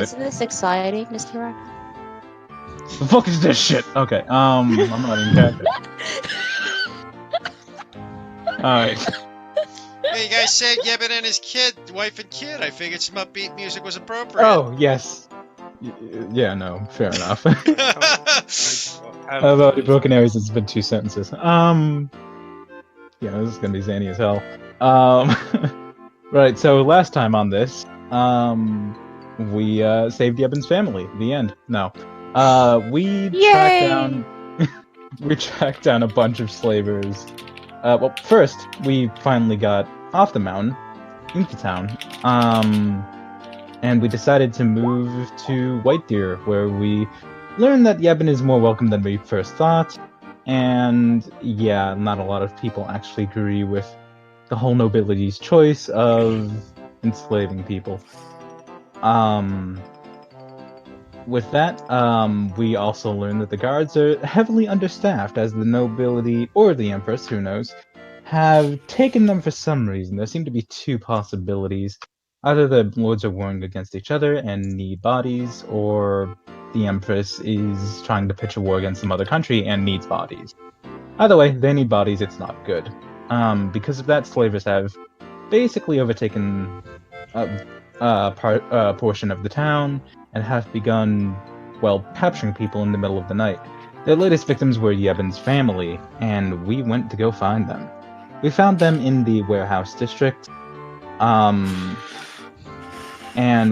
Isn't this exciting, Mr. Rock? The fuck is this shit? Okay, I'm not even catching. Alright. Hey, you guys said Yebin and his wife and kid. I figured some upbeat music was appropriate. Oh, yes. Yeah, no, fair enough. Have I've already broken areas, it's been 2 sentences. Yeah, this is gonna be zany as hell. Right, so last time on this, we, saved Yebin's family. The end. No. We tracked down... we tracked down a bunch of slavers. Well, first, we finally got off the mountain, into town, and we decided to move to White Deer, where we learned that Yebin is more welcome than we first thought, and yeah, not a lot of people actually agree with the whole nobility's choice of enslaving people. With that, we also learned that the guards are heavily understaffed, as the nobility, or the Empress, who knows, have taken them for some reason. There seem to be 2 possibilities. Either the lords are warring against each other and need bodies, or the Empress is trying to pitch a war against some other country and needs bodies. Either way, they need bodies, it's not good. Because of that, slavers have basically overtaken a portion of the town, and have begun, well, capturing people in the middle of the night. Their latest victims were Yebin's family, and we went to go find them. We found them in the warehouse district, and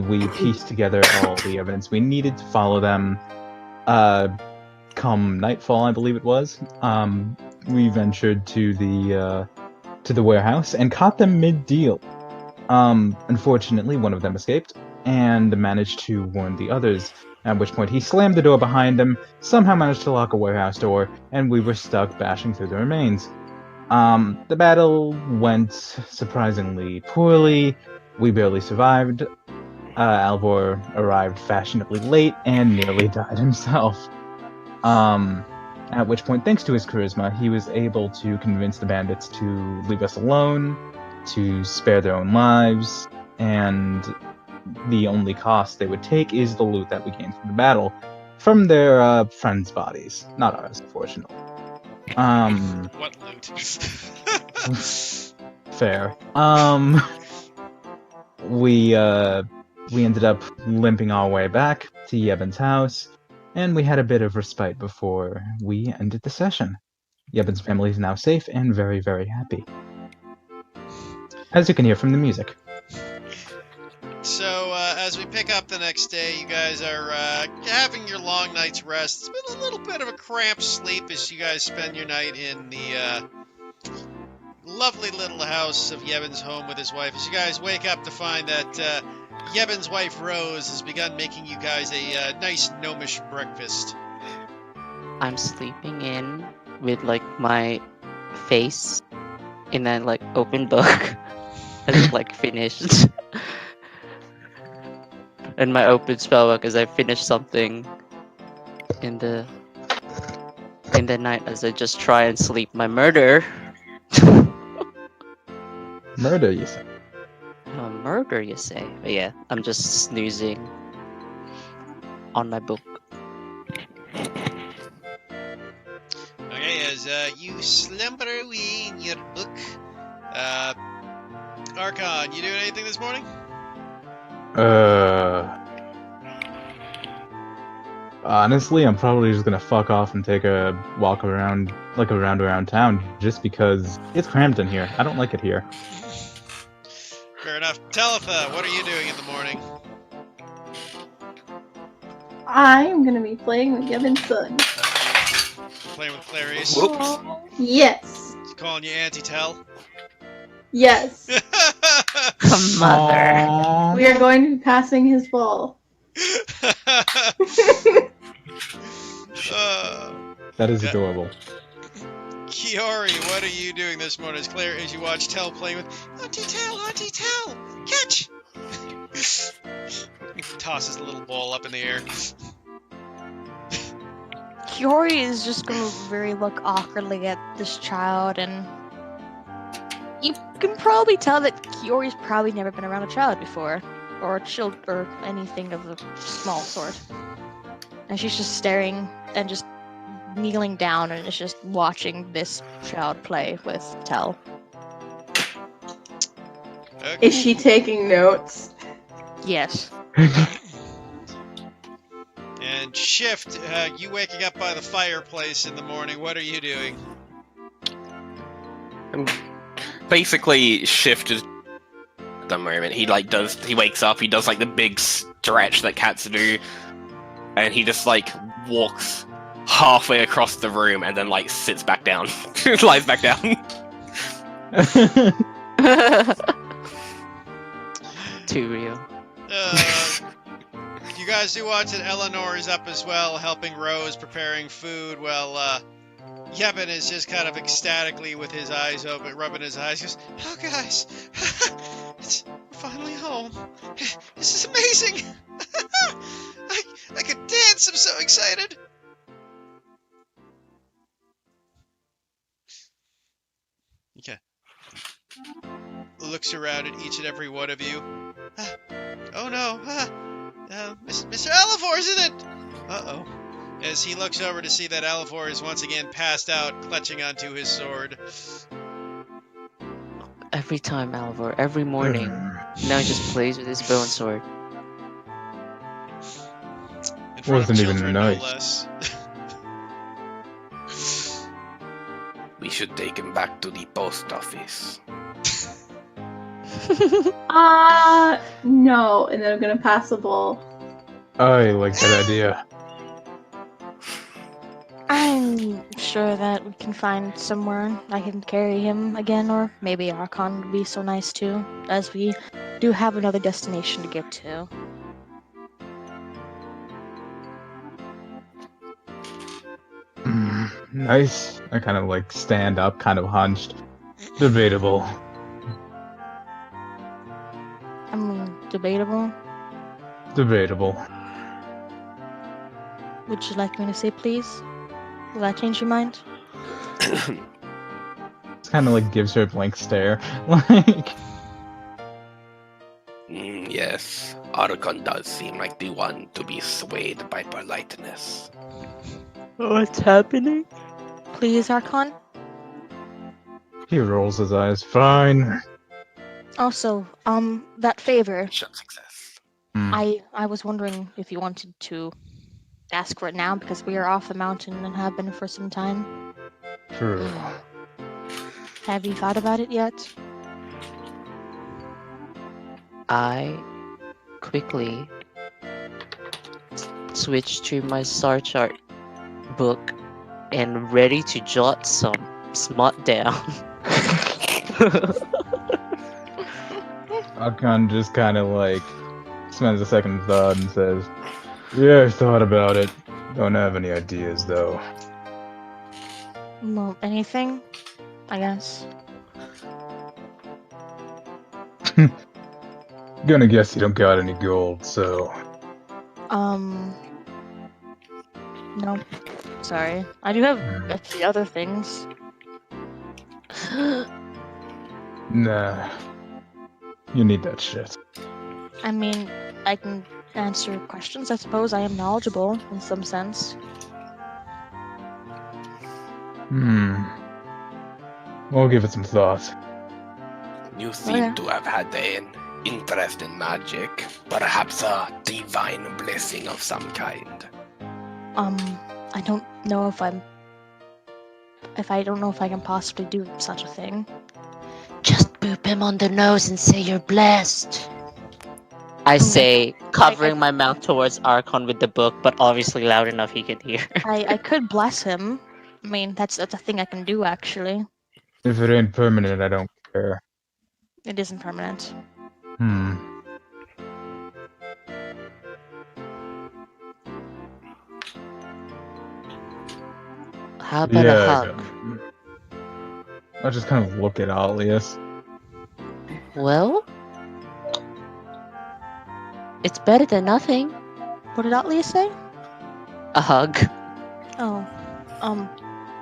we pieced together all the evidence we needed to follow them. Come nightfall, I believe it was, we ventured to the warehouse and caught them mid-deal. Unfortunately, one of them escaped, and managed to warn the others, at which point he slammed the door behind him, somehow managed to lock a warehouse door, and we were stuck bashing through the remains. The battle went surprisingly poorly. We barely survived. Alvor arrived fashionably late and nearly died himself. At which point, thanks to his charisma, he was able to convince the bandits to leave us alone, to spare their own lives, and the only cost they would take is the loot that we gained from the battle, from their friends' bodies, not ours, unfortunately. What loot? Fair. We ended up limping our way back to Yebin's house, and we had a bit of respite before we ended the session. Yebin's family is now safe and very, very happy, as you can hear from the music. So, as we pick up the next day, you guys are having your long night's rest. It's been a little bit of a cramped sleep as you guys spend your night in the lovely little house of Yebin's home with his wife. As you guys wake up to find that Yebin's wife, Rose, has begun making you guys a nice gnomish breakfast. I'm sleeping in with, like, my face in that, like, open book. As, like, finished. And my open spellbook as I finish something in the night as I just try and sleep my murder. Murder, you say? Murder, you say? But yeah, I'm just snoozing on my book. Okay, as you slumber away in your book, Archon, you doing anything this morning? Honestly, I'm probably just gonna fuck off and take a walk around, like a round around town, just because it's cramped in here. I don't like it here. Fair enough. Talitha, what are you doing in the morning? I'm gonna be playing with Yebin's son. Playing with Clarice? Whoops. Yes. He's calling you Auntie Tell? Yes. Mother. Aww. We are going to be passing his ball. That is Yeah. adorable. Kiori, what are you doing this morning as you watch Tell playing with Auntie Tell, catch! He tosses the little ball up in the air. Kiori is just gonna very look awkwardly at this child, and you can probably tell that Kiori's probably never been around a child before. or a shield or anything of the small sort. And she's just staring and just kneeling down and is just watching this child play with Tell. Okay. Is she taking notes? Yes. And Shift, you waking up by the fireplace in the morning, what are you doing? Basically, Shift is at the moment. He wakes up, he does like the big stretch that cats do, and he just like walks halfway across the room and then like sits back down, lies back down. Too real. You guys do watch that Eleanor is up as well, helping Rose preparing food. Well, Yevon is just kind of ecstatically with his eyes open, rubbing his eyes. He goes, "Oh, guys, we're finally home. This is amazing. I could dance. I'm so excited." Okay. Looks around at each and every one of you. Oh no. Mr. Alivor, isn't it? Uh-oh. As he looks over to see that Alivor is once again passed out, clutching onto his sword. Every time, Alvor, every morning. Now he just plays with his bow and sword. In front of Wasn't even children, nice. no less. We should take him back to the post office. No. And then I'm gonna pass the ball. I like that idea. I'm sure that we can find somewhere I can carry him again, or maybe Archon would be so nice too, as we do have another destination to get to. Nice. I kind of like stand up, kind of hunched. Debatable. I mean, debatable. Debatable. Would you like me to say please? Will that change your mind? It's kind of like gives her a blank stare. Like, Yes, Archon does seem like the one to be swayed by politeness. What's happening? Please, Archon? he rolls his eyes. Fine. Also, that favor, Mission success. I was wondering if you wanted to ask for it now, because we are off the mountain and have been for some time. True. Have you thought about it yet? I quickly switched to my star chart book and ready to jot some smut down. Akon just kind of like spends a second thought and says, "Yeah, I thought about it. Don't have any ideas though." Well, anything? I guess. Gonna guess you don't got any gold, so No. Sorry. I do have a few other things. nah. You need that shit. I mean, I can answer questions, I suppose. I am knowledgeable in some sense. We'll give it some thought. You seem to have had an interest in magic, perhaps a divine blessing of some kind. I don't know if I don't know if I can possibly do such a thing. Just boop him on the nose and say you're blessed. I say, covering my mouth towards Archon with the book, but obviously loud enough he can hear. I could bless him. I mean, that's a thing I can do, actually. If it ain't permanent, I don't care. It isn't permanent. How about a hug? I'll just kind of look at Alias. Well, it's better than nothing. What did Atlia say? A hug. Oh,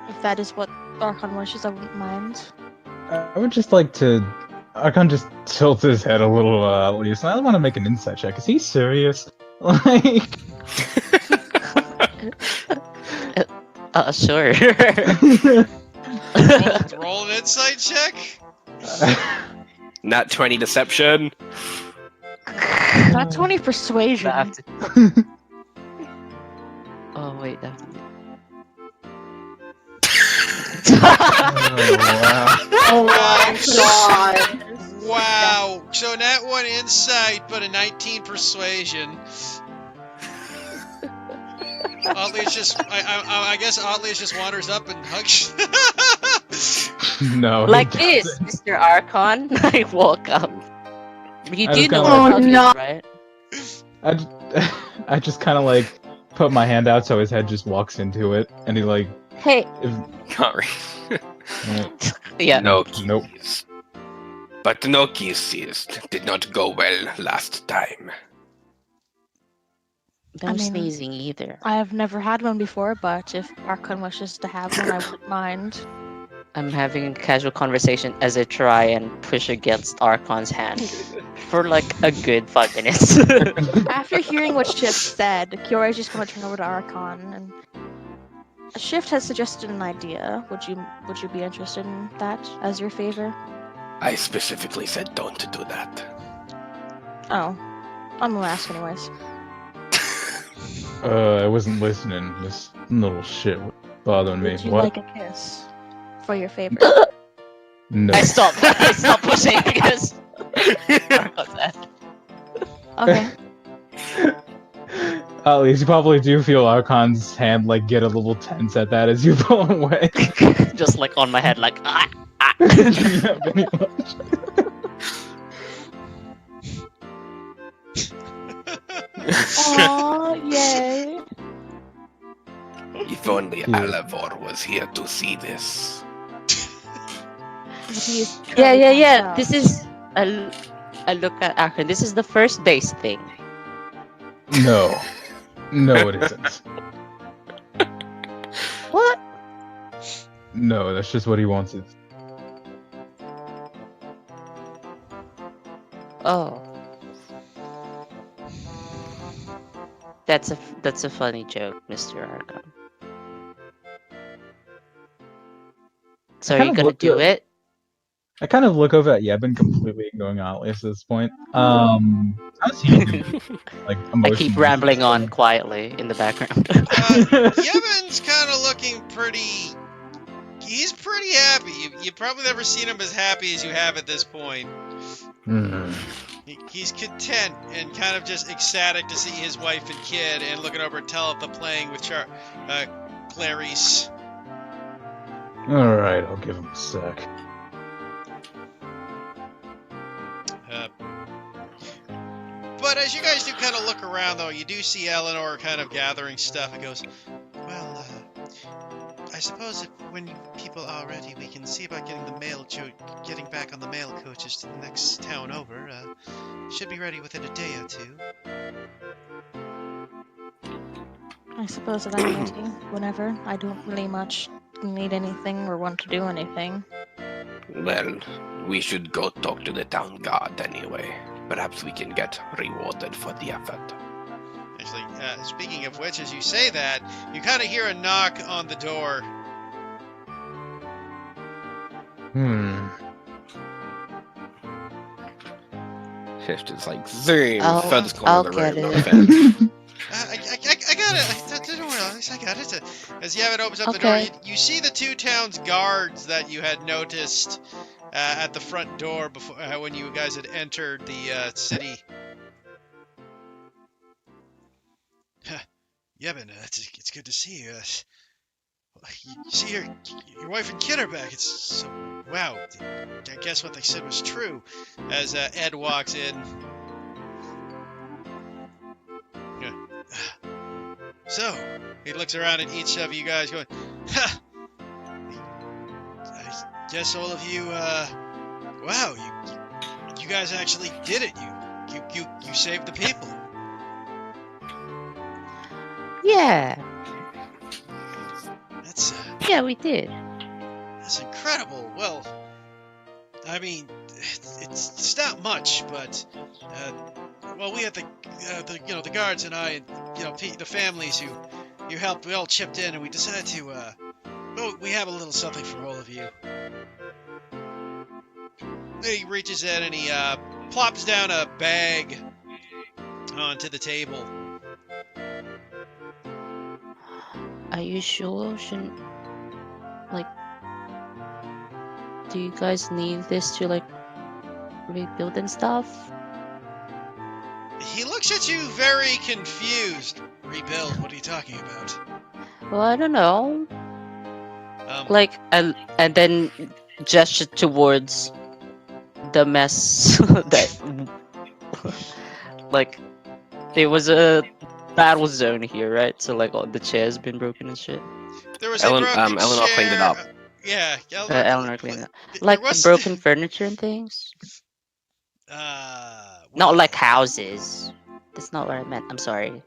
if that is what Archon wishes, I wouldn't mind. I would just like to Archon just tilts his head a little. I want to make an insight check. Is he serious? Like, Sure. Roll an insight check. Nat 20 deception. Not 20 persuasion. I have to- Oh wait, that. oh, wow. Oh my god. Wow. So nat 1 insight, but a 19 persuasion. Oddly's just, I guess Oddly's just wanders up and hugs. No. Like he this, Mr. Archon. I walk up. You I do was know kinda what like- a hug Oh, no. is, right? I just kind of like put my hand out so his head just walks into it, and he like, Hey, Can't read. Yeah. No Nope. keys. But no kisses did not go well last time. No I mean- sneezing either. I have never had one before, but if Archon wishes to have one, I wouldn't mind. I'm having a casual conversation as I try and push against Archon's hand for like a good 5 minutes. After hearing what Shift said, Kiora is just going to turn over to Archon, and Shift has suggested an idea. Would you be interested in that as your favor? I specifically said don't do that. Oh, I'm gonna ask anyways. I wasn't listening. This little shit was bothering me. Would you What? like a kiss for your favor? No. I stopped. I stopped pushing because Archon's hand. Okay. At least you probably do feel Archon's hand like get a little tense at that as you pull away. Just like on my head, like ah. Yeah, pretty much. Aw, yay. If only Yeah. Alavor was here to see this. But he is Yeah. totally Yeah. passed This is a look at Archon. This is the first base thing. No. No, it isn't. What? No, that's just what he wants. Oh. That's a funny joke, Mr. Arkham. So are kind you of gonna looked do at- it? I kind of look over at Yebin, completely ignoring Atlas at this point. How's he doing? Like, I keep emotionally? rambling on quietly in the background. Yevin's kind of looking pretty. He's pretty happy. You've probably never seen him as happy as you have at this point. Hmm. He's content and kind of just ecstatic to see his wife and kid, and looking over at Talitha playing with Clarice. All right, I'll give him a sec. But as you guys do kind of look around, though, you do see Eleanor kind of gathering stuff and goes, well, I suppose if when people are ready, we can see about getting getting back on the mail coaches to the next town over. Should be ready within a day or two. I suppose that I'm ready whenever. I don't really much need anything or want to do anything. Well, we should go talk to the town guard anyway. Perhaps we can get rewarded for the effort. Actually, speaking of which, as you say that, you kind of hear a knock on the door. Hmm. Shift is like zoom, furthest corner I'll of the get room. No it. offense. I got it. Don't worry, Alex. I got it. As Yavin opens up the Okay. door, you see the two towns guards that you had noticed at the front door before when you guys had entered the city. Yevin, it's good to see you. You see your wife and kid are back. It's so wow. I guess what they said was true. As Ed walks in. So, he looks around at each of you guys going, ha! I guess all of you, wow, you guys actually did it. You saved the people. Yeah. That's Yeah, we did. incredible. Well, I mean, it's not much, but well, we had the the guards and I, and the families who you helped, we all chipped in, and we decided to well, we have a little something for all of you. He reaches in and he plops down a bag onto the table. Are you sure? Shouldn't like? Do you guys need this to like rebuild and stuff? He looks at you very confused. Rebuild? What are you talking about? Well, I don't know. Like, and then gesture towards the mess that, like, there was a battle zone here, right? So like, all the chairs been broken and shit. There was a broken Eleanor chair. cleaned it up. Yeah, Eleanor cleaned it up. There Like was the broken furniture and things. well, Not like houses. That's not what I meant. I'm sorry.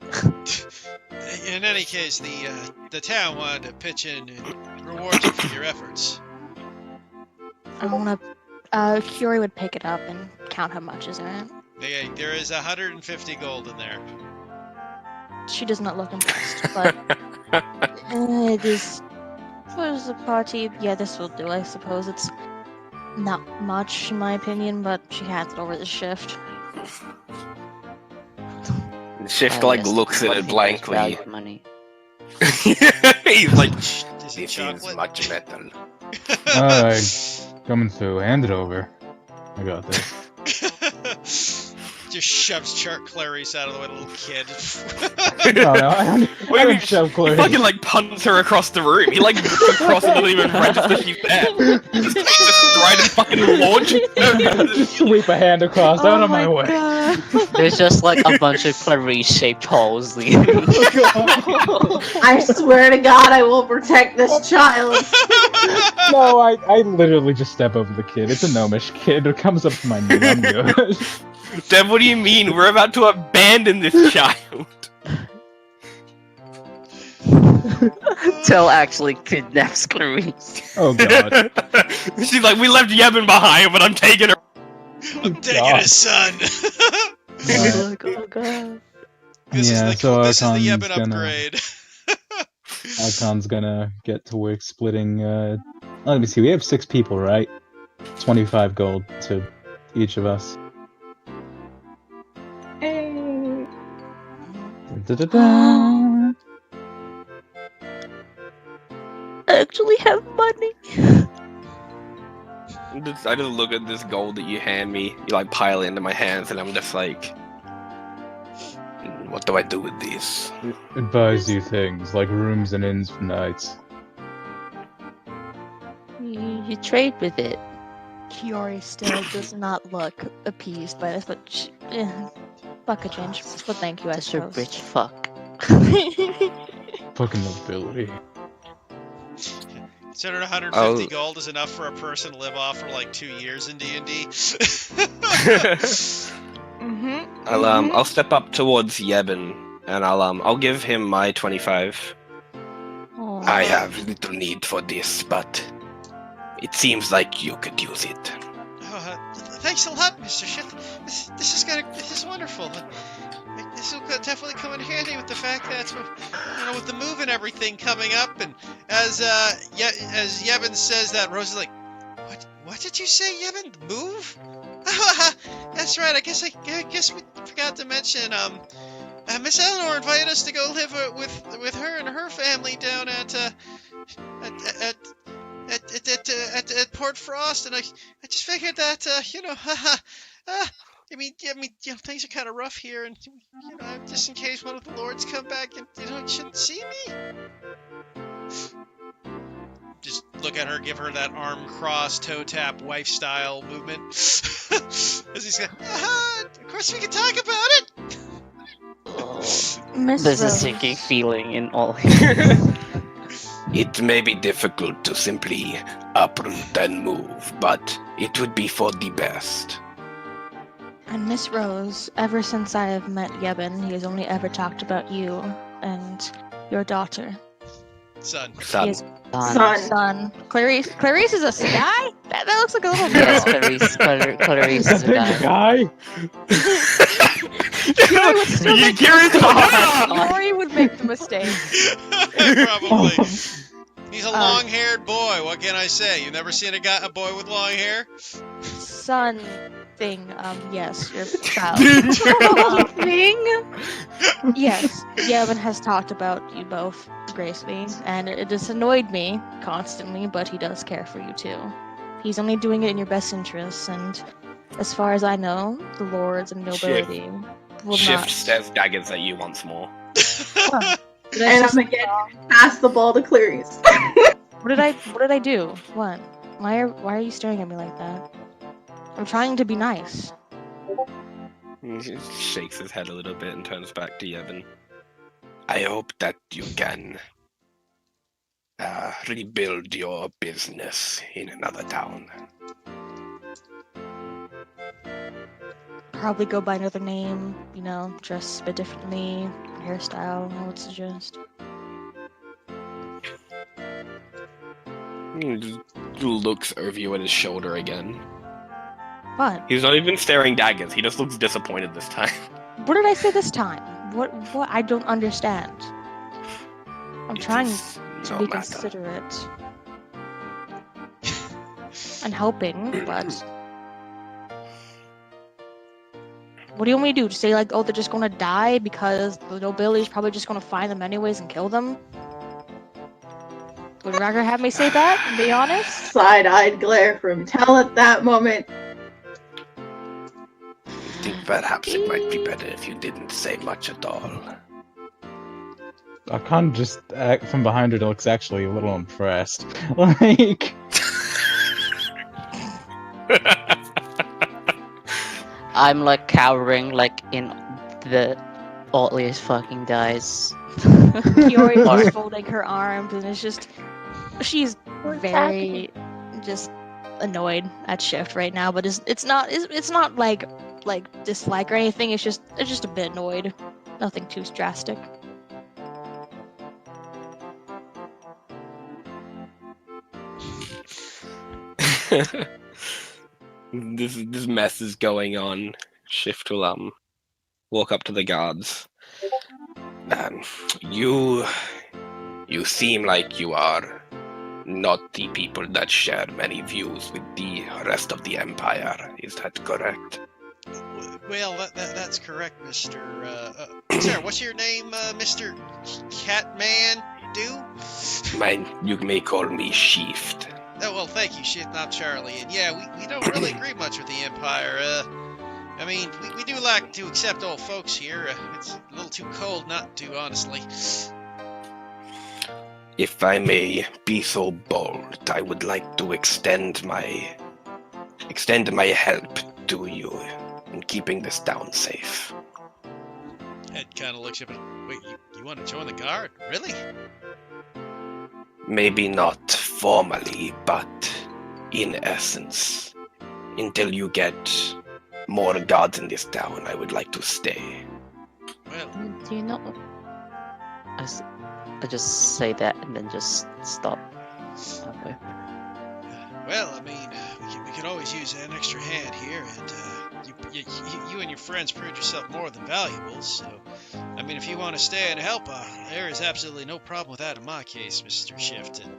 in any case, the town wanted to pitch in and reward you for your efforts. I wanna. Curie would pick it up and count how much is in it. Yeah, there is 150 gold in there. She does not look impressed, but it is for the party. Yeah, this will do. I suppose it's not much in my opinion, but she hands it over the shift. Shift like Yes, looks at what it people value blankly. money. He's like, Is it this is chocolate? much metal. Alright, coming through. Hand it over. I got this. Just shoves Clarice out of the way, little kid. No, I don't What do you mean? shove He Clarice. fucking like punts her across the room. He like moves across and doesn't even register she's there. Just straight and fucking launch. Sweep a hand across, out of my way. God. There's just like a bunch of Clarice-shaped holes leading. I swear to God, I will protect this child. No, I literally just step over the kid. It's a gnomish kid. It comes up to my knee. I'm good. Deb, what do you mean? We're about to abandon this child. Till actually kidnaps Clarice. Oh god. She's like, we left Yevon behind, but I'm taking her. I'm taking God. his son. Oh god. This Yeah, is so this is the Archon's Yevon gonna- upgrade. Archon's gonna get to work splitting, let me see, we have 6 people, right? 25 gold to each of us. Da-da-da. I actually have money. I just look at this gold that you hand me. You like pile it into my hands, and I'm just like, what do I do with this? Advise you things, like rooms and inns for nights. You trade with it. Curie still does not look appeased by this, but buck a change. But thank you, I Just a suppose. rich fuck. Fucking nobility. Considered 150 Oh. gold is enough for a person to live off for like 2 years in D&D. I'll step up towards Yevon, and I'll give him my 25. Oh, I have little need for this, but it seems like you could use it. Thanks a lot, Mr. Shit. This is wonderful. This will definitely come in handy with the fact that with the move and everything coming up, and as Yevon says that, Rose is like, what did you say, Yevon? Move? That's right. I guess we forgot to mention. Miss Eleanor invited us to go live with her and her family down at Port Frost, and I just figured that I mean, things are kind of rough here, and just in case one of the lords come back and you shouldn't see me. Just look at her, give her that arm cross, toe tap, wife style movement. As he's going, of course we can talk about it. Miss there's a Rose. sinking feeling in all. It may be difficult to simply uproot and move, but it would be for the best. And Miss Rose, ever since I have met Yevon, he has only ever talked about you and your daughter. Son. Son. Yes. Sun. Sun. Clarice. Clarice is a guy? That looks like a little girl. Yes, Clarice is a guy. Kiori would still You make Kira's the like, mistake. "Ah!" Kiori would make the mistake. Probably. He's a Um, long-haired boy. What can I say? You never seen a boy with long hair? Sun thing. Yes, your child. Thing? Yes, Yevon has talked about you both, Gracely, and it just annoyed me constantly, but he does care for you too. He's only doing it in your best interests, and as far as I know, the lords and nobility will Shift not. stares daggers at you once more. Did I And just- I'm again pass the ball to Clarice. What did I do? What? Why are you staring at me like that? I'm trying to be nice. He just shakes his head a little bit and turns back to Yevon. I hope that you can rebuild your business in another town. Probably go by another name, dress a bit differently, hairstyle, I would suggest. He just looks over you at his shoulder again. What? He's not even staring daggers, he just looks disappointed this time. What did I say this time? What? I don't understand. I'm It trying is to no be matter. considerate and helping, but what do you want me to do? Say like, oh, they're just gonna die because the nobility's probably just gonna find them anyways and kill them? Would you rather have me say that and be honest? Side-eyed glare from Tell at that moment. I think perhaps it might be better if you didn't say much at all. Akan just from behind her looks actually a little impressed. Like, I'm like cowering, like in the oddliest fucking guys. Kiori Or- is folding her arms and she's very just annoyed at Shift right now, but it's not like dislike or anything. It's just a bit annoyed. Nothing too drastic. This mess is going on. Shift will walk up to the guards. You seem like you are not the people that share many views with the rest of the Empire. Is that correct? Well, that's correct, Mr. Sir, what's your name, Mr. Catman? You may call me Shift. Oh, well, thank you, Shift. I'm Charlie. And yeah, we don't really agree much with the Empire. I mean, we do like to accept old folks here. It's a little too cold not to, honestly. If I may be so bold, I would like to extend my help to you in keeping this town safe. Ed kind of looks up and, wait, you want to join the guard? Really? Maybe not formally, but in essence. Until you get more guards in this town, I would like to stay. Well, Do you know? I just say that and then just stop. Okay. well, I mean, we could always use an extra hand here, and you and your friends proved yourself more than valuable, so, I mean, if you want to stay and help, there is absolutely no problem with that in my case, Mr. Shift, and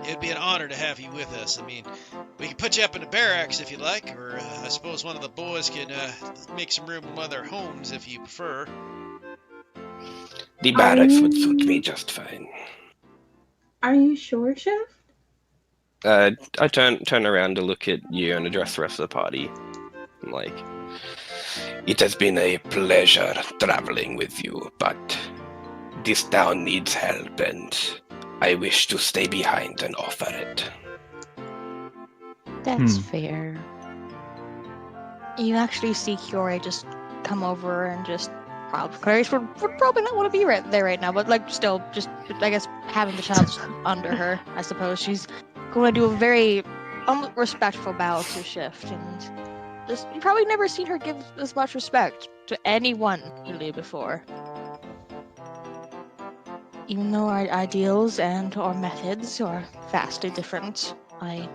it'd be an honor to have you with us. I mean, we can put you up in the barracks if you like, or I suppose one of the boys can make some room in one of their homes if you prefer. The barracks would suit me just fine. Are you sure, Chef? I turn around to look at you and address the rest of the party. I'm like, it has been a pleasure traveling with you, but this town needs help, and I wish to stay behind and offer it. That's fair. You actually see Kiori just come over and just Clarice would probably not want to be right there right now, but like still just I guess having the child just under her, I suppose she's going to do a very respectful bow to Shift, and just you probably never seen her give as much respect to anyone really before. even though our ideals and our methods are vastly different, I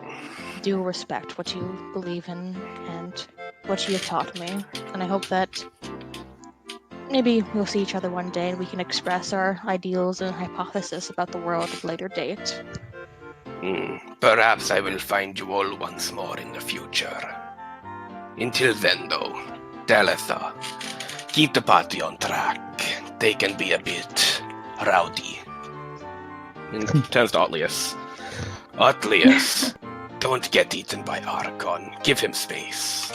do respect what you believe in and what you have taught me. And I hope that maybe we'll see each other one day and we can express our ideals and hypothesis about the world at a later date. Perhaps I will find you all once more in the future. Until then, though, Talitha, keep the party on track. They can be a bit rowdy. And turns to Atlius. Atlius, don't get eaten by Archon. Give him space.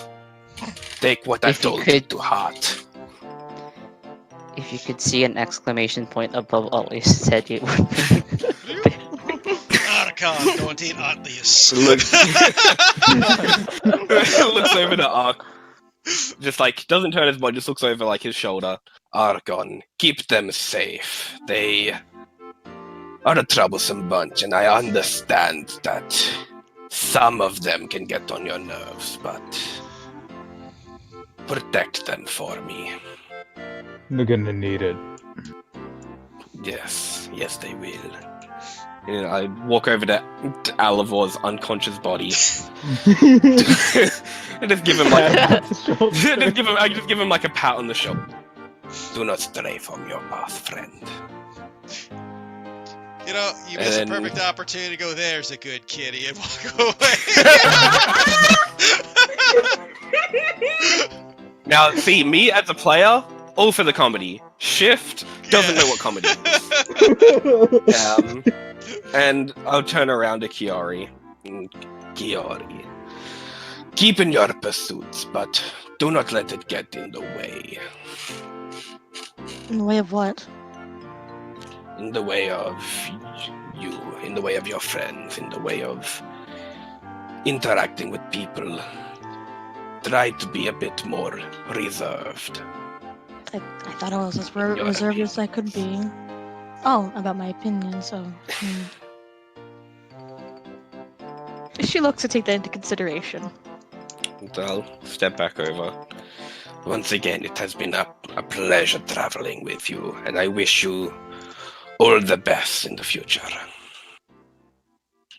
Take what I've If you told you could- to heart. If you could see an exclamation point above all you said, it would be. Archon, don't eat Atlius. Looks over to Ark. Just like, doesn't turn his body, just looks over like his shoulder. Archon, keep them safe. They are a troublesome bunch, and I understand that some of them can get on your nerves, but protect them for me. They're gonna need it. Yes, they will. And I walk over to Alivor's unconscious body and just give him like I just give him like a pat on the shoulder. Do not stray from your path, friend. You know, you miss a And- perfect opportunity to go, there's a good kitty, and walk away. Now, see, me as a player, all for the comedy. Shift doesn't know what comedy is. And I'll turn around to Kiori. Kiori, keep in your pursuits, but do not let it get in the way. In the way of what? In the way of you, in the way of your friends, in the way of interacting with people. Try to be a bit more reserved. I thought I was as reserved as I could be. Oh, about my opinion, so... She looks to take that into consideration. I'll step back over. Once again, it has been a pleasure traveling with you, and I wish you all the best in the future.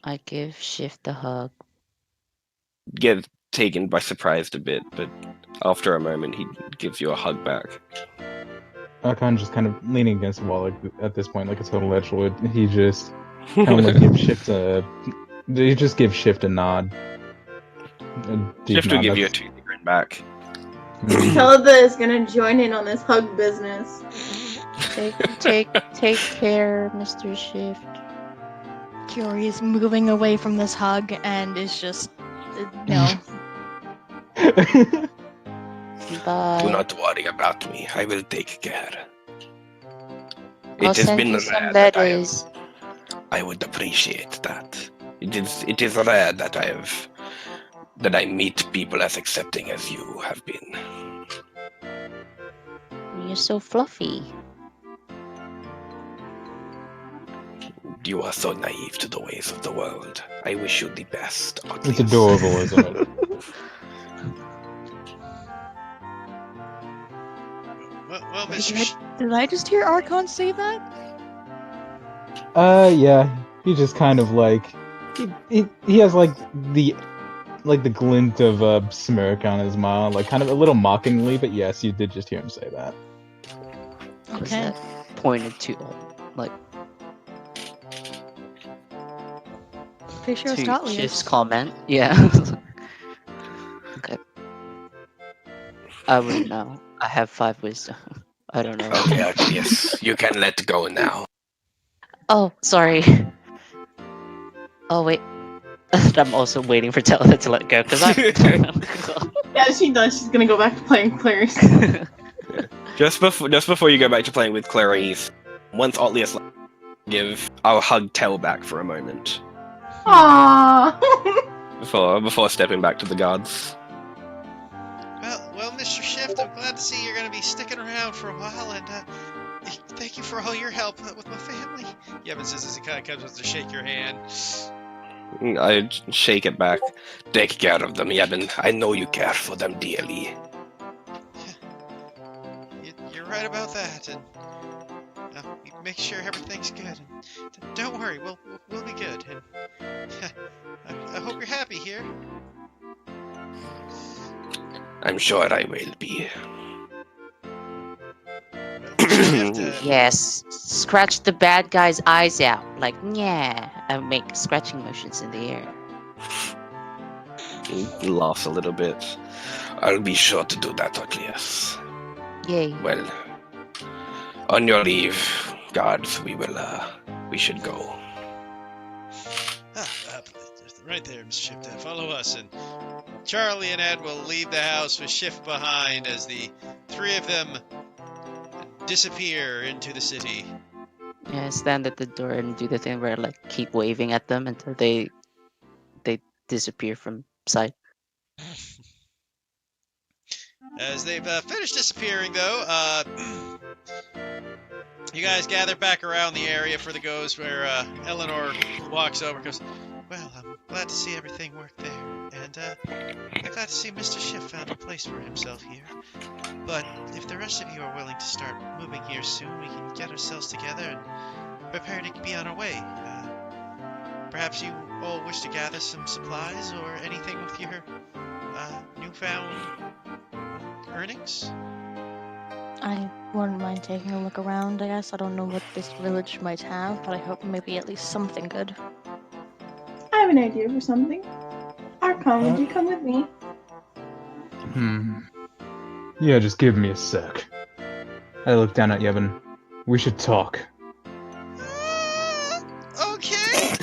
I give Shift a hug. Get taken by surprise a bit, but after a moment, he gives you a hug back. Archon just kind of leaning against the wall at this point, like a total edgelord. He just kind of like gives Shift a. He just gives Shift a nod. Shift will give you a toothy grin back. Talitha is gonna join in on this hug business. Take care, Mr. Shift. Kiori is moving away from this hug and is just... no. Bye. Do not worry about me. I will take care. I'll It has send been you some rare that berries. I would appreciate that. It is rare that I meet people as accepting as you have been. You're so fluffy. You are so naive to the ways of the world. I wish you the best. It's Atlius. adorable, isn't it? Well, Mr. Did I just hear Archon say that? Yeah. He just kind of like he has like the glint of a smirk on his mouth, like kind of a little mockingly, but yes, you did just hear him say that. Was Okay. that pointed to, like, Pretty sure it's to Dralick. Shift's comment? Yeah. Okay. I wouldn't know. I have 5 wisdom. I don't know. Okay, Atlius, you can let go now. Oh, sorry. Oh, wait. I'm also waiting for Talitha to let go, because I... Yeah, she does. She's gonna go back to playing Clarice. Just before you go back to playing with Clarice, once Atlius give, I'll hug Tel back for a moment Aww. before stepping back to the guards. Well, Mr. Shift, I'm glad to see you're going to be sticking around for a while, and thank you for all your help with my family. Yevon says as he kind of comes up to shake your hand. I shake it back. Take care of them, Yevon. I know you care for them dearly. You're right about that, and make sure everything's good. And don't worry, we'll be good. And I hope you're happy here. I'm sure I will be. We have to- Yes, scratch the bad guy's eyes out. Like, yeah. I make scratching motions in the air. He laughs a little bit. I'll be sure to do that, Ocleus. Yay. Well, on your leave, guards, we should go. Right there, Mr. Shift. Follow us, and Charlie and Ed will leave the house with Shift behind as the three of them disappear into the city. Yeah, stand at the door and do the thing where like keep waving at them until they disappear from sight. As they've finished disappearing, though, you guys gather back around the area for the ghost, where Eleanor walks over and goes, "Well, I'm glad to see everything worked there, and I'm glad to see Mr. Schiff found a place for himself here. But if the rest of you are willing to start moving here soon, we can get ourselves together and prepare to be on our way. Perhaps you all wish to gather some supplies or anything with your newfound earnings?" I wouldn't mind taking a look around, I guess. I don't know what this village might have, but I hope maybe at least something good. I have an idea for something. Archon, would you come with me? Yeah, just give me a sec. I look down at Yevon. We should talk. Okay.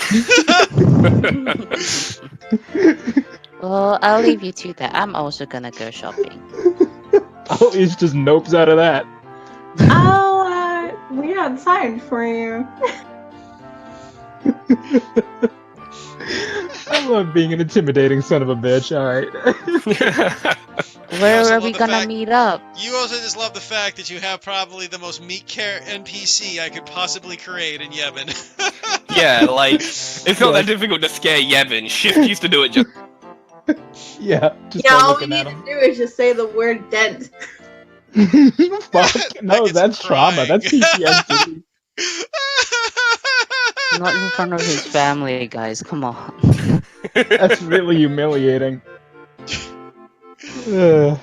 Well, I'll leave you to that. I'm also gonna go shopping. Oh, he just nopes out of that. I'll wait outside for you. I love being an intimidating son of a bitch, alright. Where also are love we the gonna fact- meet up? You also just love the fact that you have probably the most meat care NPC I could possibly create in Yevon. Yeah, like, it's not that difficult to scare Yevon. Shift used to do it just... Yeah, just Yeah, by all we looking need at to him. do is just say the word dent. Fuck, no, Like it's that's trauma, crying. that's PTSD. Not in front of his family, guys. Come on. That's really humiliating. Ugh. Okay,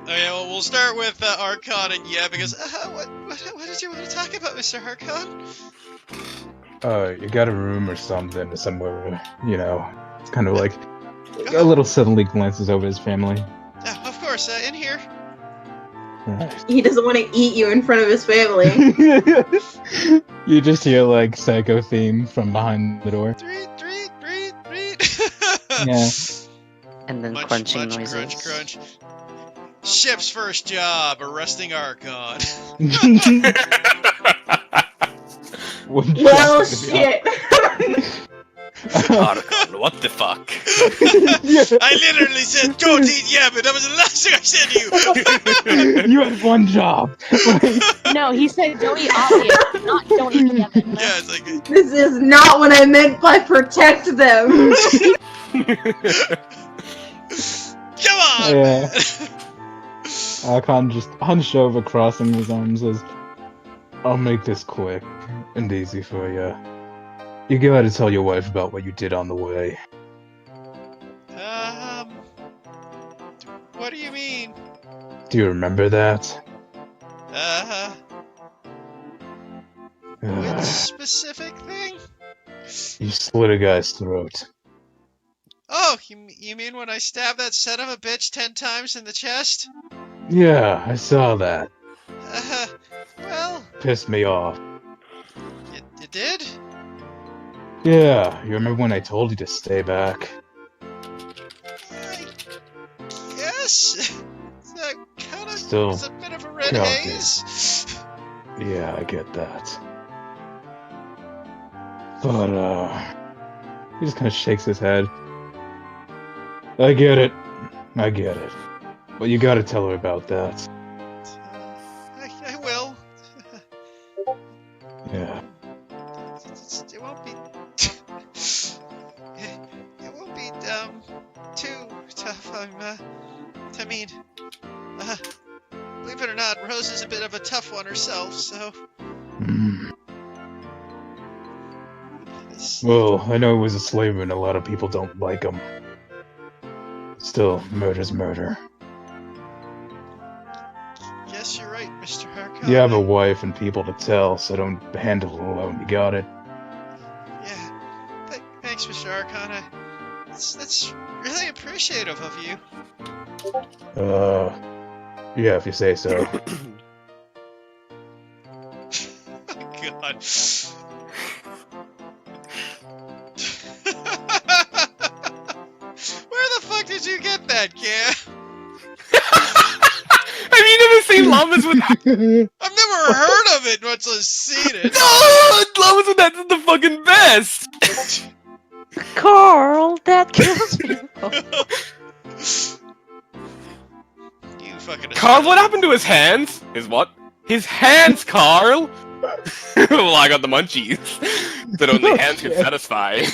well, we'll start with Archon and Yeb, because what did you want to talk about, Mr. Archon? You got a room or something, somewhere, you know. It's kind of like a little suddenly glances over his family. Of course, in here. He doesn't want to eat you in front of his family. You just hear like psycho theme from behind the door. Treat. Yeah. And then Munch, crunching munch, noises. crunch. Ship's first job, arresting Archon. Well, shit. Archon, what the fuck? I literally said, "Don't eat Yevon." That was the last thing I said to you. You had one job. No, he said don't eat Alia, not don't eat Yevon. Yeah, it's like, This is not what I meant by protect them. come on, Yeah. man. Archon just hunched over, crossing his arms, says, "I'll make this quick and easy for you. You go ahead and tell your wife about what you did on the way." What do you mean? Do you remember that? Which specific thing? You slit a guy's throat. Oh, you mean when I stabbed that son of a bitch 10 times in the chest? Yeah, I saw that. Well, Pissed me off. you did? Yeah, you remember when I told you to stay back? Yes. That kind of Still is a bit of a red counted. haze. Yeah, I get that. But, he just kind of shakes his head. I get it. But you gotta tell her about that. I will. Yeah. It won't be. It won't be too tough. I mean, believe it or not, not, Rose is a bit of a tough one herself, so... Well, I know he was a slave and a lot of people don't like him. Still, murder's murder. Yes, you're right, Mr. Harkon. You have a wife and people to tell, so don't handle it alone. You got it? Yeah. Thanks, Mr. Harkon. That's really appreciative of you. Yeah, if you say so. God. Where the fuck did you get that, Cam? Have you never seen llamas with... I've never heard of it, much less seen it. No! Llamas with that's the fucking best! Carl, that kills me. You fucking... Carl, what happened to his hands? His what? His hands, Carl! Well, I got the munchies. That only hands can satisfy.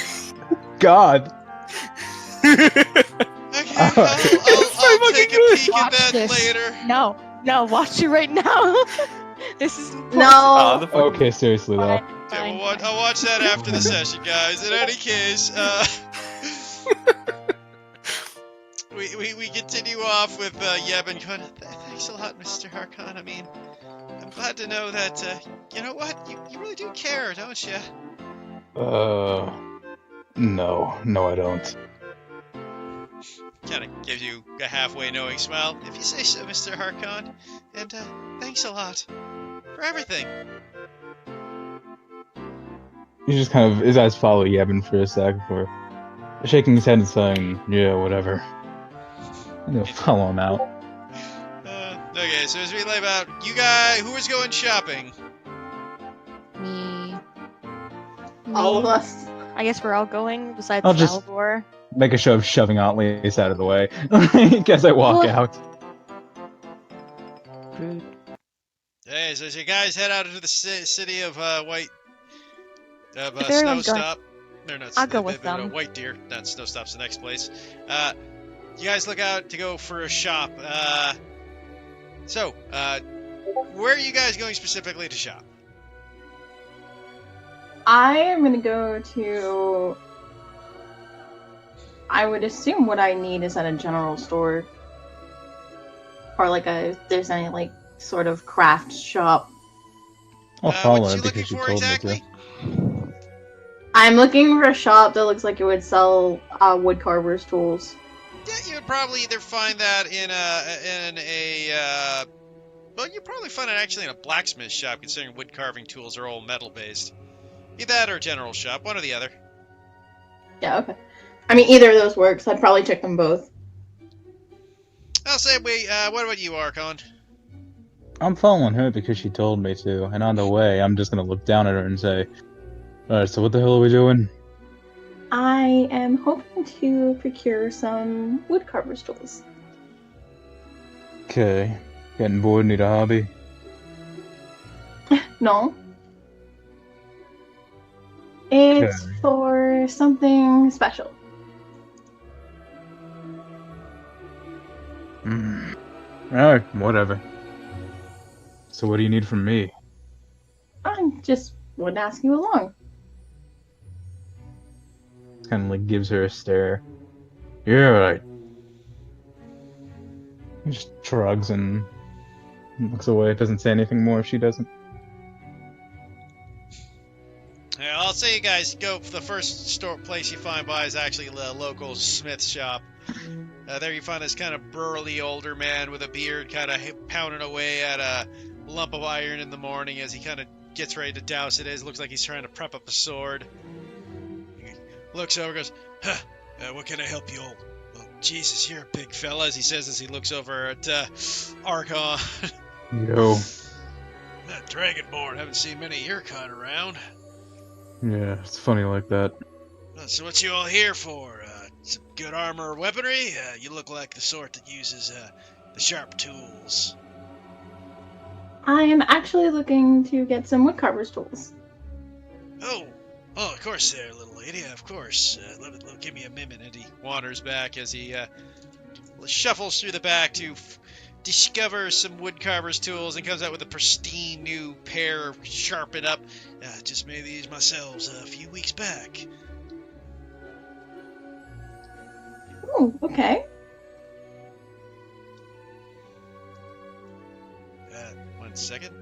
God. Okay, I'll take a peek at Watch that this. later. No, watch it right now. This is important. No. the fuck? Okay, seriously though. Okay, I'll watch that after the session, guys. In any case, we continue off with Yevon going, thanks a lot, Mr. Harkon. I mean, I'm glad to know that, you know what? You really do care, don't you? No, I don't. Kind of gives you a halfway knowing smile. If you say so, Mr. Harkon. And, thanks a lot for everything. He just kind of, his eyes follow Yevon for a sec before shaking his head and saying, yeah, whatever. And he'll follow him out. Okay, so as we lay out, you guys, who is going shopping? Me. All of us. I guess we're all going, besides I'll just- Salvador. Make a show of shoving Aunt Lisa out of the way as I walk What? out. Rude. Hey, so as you guys head out into the city of White... If everyone's going- Snowstop. No, no, I'll go with no, them. White Deer. Not Snowstop's the next place. You guys look out to go for a shop. Where are you guys going specifically to shop? I am gonna go to. I would assume what I need is at a general store, or like if there's any like sort of craft shop. I'll follow What her you because looking she for told exactly? me to. I'm looking for a shop that looks like it would sell wood carver's tools. Yeah, you would probably either find that in a well, you'd probably find it actually in a blacksmith shop, considering wood carving tools are all metal based. Either that or a general shop, one or the other. Yeah, okay. I mean, either of those works. I'd probably check them both. I'll say what about you, Archon? I'm following her because she told me to, and on the way, I'm just gonna look down at her and say, alright, so what the hell are we doing? I am hoping to procure some wood carver's tools. Okay. Getting bored, need a hobby? No. It's Okay. for something special. Alright, whatever. So what do you need from me? I just would ask you along. Kind of like gives her a stare. You're right. He just shrugs and looks away. Doesn't say anything more if she doesn't. Yeah, I'll say you guys go for the first place you find by is actually the local smith shop. There you find this kind of burly older man with a beard kind of pounding away at a lump of iron in the morning as he kind of gets ready to douse it. It looks like he's trying to prep up a sword. He looks over and goes, huh, what can I help you old? Well, Jesus, you're a big fella, as he says as he looks over at Archon. Yo. Dragonborn, haven't seen many of your kind around. Yeah, it's funny like that. So what you all here for? Some good armor or weaponry? You look like the sort that uses the sharp tools. I am actually looking to get some woodcarver's tools. Oh, of course there, little lady, of course. Give me a minute. And he wanders back as he shuffles through the back to discovers some woodcarver's tools and comes out with a pristine new pair, sharpened up. Just made these myself a few weeks back. Oh, okay. 1 second.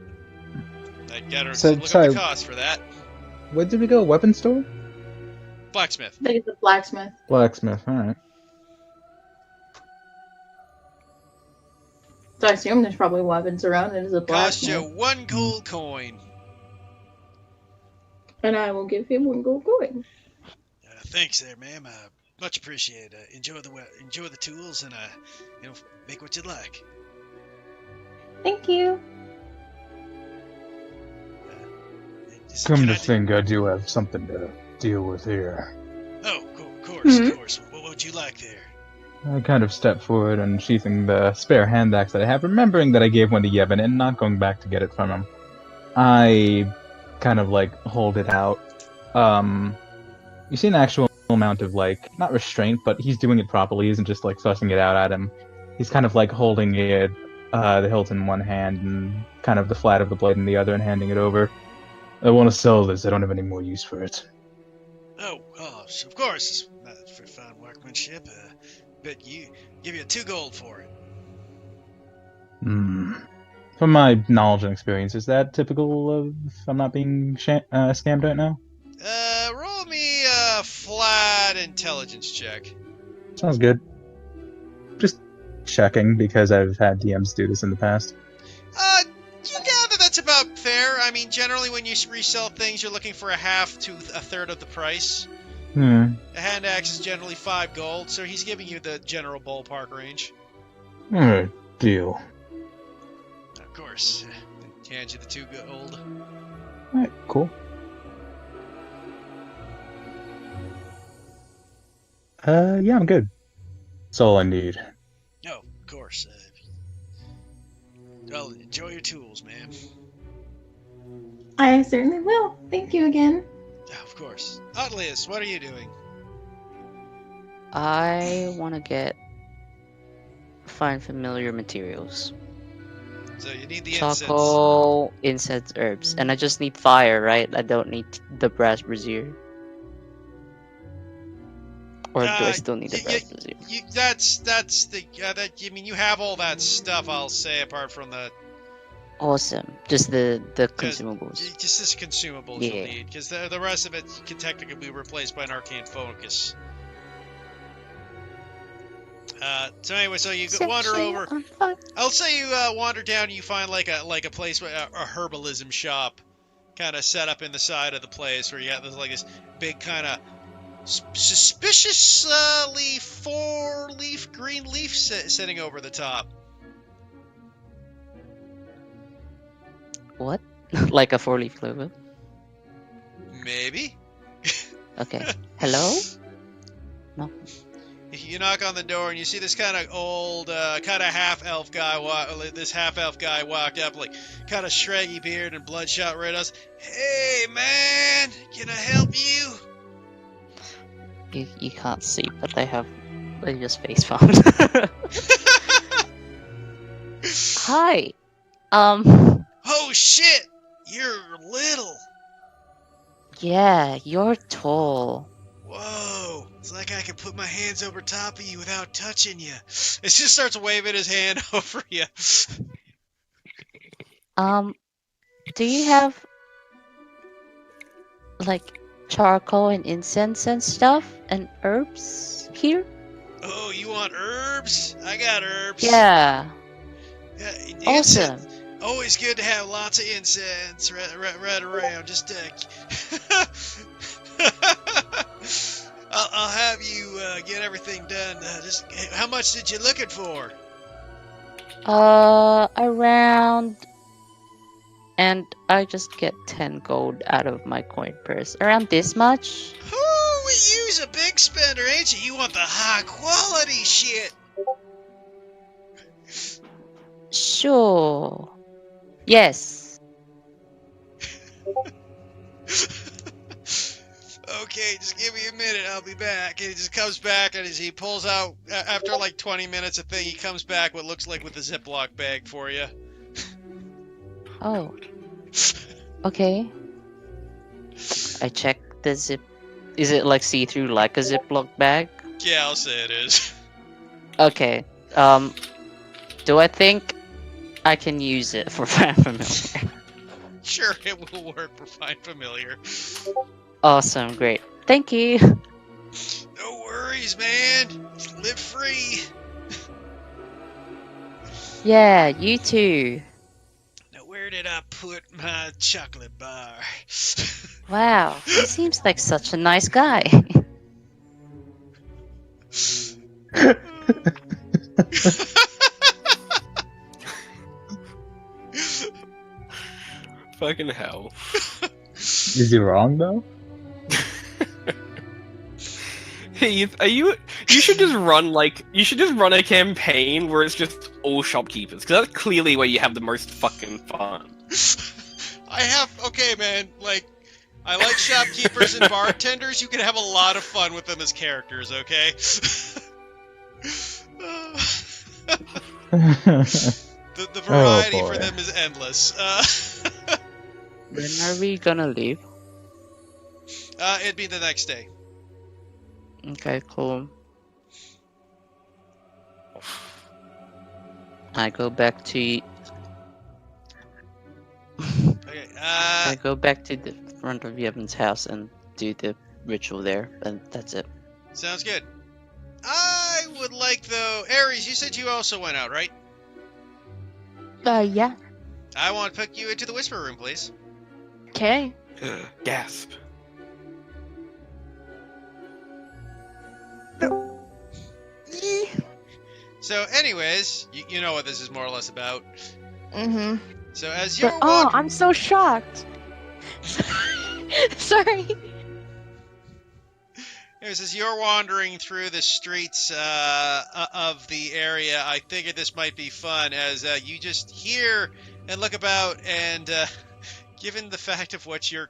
I gotta So, look up sorry. the cost for that. Where did we go? Weapon store? Blacksmith. I think it's a blacksmith. Blacksmith. All right. So I assume there's probably weapons around. It is a Cost you blacksmith. 1 gold coin. And I will give him 1 gold coin. Thanks there, ma'am. Much appreciated. Enjoy the tools and make what you like. Thank you. Come to think, I do have something to deal with here. Oh, of course, Mhm. of course. What would you like there? I kind of step forward and sheathing the spare hand axe that I have, remembering that I gave one to Yevon and not going back to get it from him. I kind of like hold it out. You see an actual amount of like, not restraint, but he's doing it properly. He isn't just like thrusting it out at him. He's kind of like holding it, the hilt in one hand and kind of the flat of the blade in the other and handing it over. I want to sell this. I don't have any more use for it. Oh, of course. It's for fine workmanship. But you give you 2 gold for it. From my knowledge and experience, is that typical of I'm not being scammed right now? Roll me a flat intelligence check. Sounds good. Just checking because I've had DMs do this in the past. You gather that's about fair. I mean, generally when you resell things, you're looking for a half to a third of the price. A hand axe is generally 5 gold, so he's giving you the general ballpark range. Alright, deal. Of course. Hands you the 2 gold. Alright, cool. Yeah, I'm good. That's all I need. No, of course. Well, enjoy your tools, ma'am. I certainly will. Thank you again. Of course. Atlius, what are you doing? I want to find familiar materials. So you need the incense. Charcoal, incense, herbs, and I just need fire, right? I don't need the brass brazier. Or do I still need the brass brazier? You have all that stuff, I'll say, apart from the... Awesome. Just the consumables. Just this consumables you'll need, because the rest of it can technically be replaced by an arcane focus. So anyway, so you wander over. I'll say you wander down and you find like a place, a herbalism shop, kind of set up in the side of the place where you got this big kind of suspiciously 4-leaf green leaf sitting over the top. What? Like a 4-leaf clover? Maybe. Okay. Hello? No. You knock on the door and you see this kind of old, kind of half-elf guy. This half-elf guy walked up, like kind of shaggy beard and bloodshot red eyes. Hey man, can I help you? You can't see, but they just face palm. Hi. Oh shit, you're little. Yeah, you're tall. Whoa, it's like I can put my hands over top of you without touching you. It just starts waving his hand over you. Do you have like charcoal and incense and stuff and herbs here? Oh, you want herbs? I got herbs. Yeah. Incense. Awesome. Always good to have lots of incense right around. Just I'll have you get everything done. Just how much did you looking for? Around, and I just get 10 gold out of my coin purse. Around this much? Oh, you's a big spender, ain't you? You want the high quality shit. Sure. Yes. Okay, just give me a minute, I'll be back. And he just comes back, and as he pulls out, after like 20 minutes of thing, he comes back what looks like with a Ziploc bag for you. Oh. Okay. I check the zip. Is it like see-through like a Ziploc bag? Yeah, I'll say it is. Okay. Do I think I can use it for Find Familiar? Sure, it will work for Find Familiar. Awesome, great. Thank you. No worries, man. Live free. Yeah, you too. Now, where did I put my chocolate bar? Wow, he seems like such a nice guy. Fucking hell. Is he wrong though? Hey, you should just run a campaign where it's just all shopkeepers, because that's clearly where you have the most fucking fun. Okay, man, like, I like shopkeepers and bartenders. You can have a lot of fun with them as characters, okay? The variety for them is endless. When are we gonna leave? It'd be the next day. Okay, cool. I go back to Okay, I go back to the front of Yevin's house and do the ritual there, and that's it. sounds good. I would like, though... Ares, you said you also went out, right? Yeah. I want to put you into the Whisper Room, please. Okay. Gasp. So, anyways, you know what this is more or less about. Mm-hmm. So, as you're Oh, I'm so shocked. Sorry. Anyways, as you're wandering through the streets of the area, I figured this might be fun, as you just hear and look about, and given the fact of what your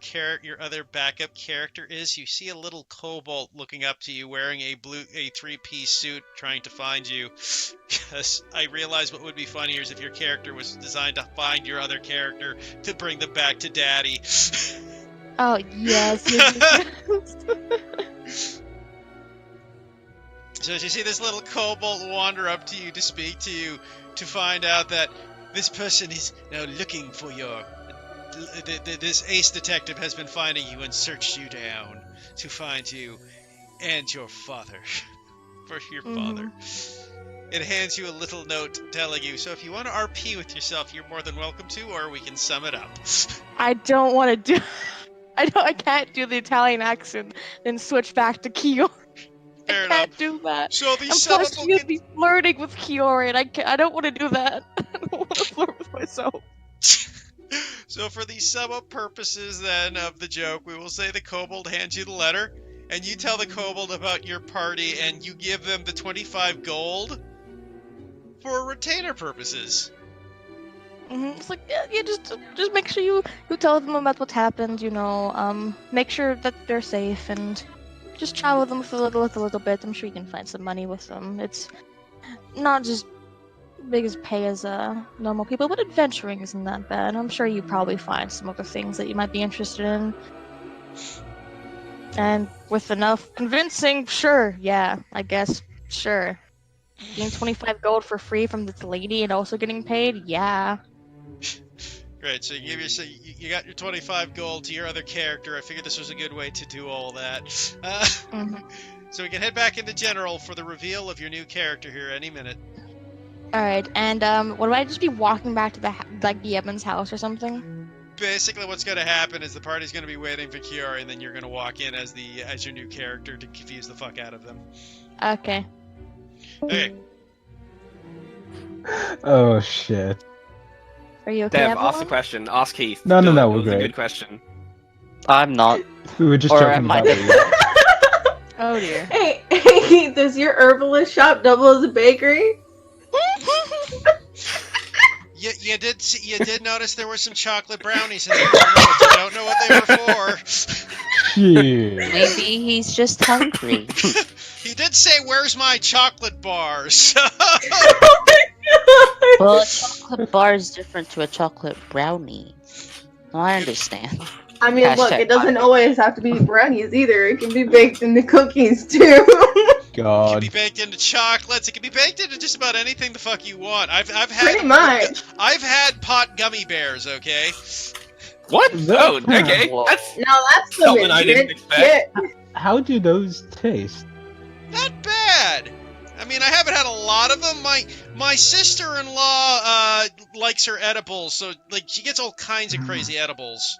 other backup character is, you see a little kobold looking up to you wearing a three-piece suit trying to find you. Because I realized what would be funnier is if your character was designed to find your other character to bring them back to daddy. Oh, yes. So as you see this little kobold wander up to you to speak to you, to find out that this person is now looking for your... This ace detective has been finding you and searched you down to find you and your father. For your father. It hands you a little note telling you, so if you want to RP with yourself, you're more than welcome to, or we can sum it up. I don't want to do... I can't do the Italian accent, then switch back to Kiori. Fair I enough. can't do that. So the And sum plus, up you'd be flirting with Kiori, and I don't want to do that. I don't want to flirt with myself. So for the sum up purposes then of the joke, we will say the kobold hands you the letter, and you tell the kobold about your party, and you give them the 25 gold for retainer purposes. It's like, yeah, just make sure you tell them about what happened, make sure that they're safe, and just chat with them for a little bit. I'm sure you can find some money with them. It's not just big as pay as normal people, but adventuring isn't that bad. I'm sure you probably find some other things that you might be interested in. And with enough convincing, sure, yeah, I guess, sure. Getting 25 gold for free from this lady and also getting paid, yeah. Great, so you got your 25 gold to your other character. I figured this was a good way to do all that. So we can head back into General for the reveal of your new character here any minute. Alright, and would I just be walking back to the Evans house or something? Basically what's going to happen is the party's going to be waiting for Kiori, and then you're going to walk in as your new character to confuse the fuck out of them. Okay. Okay. Oh shit. Are you okay, Dev, everyone? ask the question. Ask Heath. No, Do it. we're It was great. a good question. I'm not. We were just Or joking am I? about it. Oh dear. Hey, does your herbalist shop double as a bakery? You did notice there were some chocolate brownies in there. You don't know what they were for. Shit. Maybe he's just hungry. He did say, "Where's my chocolate bar?" So Well, a chocolate bar is different to a chocolate brownie. Well, I understand. I mean, look, Hashtag it doesn't pie. always have to be brownies either. It can be baked into cookies too. it can God. be baked into chocolates. It can be baked into just about anything the fuck you want. I've had Pretty much. I've had pot gummy bears. Okay. What? Oh, Huh. okay. Whoa. That's Now that's the Something I didn't expect. How do those taste? Not bad. I mean, I haven't had a lot of them. My sister-in-law likes her edibles, so like she gets all kinds of crazy edibles.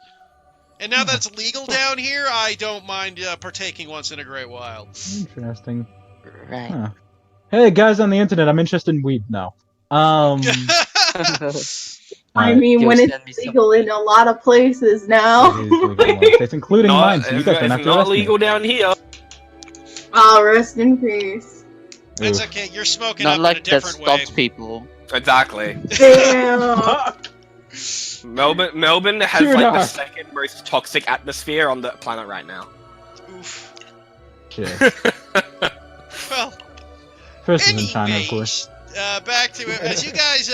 And now that it's legal down here, I don't mind partaking once in a great while. Interesting. Right. Huh. Hey guys on the internet, I'm interested in weed now. I Alright, mean, Yo, when send me it's some. legal in a lot of places it now. is legal in most states, including mine, so you guys don't have it's to not arrest me. legal down here. Oh, rest in peace. It's Oof. okay. You're smoking Not up in a like that different way. stops people. Exactly. Damn. Melbourne has Too like the dark. second most toxic atmosphere on the planet right now. Oof. Shit. Well, First is in China, of course. back to it. As you guys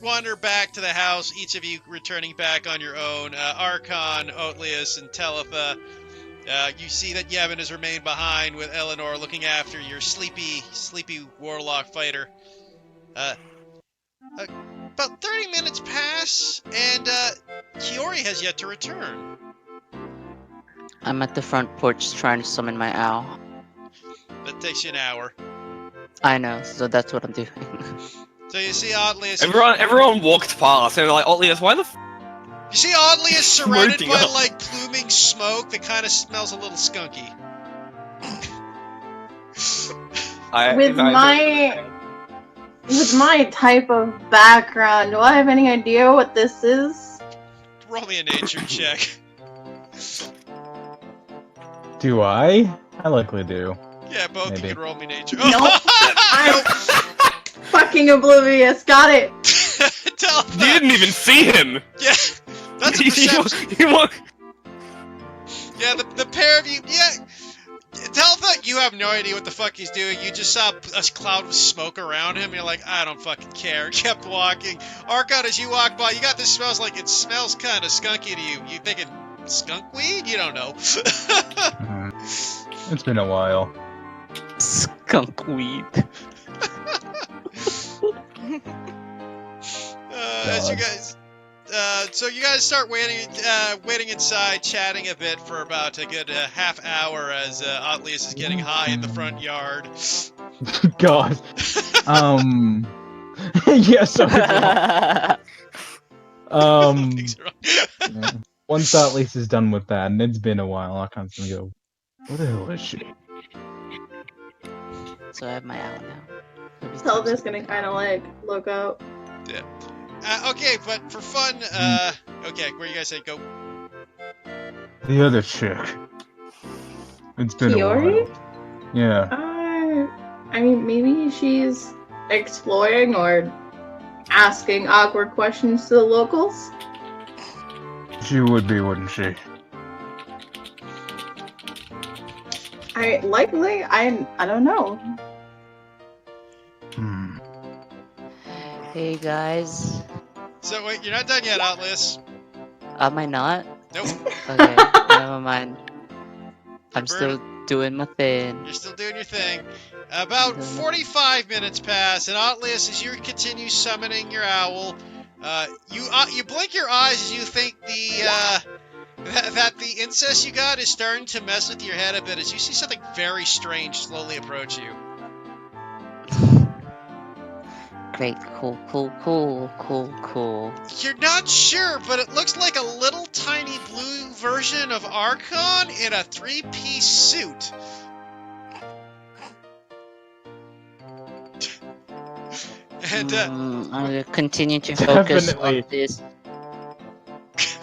wander back to the house, each of you returning back on your own, Archon, Oatlius, and Teletha, you see that Yevon has remained behind with Eleanor looking after your sleepy warlock fighter. About 30 minutes pass, and Kiori has yet to return. I'm at the front porch trying to summon my owl. That takes you an hour. I know, so that's what I'm doing. So you see Oatlius. Everyone walked past and they're like, Oatlius, why the You see Oatlius surrounded Smoking by up. like pluming smoke that kind of smells a little skunky. With my type of background, do I have any idea what this is? Roll me a nature check. Do I? I likely do. Yeah, both Maybe. you can roll me nature. Nope. I'm fucking oblivious. Got it. Tell You didn't even see him! Yeah, that's a perception. Yeah, the pair of you. Yeah, tell that you have no idea what the fuck he's doing. You just saw a cloud of smoke around him. You're like, I don't fucking care. Kept walking. Arcot, as you walk by, you got this smells like it smells kind of skunky to you. You thinking skunk weed? You don't know. It's been a while. Skunk weed. As you guys, so you guys start waiting inside, chatting a bit for about a good half hour as Oatlius is getting high in the front yard. God. Yeah, something's wrong. Things are wrong. Yeah. Once Atlas is done with that, and it's been a while, I'll constantly go, what the hell is she? So I have my owl now. Zelda's gonna kind of like look out. Okay, but for fun, okay, where you guys say go? The other chick. It's been a Kiori? while. Yeah. I mean, maybe she's exploring or asking awkward questions to the locals. She would be, wouldn't she? I don't know. Hmm. Hey guys. So wait, you're not done yet, Atlas. Am I not? Nope. Okay, never mind. I'm still doing my thing. You're still doing your thing. About 45 minutes pass, and Atlas, as you continue summoning your owl, you blink your eyes as you think that the incest you got is starting to mess with your head a bit as you see something very strange slowly approach you. Great, cool. You're not sure, but it looks like a little tiny blue version of Archon in a 3-piece suit. And I continue to focus Definitely. on this.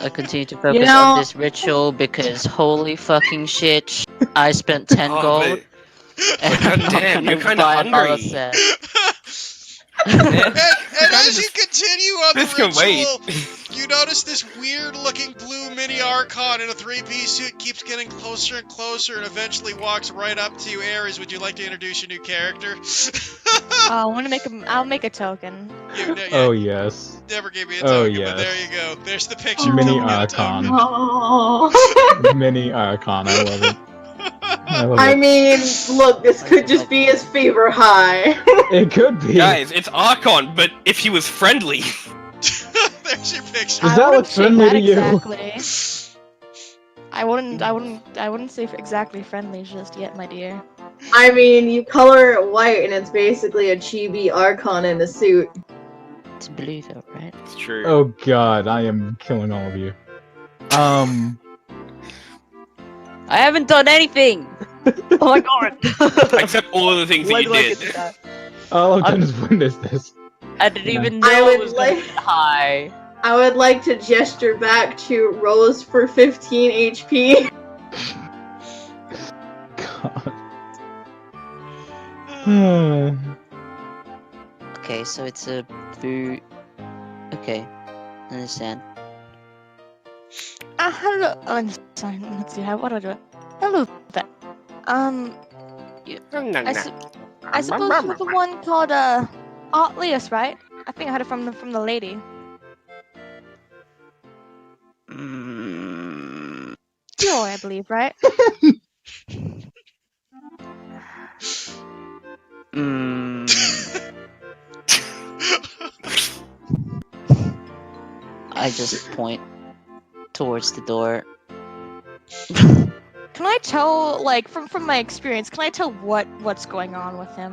I continue to focus on this ritual because holy fucking shit, I spent 10 gold. And I'm not Damn, gonna you're kinda buy another hungry. set. and as you continue on the This can ritual, You notice this weird-looking blue mini Archon in a three-piece suit keeps getting closer and closer and eventually walks right up to you. Ares, would you like to introduce your new character? I want to make a. I'll make a token. Oh yes. Never gave me a Oh, token, but there yes. you go. There's the picture. Mini Don't get a Archon. token. Oh. Mini Archon, I love it. I love I it. mean, look, this could just be his favor high. It could be. Guys, it's Archon, but if he was friendly. There's your picture. Does I that wouldn't look say friendly that to you? exactly. I wouldn't say exactly friendly just yet, my dear. I mean, you color it white and it's basically a chibi Archon in a suit. It's blue though, right? It's true. Oh god, I am killing all of you. I haven't done anything! Oh my god! Except all of the things Why that do I you get did. that? all I've done is witness this. I didn't even I know would it was gonna like- get high. I would like to gesture back to Rose for 15 HP. God. Okay, so it's a blue. Okay, understand. Hello. Oh, sorry. Let's see. What do I do? Hello there. I suppose you're the one called Artlius, right? I think I heard it from the lady. Mm, Joy, I believe, right? mm, I just point towards the door. Can I tell, like, from my experience, can I tell what's going on with him?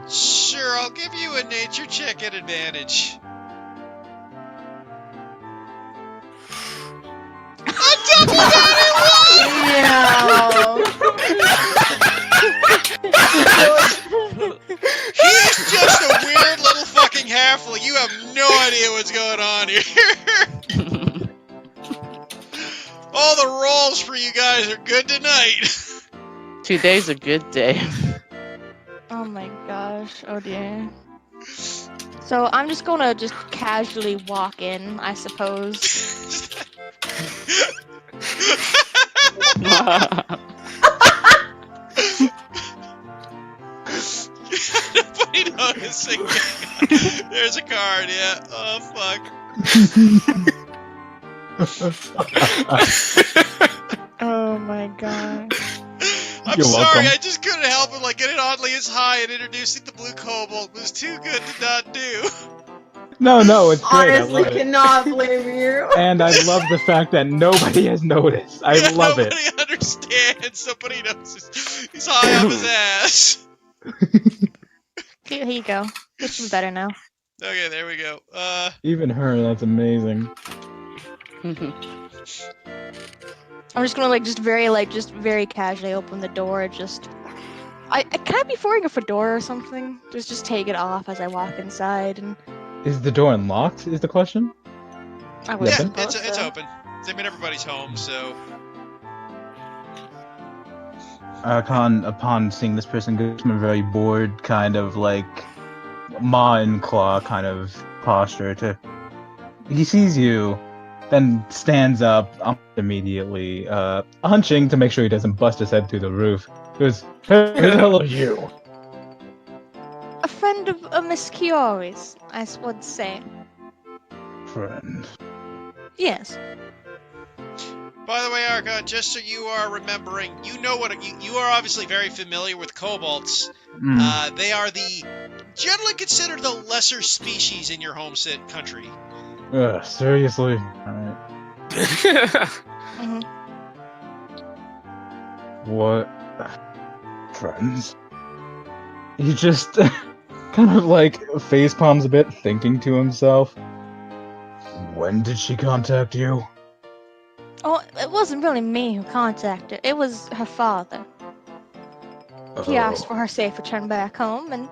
Sure, I'll give you a nature check at advantage. He's just a weird little fucking halfling. You have no idea what's going on here. All the rolls for you guys are good tonight. Today's a good day. Oh my gosh. Oh dear. So I'm just gonna just casually walk in, I suppose. Nobody noticing. There's a card, yeah. Oh fuck. Oh my god. I'm You're sorry, welcome. I just couldn't help it. Like getting oddly as high and introducing the blue cobalt was too good to not do. No, it's great. I Honestly, love it. cannot blame you. And I love the fact that nobody has noticed. I Yeah, love it. nobody understands. Nobody knows. He's high off his ass. Here you go. This should be better now. Okay, there we go. Even her, that's amazing. I'm just gonna just very casually open the door. I can I be wearing a fedora or something? Just take it off as I walk inside, and Is the door unlocked, is the question? I would yeah, suppose it's so. open. I mean, everybody's home, so. Upon seeing this person goes from a very bored, kind of like maw and claw kind of posture to... He sees you, then stands up immediately, hunching to make sure he doesn't bust his head through the roof. Goes, "Hey, who the hell are you?" A friend of Miss Chiori's, I would say. Friend. Yes. By the way, Archon, just so you are remembering, you know what you are obviously very familiar with kobolds. They are generally considered the lesser species in your home country. Seriously? Alright. hmm What? Friends? He just kind of like face palms a bit, thinking to himself. When did she contact you? Oh, it wasn't really me who contacted. It was her father. He asked for her safe return back home and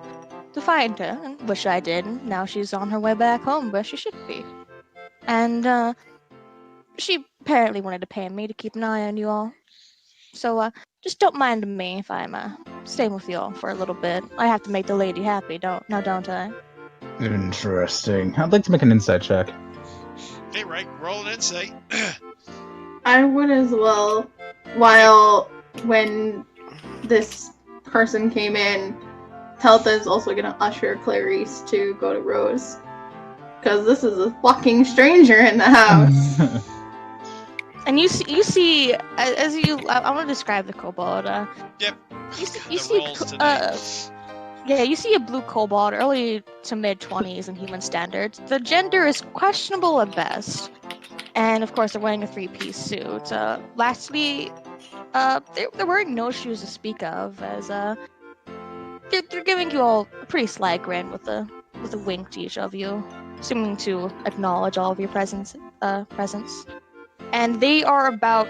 to find her, and which I did. And now she's on her way back home where she should be. And she apparently wanted to pay me to keep an eye on you all. So just don't mind me if I'm staying with you all for a little bit. I have to make the lady happy, don't I? Interesting. I'd like to make an insight check. Okay, right. Roll an insight. I would as well. When this person came in, Teltha is also gonna usher Clarice to go to Rose. Because this is a fucking stranger in the house. And you see, as you, I want to describe the kobold. Yep. You The see, rolls tonight. yeah, you see a blue kobold, early to mid 20s in human standards. The gender is questionable at best, and of course they're wearing a three-piece suit. Lastly, they're wearing no shoes to speak of, as they're giving you all a pretty sly grin with a wink to each of you, seeming to acknowledge all of your presence. And they are about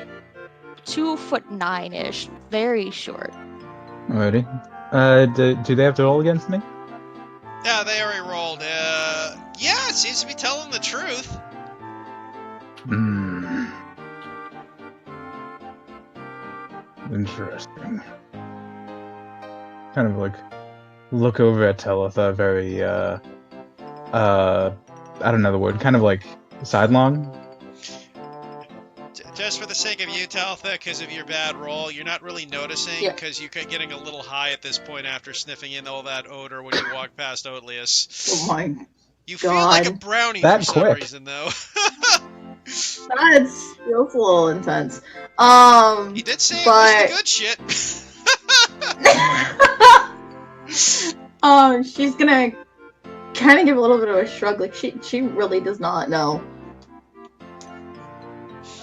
2'9" ish, very short. Alrighty. Do they have to roll against me? Yeah, they already rolled. Yeah, it seems to be telling the truth. Hmm. Interesting. Kind of like look over at Talitha very I don't know the word, kind of like sidelong. Just for the sake of you, Talitha, because of your bad roll, you're not really noticing because you're getting a little high at this point after sniffing in all that odor when you walk past Oatlius. Oh my You God. feel like a brownie That for some quick. reason, though. That's a little intense. He did say but... it was the good shit. She's gonna kind of give a little bit of a shrug, like she really does not know.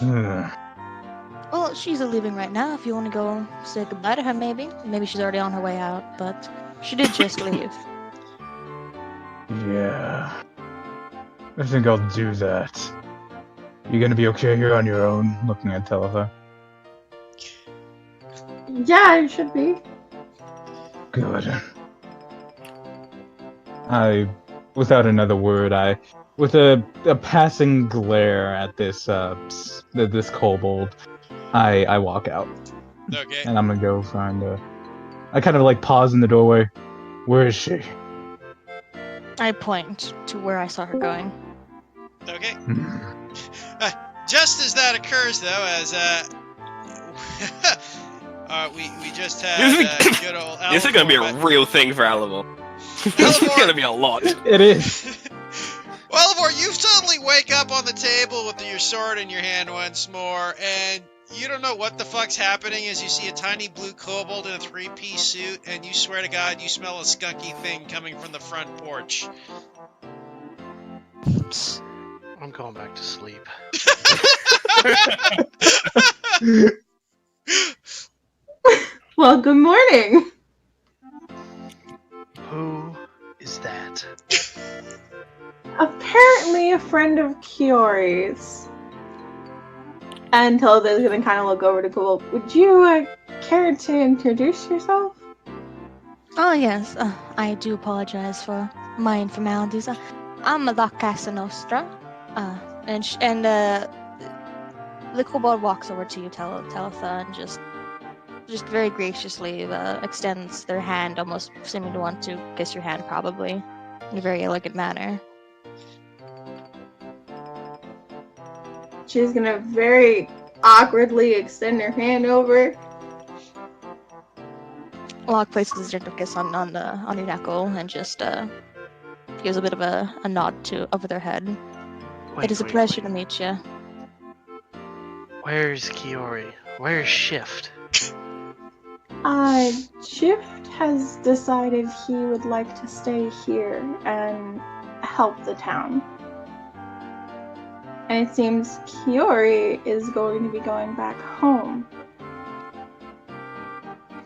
Well, she's leaving right now. If you want to go say goodbye to her, maybe she's already on her way out. But she did just leave. Yeah. I think I'll do that. You gonna be okay here on your own? Looking at Talitha. Yeah, it should be. Good. Without another word, with a passing glare at this this kobold, I walk out. Okay. And I'm gonna go find I kind of like pause in the doorway. Where is she? I point to where I saw her going. Okay. Just as that occurs, though, as we just had good old Alvor. This is gonna be a real thing for Alvor. This is gonna be a lot. It is. Well, Alvor, you suddenly wake up on the table with your sword in your hand once more, and you don't know what the fuck's happening as you see a tiny blue kobold in a three-piece suit, and you swear to God you smell a skunky thing coming from the front porch. I'm going back to sleep. Well, good morning. Who is that? Apparently a friend of Kiori's. And Tilda's gonna kind of look over to Kobold. Would you care to introduce yourself? Oh yes, I do apologize for my informalities. I'm La Casa Nostra, and the kobold walks over to you, Talitha, and just very graciously extends their hand, almost seeming to want to kiss your hand, probably in a very elegant manner. She's gonna very awkwardly extend her hand over. Locke places a gentle kiss on your knuckle and just gives a bit of a nod over their head. It is a pleasure to meet you. Where's Kiori? Where's Shift? Shift has decided he would like to stay here and help the town. And it seems Kiori is going to be going back home.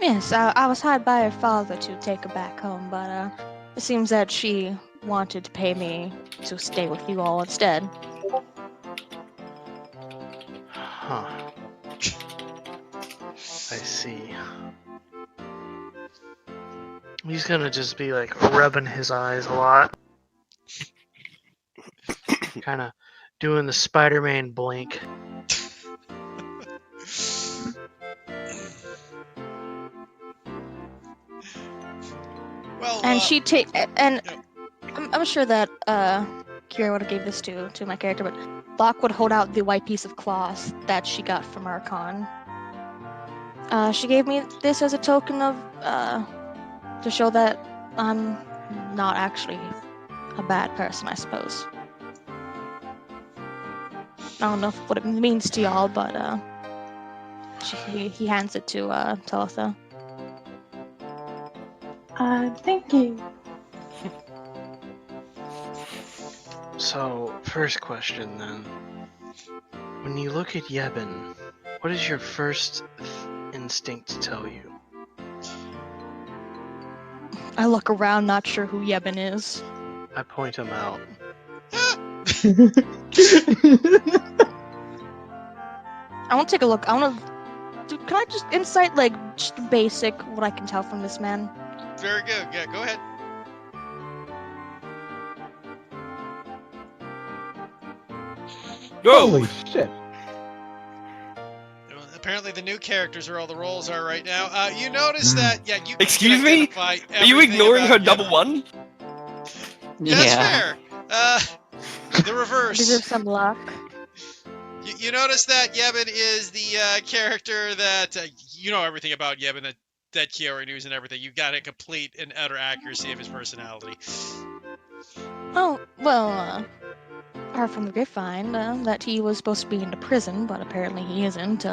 Yes, I was hired by her father to take her back home, but it seems that she wanted to pay me to stay with you all instead. Huh. I see. He's gonna just be like rubbing his eyes a lot. Kinda doing the Spider-Man blink. Well, And I'm sure that Kira would have gave this to my character, but Locke would hold out the white piece of cloth that she got from Archon. She gave me this as a token of, to show that I'm not actually a bad person, I suppose. I don't know what it means to y'all, but, he hands it to, Talitha. Thank you. So, first question then. When you look at Yebin, what is your first instinct tell you? I look around, not sure who Yebin is. I point him out. I want to take a look. Can I just insight, like, just basic, what I can tell from this man? Very good. Yeah, go ahead. Holy shit! Apparently, the new characters are all the roles are right now. You notice that, you can Excuse me? identify Are you everything ignoring her about double Yebin. one? Yeah, that's fair. The reverse. Deserve some luck. You notice that Yebin is the character that you know everything about Yebin that Kiori knew and everything. You got a complete and utter accuracy of his personality. Oh, well, heard from the grapevine that he was supposed to be in the prison, but apparently he isn't.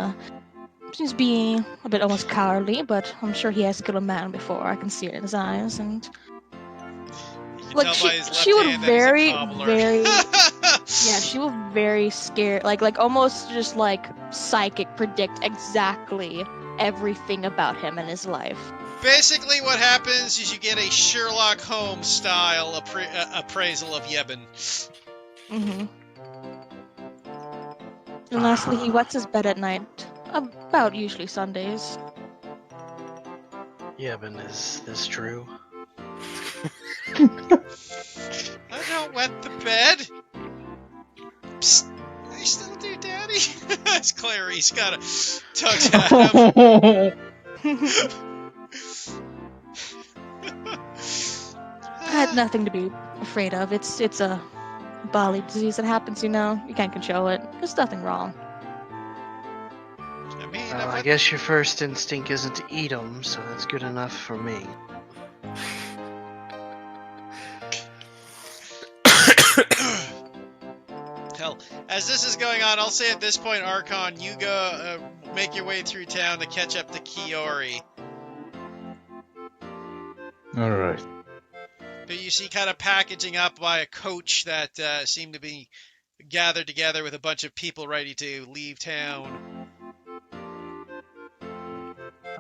Seems to be a bit almost cowardly, but I'm sure he has killed a man before. I can see it in his eyes, and You can like tell by his left she would hand that he's a very, cobbler. very, yeah, she was very scared, like almost just like psychic predict exactly everything about him and his life. Basically, what happens is you get a Sherlock Holmes style appraisal of Yebin. Mm-hmm. And lastly, he wets his bed at night, about usually Sundays. Yebin, is this true? I don't wet the bed. Psst, I still do, Daddy. It's Clarice got a tugs at him. I had nothing to be afraid of. It's a bodily disease that happens, you know. You can't control it. There's nothing wrong. I mean, Well, I guess your first instinct isn't to eat them, so that's good enough for me. hell, as this is going on, I'll say at this point, Archon, you go make your way through town to catch up to Kiori. All right. But you see kind of packaging up by a coach that seemed to be gathered together with a bunch of people ready to leave town.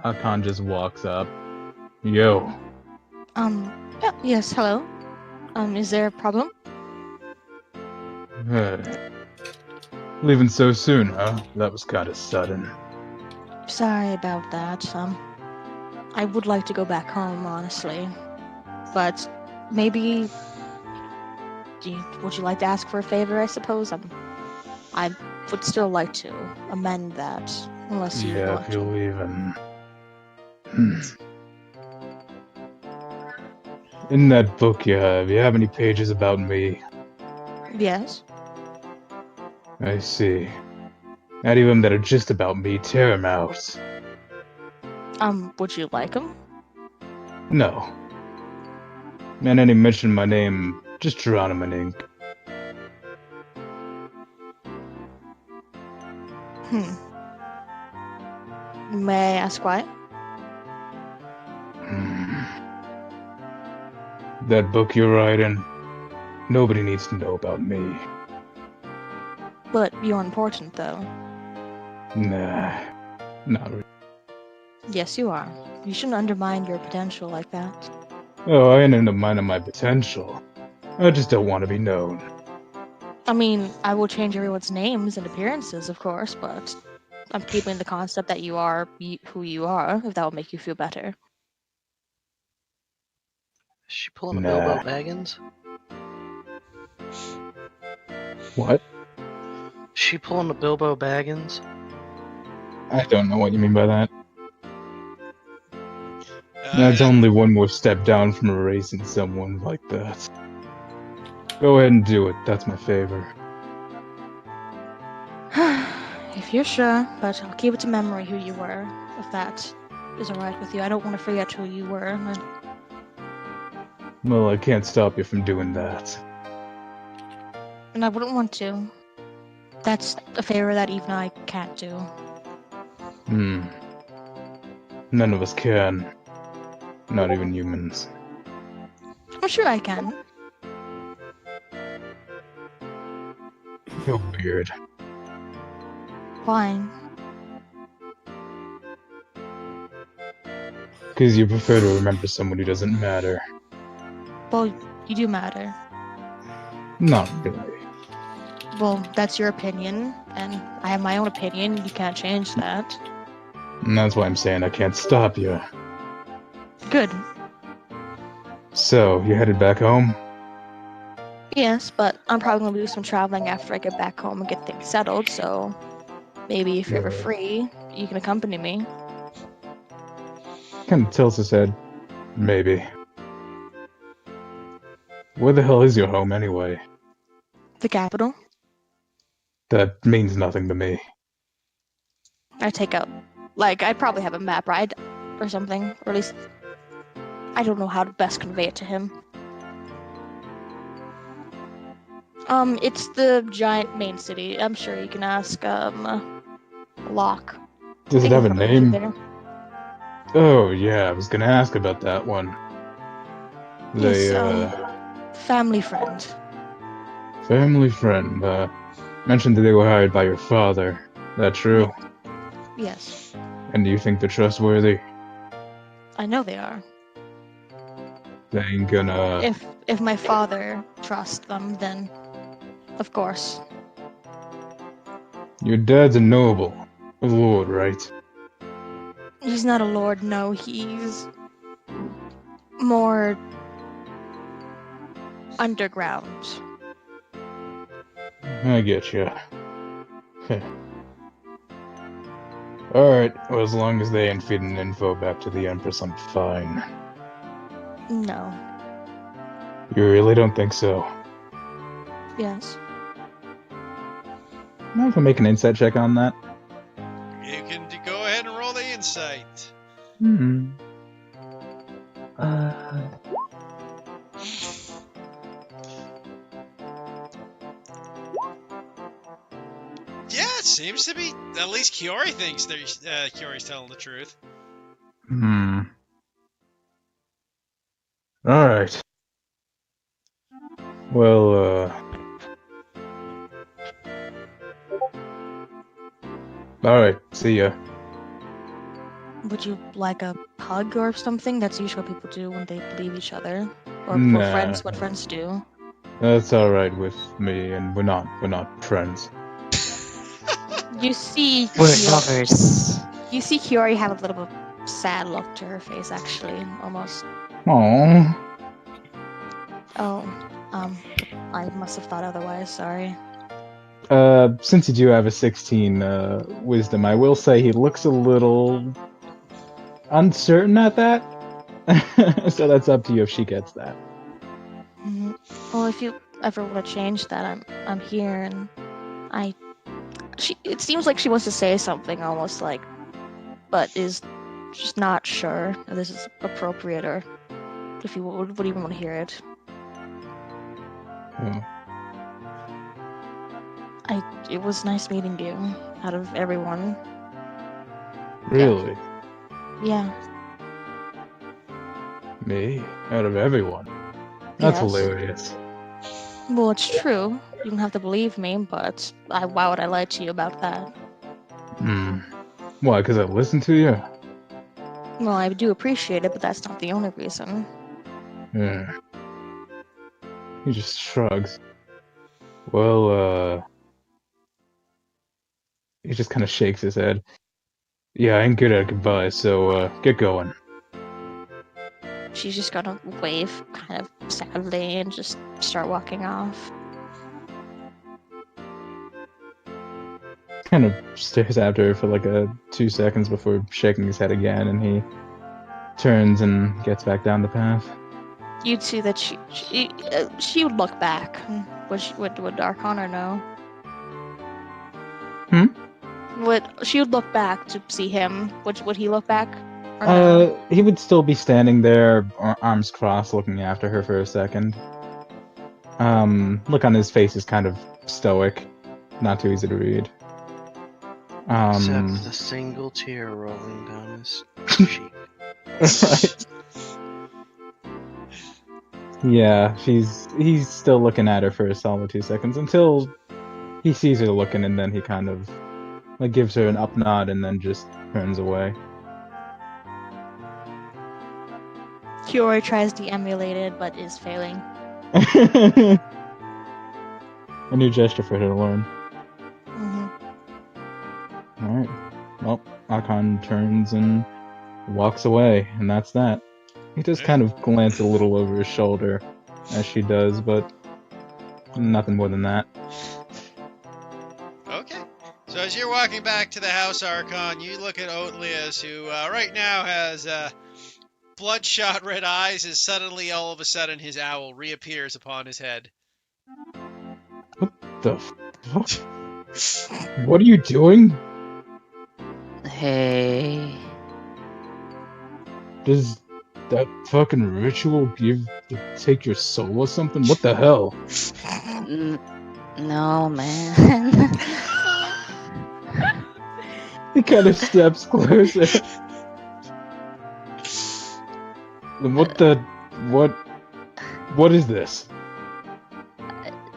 Akan just walks up. Yo. Yeah, yes, hello. Is there a problem? Leaving so soon, huh? That was kind of sudden. Sorry about that. I would like to go back home, honestly. But maybe... would you like to ask for a favor, I suppose? I would still like to amend that, unless you Yeah, want if you're to. leaving. In that book you have any pages about me? Yes? I see. Any of them that are just about me, tear them out. Would you like them? No. And any mention my name, just drown them in ink. May I ask why? That book you're writing, nobody needs to know about me. But you're important, though. Nah, not really. Yes, you are. You shouldn't undermine your potential like that. Oh, I ain't undermining my potential. I just don't want to be known. I mean, I will change everyone's names and appearances, of course, but I'm keeping the concept that you are who you are, if that will make you feel better. Is she pulling a Nah. Bilbo Baggins? What? Is she pulling a Bilbo Baggins? I don't know what you mean by that. That's only one more step down from erasing someone like that. Go ahead and do it. That's my favor. If you're sure, but I'll keep it to memory who you were, if that is alright with you. I don't want to forget who you were. Well, I can't stop you from doing that. And I wouldn't want to. That's a favor that even I can't do. None of us can. Not even humans. I'm sure I can. You're weird. Why? Because you prefer to remember someone who doesn't matter. Well, you do matter. Not really. Well, that's your opinion, and I have my own opinion. You can't change that. And that's why I'm saying I can't stop you. Good. So, you headed back home? Yes, but I'm probably going to do some traveling after I get back home and get things settled, so maybe if you're ever Yeah. free, you can accompany me. Kind of tilts his head. Maybe. Where the hell is your home anyway? The capital? That means nothing to me. I take out, I'd probably have a map, right? Or something. Or at least, I don't know how to best convey it to him. It's the giant main city. I'm sure you can ask, Locke. Does it They have a can probably get name? there. Oh, yeah, I was gonna ask about that one. They, Yes, family friend. family friend, mentioned that they were hired by your father. That true? Yes, And do you think they're trustworthy? I know they are. They ain't gonna... If my father trusts them, then of course. Your dad's a noble. A lord, right? He's not a lord, no, he's more underground. I get you. Alright, well, as long as they ain't feeding info back to the Empress, I'm fine. No. You really don't think so? Yes. Mind if I make an insight check on that? You can go ahead and roll the insight. Yeah, it seems to be. At least Kiori thinks Kiori's telling the truth. Alright. Well, alright, see ya. Would you like a hug or something? That's usually what people do when they leave each other. Or for Nah. friends, what friends do. That's alright with me, and we're not friends. You see We're Kiori, lovers. you see Kiori have a little bit of sad look to her face, actually, almost. Aww. Oh, I must have thought otherwise, sorry. Since you do have a 16 wisdom, I will say he looks a little uncertain at that. So that's up to you if she gets that. Well, if you ever want to change that, I'm here, and it seems like she wants to say something, almost like, but is just not sure if this is appropriate or if you would even want to hear it. Oh. It was nice meeting you, out of everyone. Really? Yeah. Me? Out of everyone? That's Yes. hilarious. Well, it's true. You don't have to believe me, but why would I lie to you about that? Why, because I listened to you? Well, I do appreciate it, but that's not the only reason. Yeah. He just shrugs. Well, he just kind of shakes his head. Yeah, I ain't good at goodbye, so, get going. She's just gonna wave kind of sadly and just start walking off. Kind of stares after her for like 2 seconds before shaking his head again, and he turns and gets back down the path. You'd see that she would look back. Would Arcana know? she would look back to see him. Would he look back? Or no? He would still be standing there, arms crossed, looking after her for a second. Look on his face is kind of stoic, not too easy to read. Except the single tear rolling down his cheek. Right. Yeah, he's still looking at her for a solid 2 seconds until he sees her looking, and then he kind of like gives her an up nod and then just turns away. Kiori tries to emulate it, but is failing. A new gesture for her to learn. Mm-hmm. Alright. Well, Akon turns and walks away, and that's that. He does kind of glance a little over his shoulder as she does, but nothing more than that. Okay. So as you're walking back to the house, Archon, you look at Oatlias, who right now has bloodshot red eyes, as suddenly, all of a sudden, his owl reappears upon his head. What the fuck? What are you doing? Hey. Does that fucking ritual take your soul or something? What the hell? No, man. He kind of steps closer. What is this?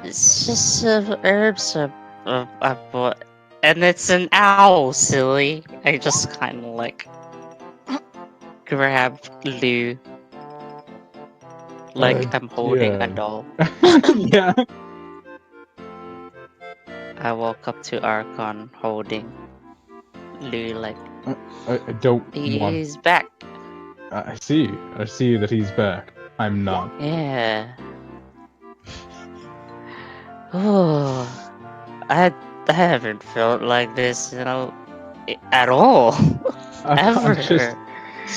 It's just herbs I bought. And it's an owl, silly. I just kind of like grab Lou. Like I'm holding yeah. a doll. Yeah. I walk up to Archon holding Lou like I don't want... he's back. I see that he's back. I'm not. Yeah. Oh, I haven't felt like this, at all. Ever. Akon just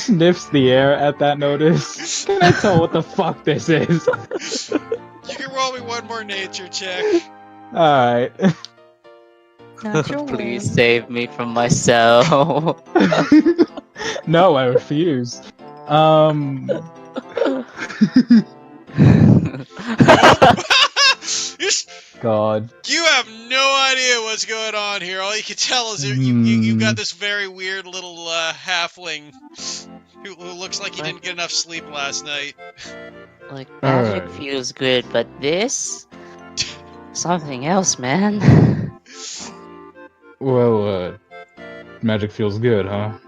sniffs the air at that notice. Can I tell what the fuck this is? You can roll me one more nature check. Alright. Not your Please win. save me from myself. No, I refuse. God. You have no idea what's going on here. All you can tell is you've got this very weird little halfling who looks like he didn't get enough sleep last night. Like, magic Alright. feels good, but this? Something else, man. Well, magic feels good, huh?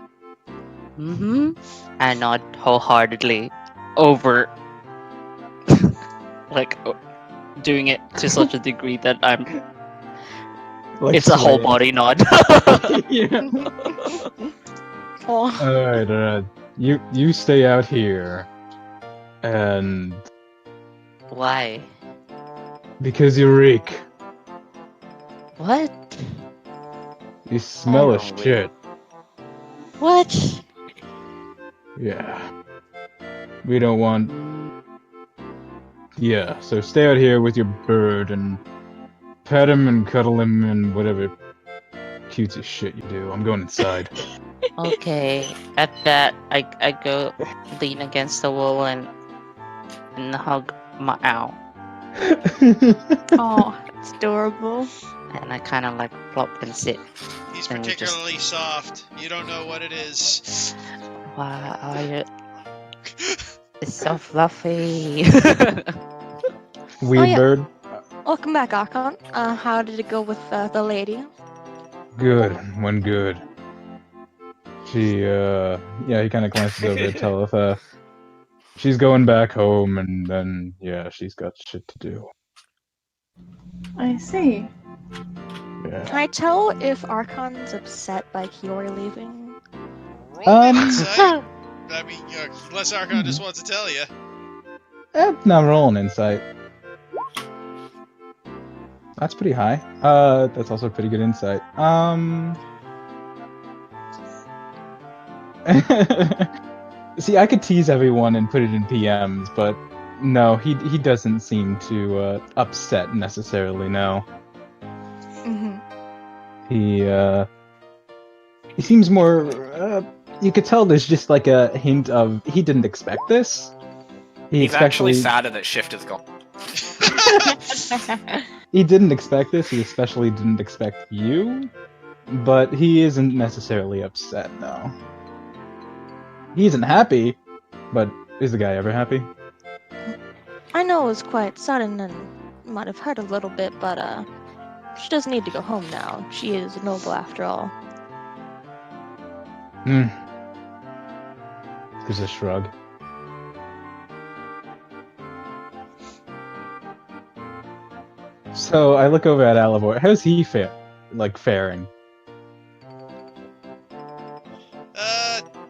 Mm-hmm. I nod wholeheartedly over, like, doing it to such a degree that I'm... Like it's a whole swaying. body nod. Yeah. Oh, Alright, you stay out here. And... Why? because you reek. What? You smell a don't reek. shit. What? Yeah. We don't want... Yeah, so stay out here with your bird and pet him and cuddle him and whatever cutesy shit you do. I'm going inside. Okay. At that, I go lean against the wall and hug my owl. oh, it's adorable. And I kind of like plop and sit. He's And we just- particularly soft. You don't know what it is. Wow, are you... It's so fluffy. Weird yeah. bird? Welcome back, Archon. How did it go with the lady? Good. Went good. She, yeah, he kind of glances over to tell if, she's going back home, and then, yeah, she's got shit to do. I see. Yeah. Can I tell if Archon's upset by Kiori leaving? Roll me insight. I mean, unless Archon just wants to tell you. No, roll an insight. That's pretty high. That's also pretty good insight. See, I could tease everyone and put it in PMs, but no, he doesn't seem to upset necessarily. No, Mm-hmm. he seems more. You could tell there's just like a hint of he didn't expect this. He's actually sadder that Shift is gone. He didn't expect this. He especially didn't expect you, but he isn't necessarily upset. No, he isn't happy. But is the guy ever happy? I know it was quite sudden and might have hurt a little bit, but she does need to go home now. She is noble after all. There's a shrug. So I look over at Alivor. How's he faring?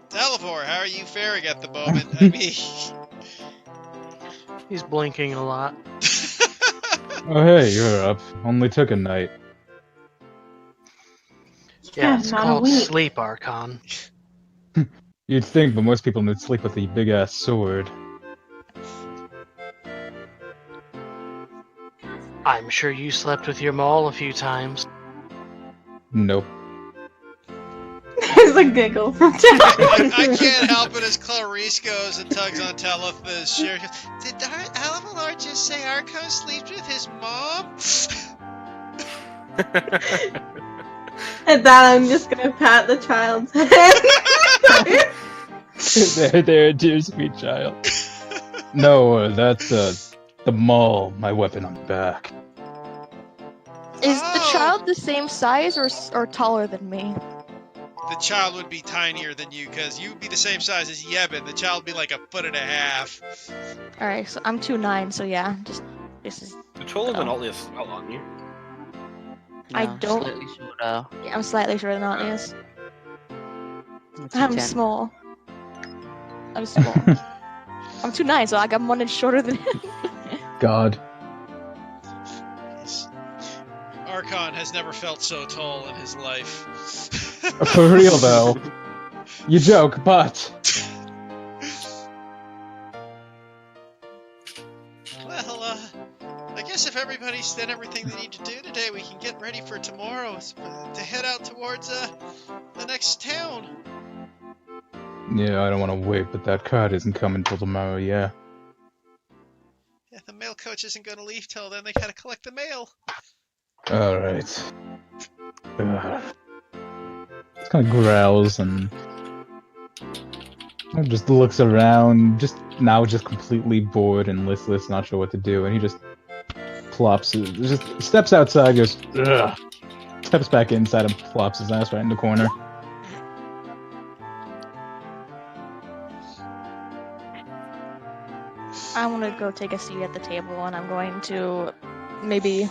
Alivor, how are you faring at the moment? I mean... He's blinking a lot. Oh hey, you're up. Only took a night. Yeah, it's not a called week. Sleep, Archon. You'd think, but most people need sleep with a big ass sword. I'm sure you slept with your maul a few times. Nope. There's a giggle from Jack. I can't help it as Clarice goes and tugs on Teleth's shirt. Did Alivor just say Archon sleeps with his mom? At that, I'm just gonna pat the child's head. there, dear sweet child. No, that's the maul, my weapon on the back. Is the child the same size or taller than me? The child would be tinier than you, because you would be the same size as Yebin. The child would be like 1.5 feet. Alright, so I'm 2'9", so yeah, just this is. The taller than Ollie as well, aren't you? I No, don't- slightly shorter. Yeah, I'm slightly shorter than Atlius. I'm I'm 2'10". small. I'm small. I'm 2'9", so like I'm 1 inch shorter than him. God. Archon has never felt so tall in his life. For real though. You joke, but Well, I guess if everybody's done everything they need to do today, we can get ready for tomorrow to head out towards the next town. yeah, I don't want to wait, but that card isn't coming till tomorrow. Yeah. Yeah, the mail coach isn't going to leave till then. They gotta collect the mail. All right. Just kind of growls and just looks around. Just completely bored and listless, not sure what to do, and he just plops. Just steps outside, goes. Ugh, steps back inside and plops his ass right in the corner. I want to go take a seat at the table, and I'm going to maybe.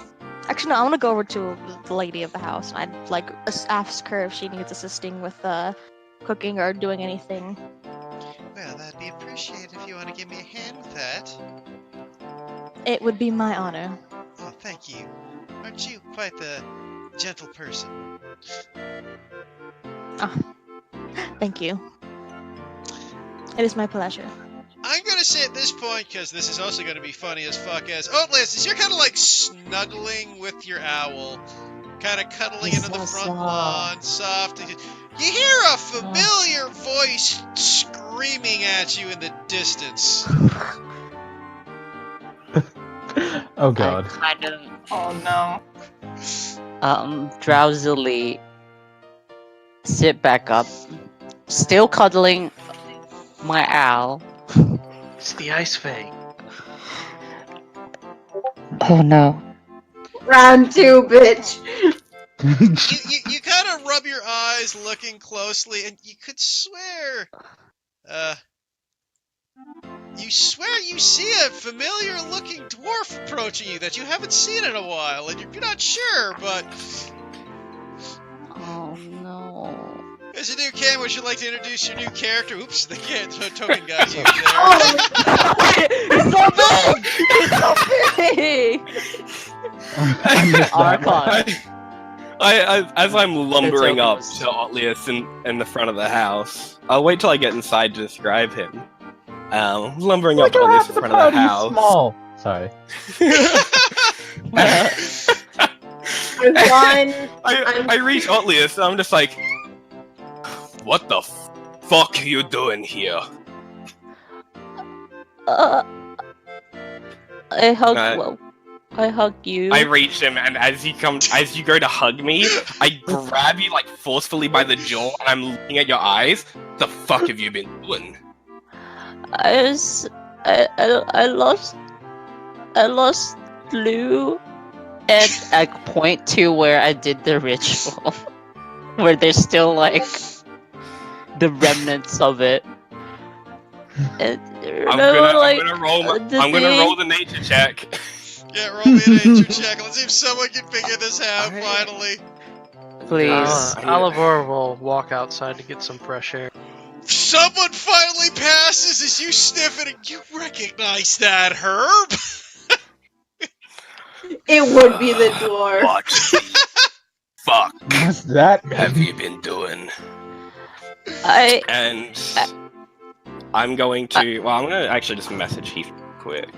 Actually, no, I want to go over to the lady of the house. And I'd like ask her if she needs assisting with cooking or doing anything. Well, that'd be appreciated if you want to give me a hand with that. It would be my honor. Oh, thank you. Aren't you quite the gentle person? Thank you. It is my pleasure. I'm gonna say at this point, because this is also gonna be funny as fuck, as Oatlis, as you're kind of like snuggling with your owl, kind of cuddling He's into the so front soft. lawn, soft. You hear a familiar voice screaming at you in the distance. Oh God. I kind of Oh no. drowsily sit back up, still cuddling my owl. It's the Ice Fae. Oh no. Round 2, bitch. You kind of rub your eyes looking closely, and you could swear, you swear you see a familiar looking dwarf approaching you that you haven't seen in a while, and you're not sure, but... Oh no. As a new Cam, would you like to introduce your new character? Oops, the token got you there. He's so big! He's so big! I missed that one. I as I'm lumbering up It's to Otlius in the front of the house, I'll wait till I get inside to describe him. Lumbering up to Otlius in front of the house. Small. Sorry. There's one. I reach Otlius, and I'm just like, what the fuck are you doing here? I hug. Uh, Well, I hug you. I reach him, and as you go to hug me, I grab you like forcefully by the jaw, and I'm looking at your eyes. The fuck have you been doing? I lost Lou, and I point to where I did the ritual, where there's still like the remnants of it. And, I'm gonna roll the nature check. Yeah, roll me a nature check. Let's see if someone can figure this out, finally. Please. Alivor will walk outside to get some fresh air. Someone finally passes as you sniff it and you recognize that herb. It would be the dwarf. What the fuck What's that? have you been doing? I'm going to actually just message Heath quick.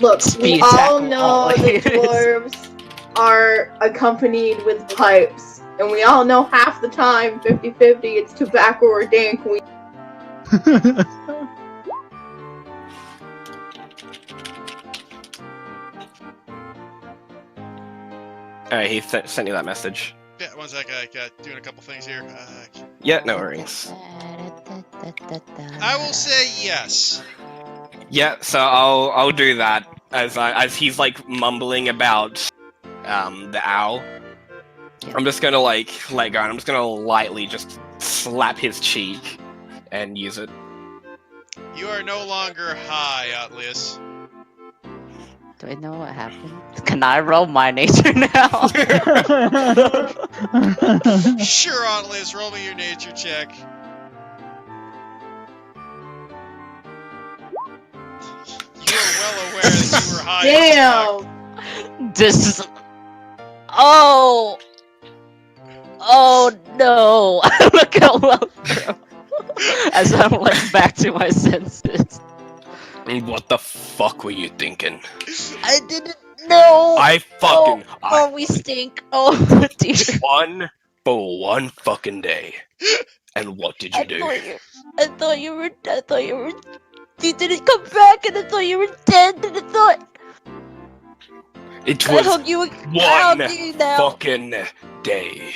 Look, we Speed all tackle know all the it is. dwarves are accompanied with pipes. And we all know half the time, 50-50, it's tobacco or dank. Alright, he sent you that message. Yeah, one second. I got doing a couple things here. Yeah, no worries. I will say yes. Yeah, so I'll do that as he's like mumbling about the owl. I'm just gonna like let go, and I'm just gonna lightly just slap his cheek and use it. You are no longer high, Atlas. Do I know what happened? Can I roll my nature now? Sure, Atlas, roll me your nature check. You are well aware that you were high. Damn! This is. Oh no! Look how well. As I'm like back to my senses. What the fuck were you thinking? I didn't know. We stink. Oh dear. One fucking day. And what did you do? I thought you were. You didn't come back, and I thought you were dead, and I thought. It I was hug you. one You now. fucking day.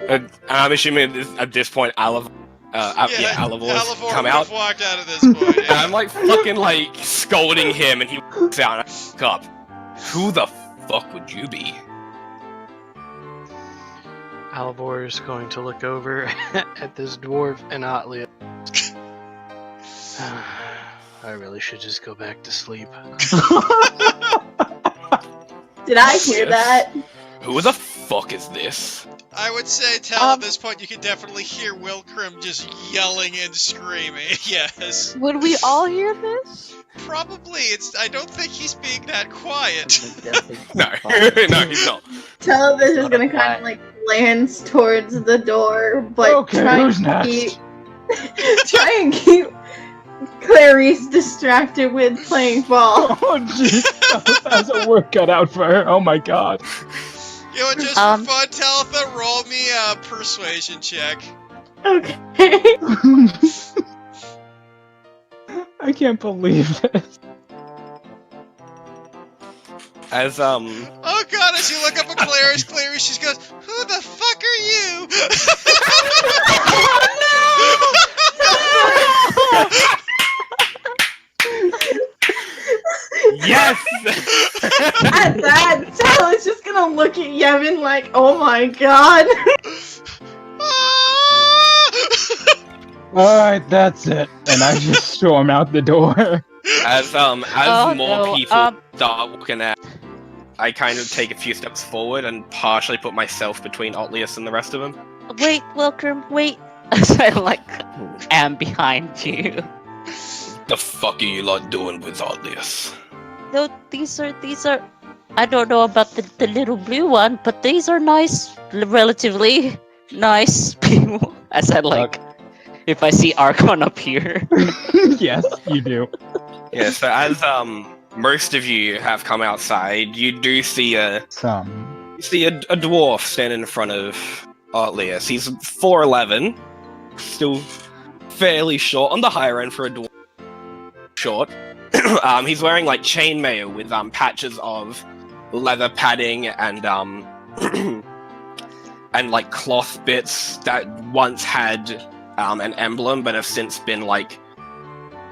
And I'm assuming at this point, Alivor's Alivor come would out. have walked out at this point. And I'm like fucking like scolding him, and he walks out, and I look up. Who the fuck would you be? Alivor is going to look over at this dwarf and Atlia. I really should just go back to sleep. Did I hear that? Who the fuck is this? I would say, at this point, you can definitely hear Wilkrim just yelling and screaming. Yes. Would we all hear this? Probably. I don't think he's being that quiet. No, no, he's not. Television is gonna kind of like glance towards the door, but Okay, who's next? try and keep Clarice distracted with playing ball. Oh jeez, that's a work cut out for her. Oh my god. You know what, just for fun, Talitha, roll me a persuasion check. Okay. I can't believe this. As Oh god, as you look up at Clarice, she just goes, "Who the fuck are you?" yes! At that, Tal is just gonna look at Yevon like, oh my god. Alright, that's it. And I just storm out the door. As more people start walking out, I kind of take a few steps forward and partially put myself between Otlius and the rest of them. Wait, Wilkrim, wait. As I like am behind you. The fuck are you lot doing with Otlius? No, these are. I don't know about the little blue one, but these are nice, relatively nice people. As I like, if I see Archon up here. Yes, you do. Yeah, so as most of you have come outside, you do see a see a dwarf standing in front of Artlius. He's 4'11", still fairly short, on the higher end for a dwarf. Short. He's wearing like chainmail with patches of leather padding and and like cloth bits that once had an emblem, but have since been like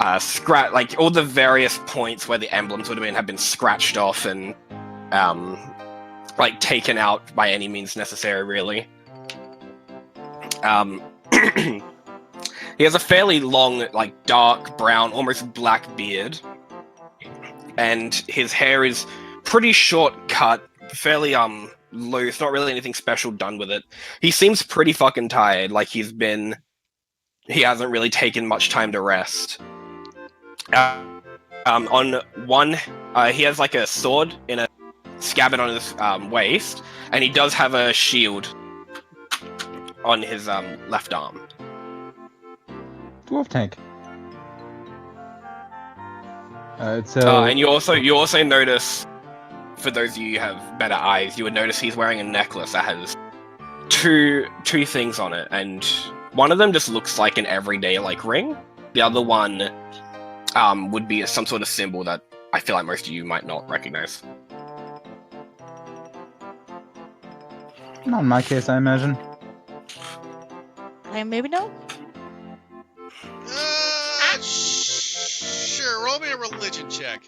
like all the various points where the emblems would have been scratched off and like taken out by any means necessary, really. He has a fairly long, like dark brown, almost black beard, and his hair is pretty short cut, fairly loose, not really anything special done with it. He seems pretty fucking tired, like he hasn't really taken much time to rest. On one, he has like a sword in a scabbard on his waist, and he does have a shield on his left arm. Dwarf tank. And you also notice, for those of you who have better eyes, you would notice he's wearing a necklace that has two things on it, and one of them just looks like an everyday like ring. The other one would be some sort of symbol that I feel like most of you might not recognize. Not in my case, I imagine. Maybe no. Sure. Roll me a religion check.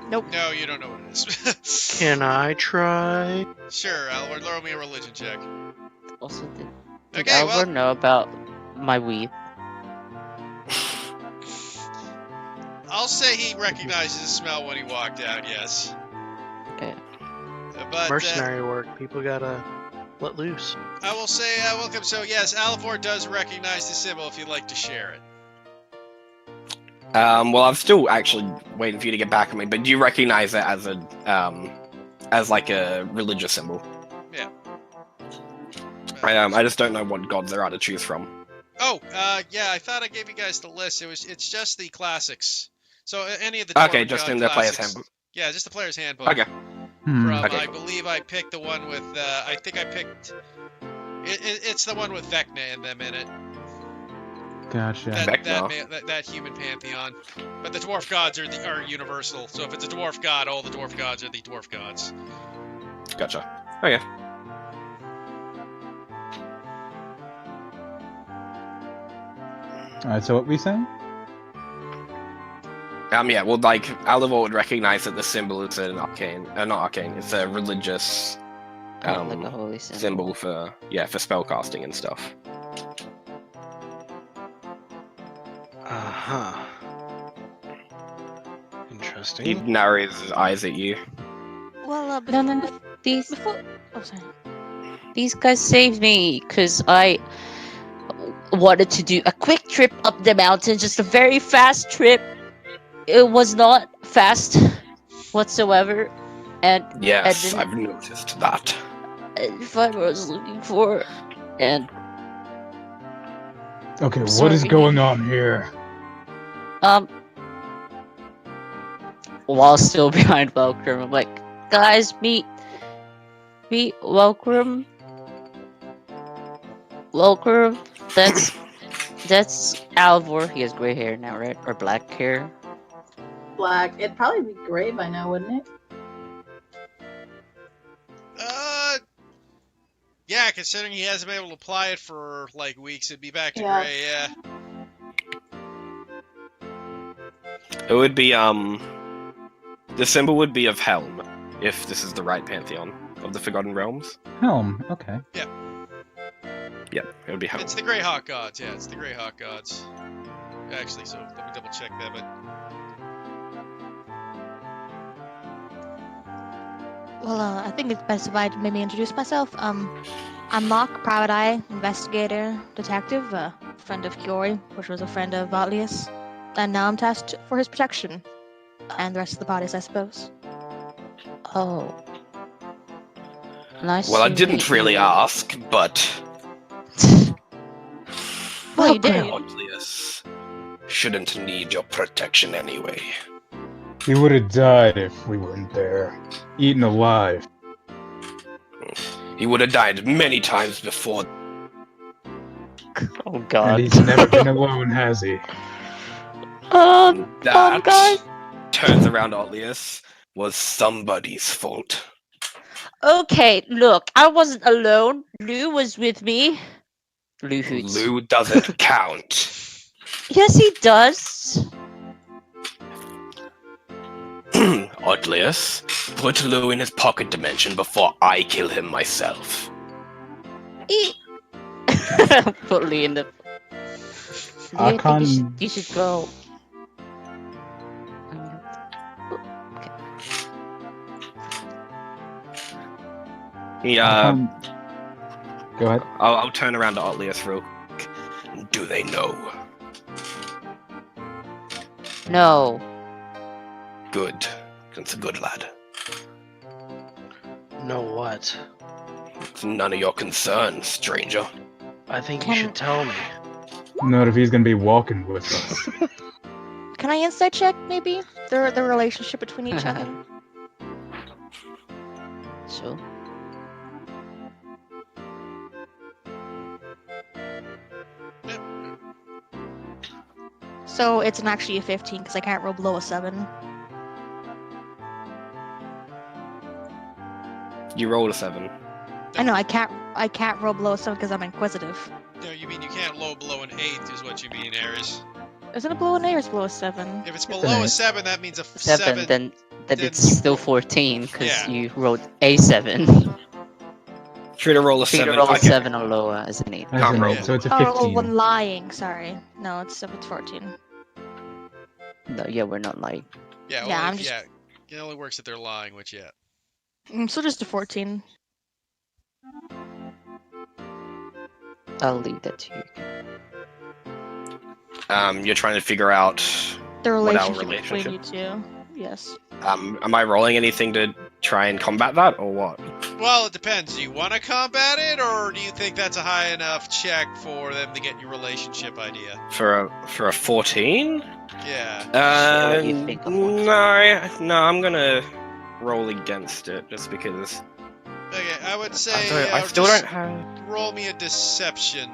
Nope. No, you don't know what it is. Can I try? Sure, Alward, roll me a religion check. Also, did Okay, Alvor well, know about my weave? I'll say he recognizes the smell when he walked out. Yes. Okay. But Mercenary work. People gotta let loose. I will say welcome. So yes, Alvor does recognize the symbol. If you'd like to share it. Well, I'm still actually waiting for you to get back at me, but do you recognize it as as like a religious symbol? Yeah. I just don't know what gods there are to choose from. Oh, yeah. I thought I gave you guys the list. It's just the classics. So any of the Okay, Dwarven just God in the player's classics. handbook. Yeah, just the player's handbook. Okay. From, Okay. I believe I picked the one with. I think I picked. It's the one with Vecna and them in it. Gotcha. That human pantheon. But the dwarf gods are universal. So if it's a dwarf god, all the dwarf gods are the dwarf gods. Gotcha. Okay. Alright, so what were we saying? Yeah, well, like, Alivor would recognize that the symbol is an arcane, not arcane, it's a religious Like a holy symbol for spellcasting and stuff. Uh-huh. Interesting. He narrows his eyes at you. Well, No. These Oh, sorry. these guys saved me because I wanted to do a quick trip up the mountain, just a very fast trip. It was not fast whatsoever, and Yes, and I've noticed that. if I was looking for, and Okay, what Sorry. is going on here? while still behind Velcrum, I'm like, guys, meet Velcrum. That's Alvor. He has gray hair now, right? Or black hair. Black. It'd probably be gray by now, wouldn't it? Yeah, considering he hasn't been able to apply it for like weeks, it'd be back to Yeah. gray. Yeah. It would be, the symbol would be of Helm, if this is the right pantheon of the Forgotten Realms. Helm, okay. Yep, it would be Helm. It's the Greyhawk gods. Yeah, it's the Greyhawk gods. Actually, so let me double check that. But Well, I think it's best if I maybe introduce myself. I'm Locke, Private Eye, investigator, detective, friend of Kiori, which was a friend of Votlius, and now I'm tasked for his protection. And the rest of the parties, I suppose. Oh, nice. Well, I to didn't meet really you. ask, but Well, you did. Obvious shouldn't need your protection anyway. He would have died if we weren't there. Eaten alive. He would have died many times before. Oh And god. he's never been alone, has he? That guys. turns around Otlius was somebody's fault. Okay, look, I wasn't alone. Lou was with me. Lou hoots. Lou doesn't count. Yes, he does. Otlius, put Lou in his pocket dimension before I kill him myself. Put Lou in the. I Lou, I think can't- you should go. Yeah, Go ahead. I'll turn around to Otlius real quick. Do they know? No. Good. That's a good lad. Know what? It's none of your concern, stranger. I think you Can- should tell me. Not if he's gonna be walking with us. Can I insight check maybe the relationship between each other? So. So it's actually a 15 because I can't roll below a 7. You rolled a 7. I know I can't roll below a 7 because I'm inquisitive. No, you mean you can't low below an 8 is what you mean, Ares. Is it a below an 8 or is it below a 7? If it's It's below an a eight. 7, that means a 7, 7. then then it's you still roll- 14 because Yeah. you wrote a 7. Treat a roll a Treat 7. a roll a Okay. 7 or lower as an 8. As Can't an roll. eight, so it's a Oh, 15. when lying, sorry. No, it's 14. No, yeah, we're not lying. Yeah, Yeah, only, I'm just- yeah. It only works if they're lying, which, yeah. So just a 14. I'll leave that to you. You're trying to figure out. The What our relationship between you relationship? two. Yes. Am I rolling anything to try and combat that, or what? Well, it depends. Do you want to combat it, or do you think that's a high enough check for them to get your relationship idea? For a 14? Yeah. what do you think of No, I'm gonna roll against it just because. Okay, I would I say I still just don't have. roll me a deception.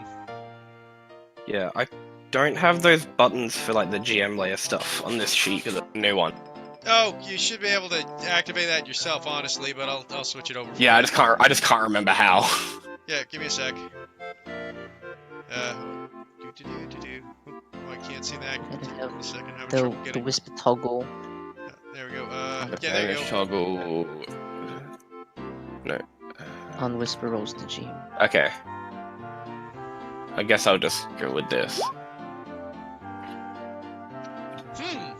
Yeah, I don't have those buttons for like the GM layer stuff on this sheet because it's a new one. Oh, you should be able to activate that yourself, honestly, but I'll switch it over. For Yeah, you. I just can't remember how. Yeah, give me a sec. Oh, I can't see that. I don't Give know. me a second. Having trouble The getting. whisper toggle. There we go. Yeah, Okay, there you go. Toggle. No. On whisper rolls the G. Okay. I guess I'll just go with this. Hmm.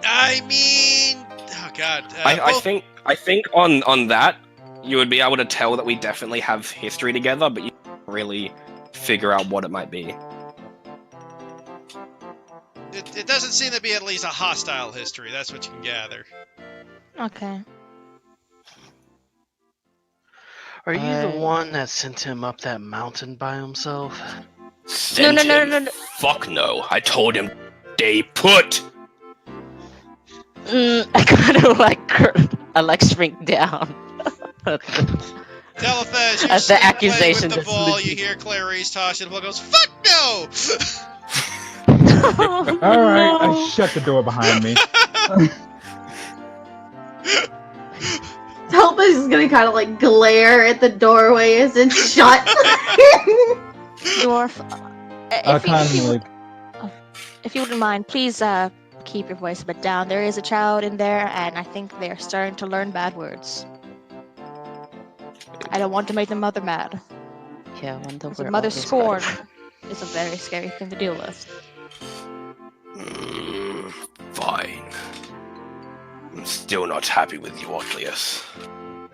I mean, oh god. I think on that you would be able to tell that we definitely have history together, but you can't really figure out what it might be. It doesn't seem to be at least a hostile history. That's what you can gather. Okay. Are you the I- one that sent him up that mountain by himself? Sent no, him? Fuck no. I told him stay put. I kind of like shrink down. Telephaz, you're As the sitting playing accusation with the just ball. legit- You hear Clarice tossing the ball. Goes, fuck no. Alright, I shut the door behind me. Telpus is gonna kind of like glare at the doorway as it's shut. Dwarf. If you wouldn't mind, please keep your voice a bit down. There is a child in there, and I think they are starting to learn bad words. I don't want to make the mother mad. Yeah, I wonder The where mother's all this scorn guy- is a very scary thing to deal with. Fine. I'm still not happy with you, Otlius.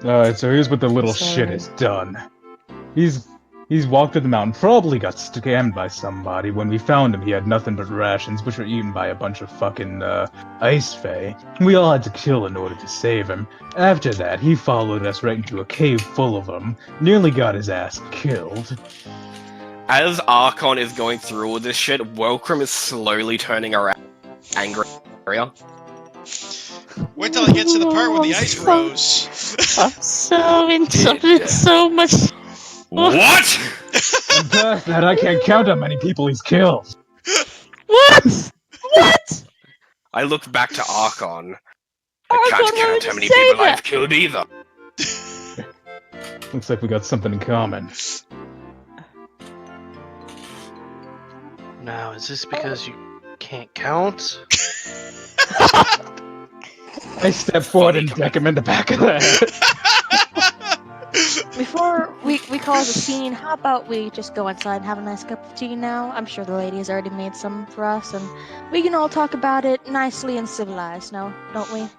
Alright, so here's what the little Sorry. shit has done. He's walked up the mountain, probably got scammed by somebody. When we found him, he had nothing but rations, which were eaten by a bunch of fucking, ice fae. We all had to kill in order to save him. After that, he followed us right into a cave full of them, nearly got his ass killed. as Archon is going through all this shit, Welcome is slowly turning around, angry. Wait till I get to the part where the ice rose. I'm so insulted so much. What? And past that, I can't count how many people he's killed. What? What? I looked back to Archon. I Archon, can't why count would how you many say people that? I've killed either. Looks like we got something in common. Now, is this because you can't count? I step forward and deck him in the back of the head. Before we cause a scene, how about we just go inside and have a nice cup of tea now? I'm sure the lady has already made some for us, and we can all talk about it nicely and civilized, no? Don't we?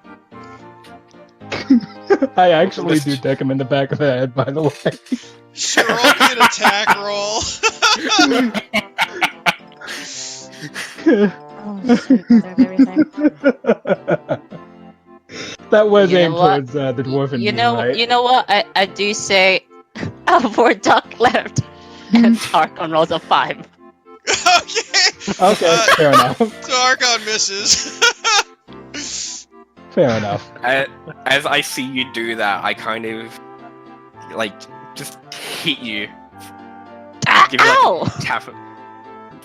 I actually do deck him in the back of the head, by the way. Sure, roll me an attack roll. Oh, sweet mother of everything. That was You know aimed what? towards the dwarf and You me, know, right? you know what? I do say for duck left, and Archon rolls a 5. Okay. Okay, fair enough. So Archon misses. Fair enough. As I see you do that, I kind of like just hit you. Give you like Ow! a tap.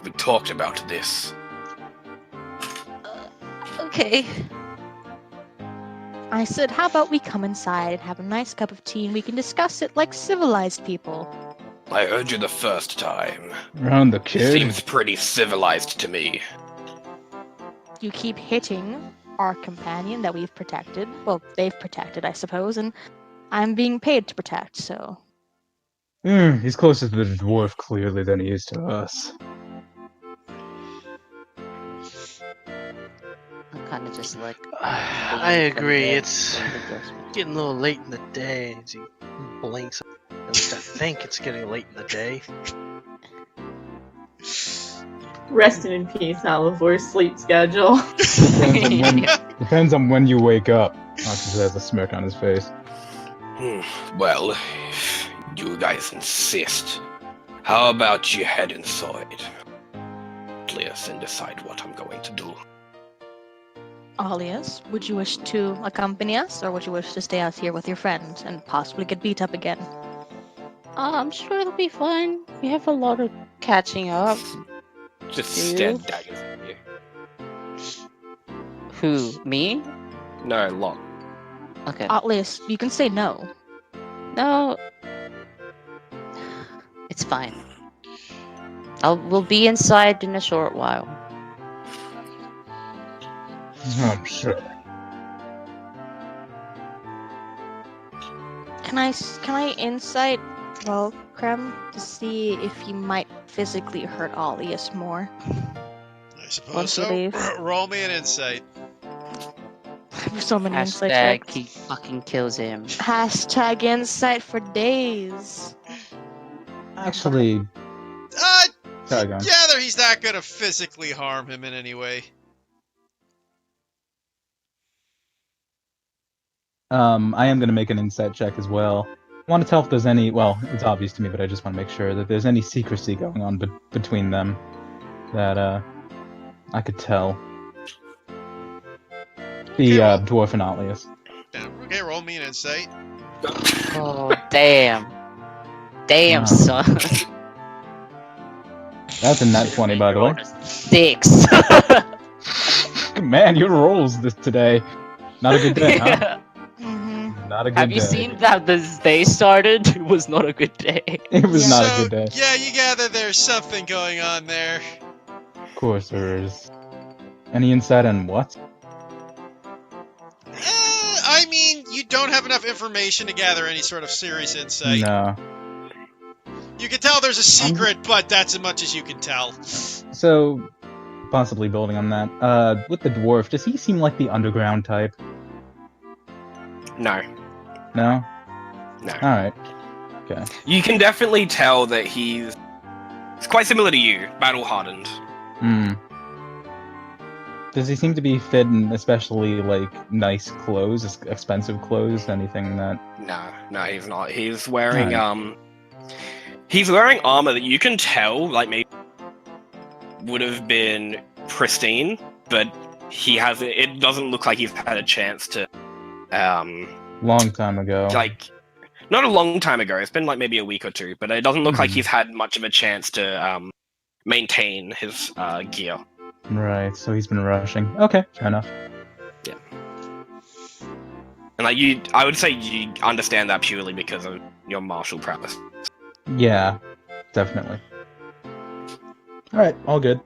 We talked about this. Okay. I said, how about we come inside and have a nice cup of tea and we can discuss it like civilized people? I heard you the first time. Round the kid. Seems pretty civilized to me. You keep hitting our companion that we've protected. Well, they've protected, I suppose, and I'm being paid to protect, so... He's closer to the dwarf, clearly, than he is to us. I'm kind of just like. I agree, it's getting a little late in the day as he blinks. At least I think it's getting late in the day. Resting in peace, Alivor's sleep schedule. Depends on when you wake up. Archie has a smirk on his face. Well, if you guys insist, how about you head inside, please, and decide what I'm going to do. Alias, would you wish to accompany us, or would you wish to stay out here with your friend and possibly get beat up again? I'm sure it'll be fine. We have a lot of catching up. Just You? stare daggers at you. Who? Me? No, Locke. Okay. Alias, you can say no. No. It's fine. We'll be inside in a short while. I'm sure. Can I insight Creme to see if he might physically hurt Alias more? I suppose Once we so. leave. Roll me an insight. So many insight Hashtag checks. he fucking kills him. Hashtag insight for days. Actually, sorry, go on. Gather he's not gonna physically harm him in any way. I am going to make an insight check as well. I want to tell if there's any, well, it's obvious to me, but I just want to make sure that there's any secrecy going on between them that I could tell. The dwarf and Alias. Okay, roll me an insight. Oh, damn. Damn, Wow. son. That's a nat 20, by the way. 6. Man, your rolls today. Not a good day, huh? Mm-hmm. Not a good Have day. you seen that this day started? It was not a good day. It was not So, a good day. yeah, you gather there's something going on there. Of course there is. Any insight on what? I mean, you don't have enough information to gather any sort of serious insight. No. You can tell there's a secret, but that's as much as you can tell. So, possibly building on that, with the dwarf, does he seem like the underground type? No. No? No. Alright. Okay. You can definitely tell that he's quite similar to you, battle hardened. Hmm. Does he seem to be fit in especially, like, nice clothes, expensive clothes, anything that... No, he's not. He's wearing He's wearing armor that you can tell, like, maybe would have been pristine, but he has it doesn't look like he's had a chance to, Long time ago. like, not a long time ago. It's been like maybe a week or two, but it doesn't look like he's had much of a chance to maintain his gear. Right, so he's been rushing. Okay, fair enough. Yeah. And like I would say you understand that purely because of your martial prowess. Yeah, definitely. Alright, all good.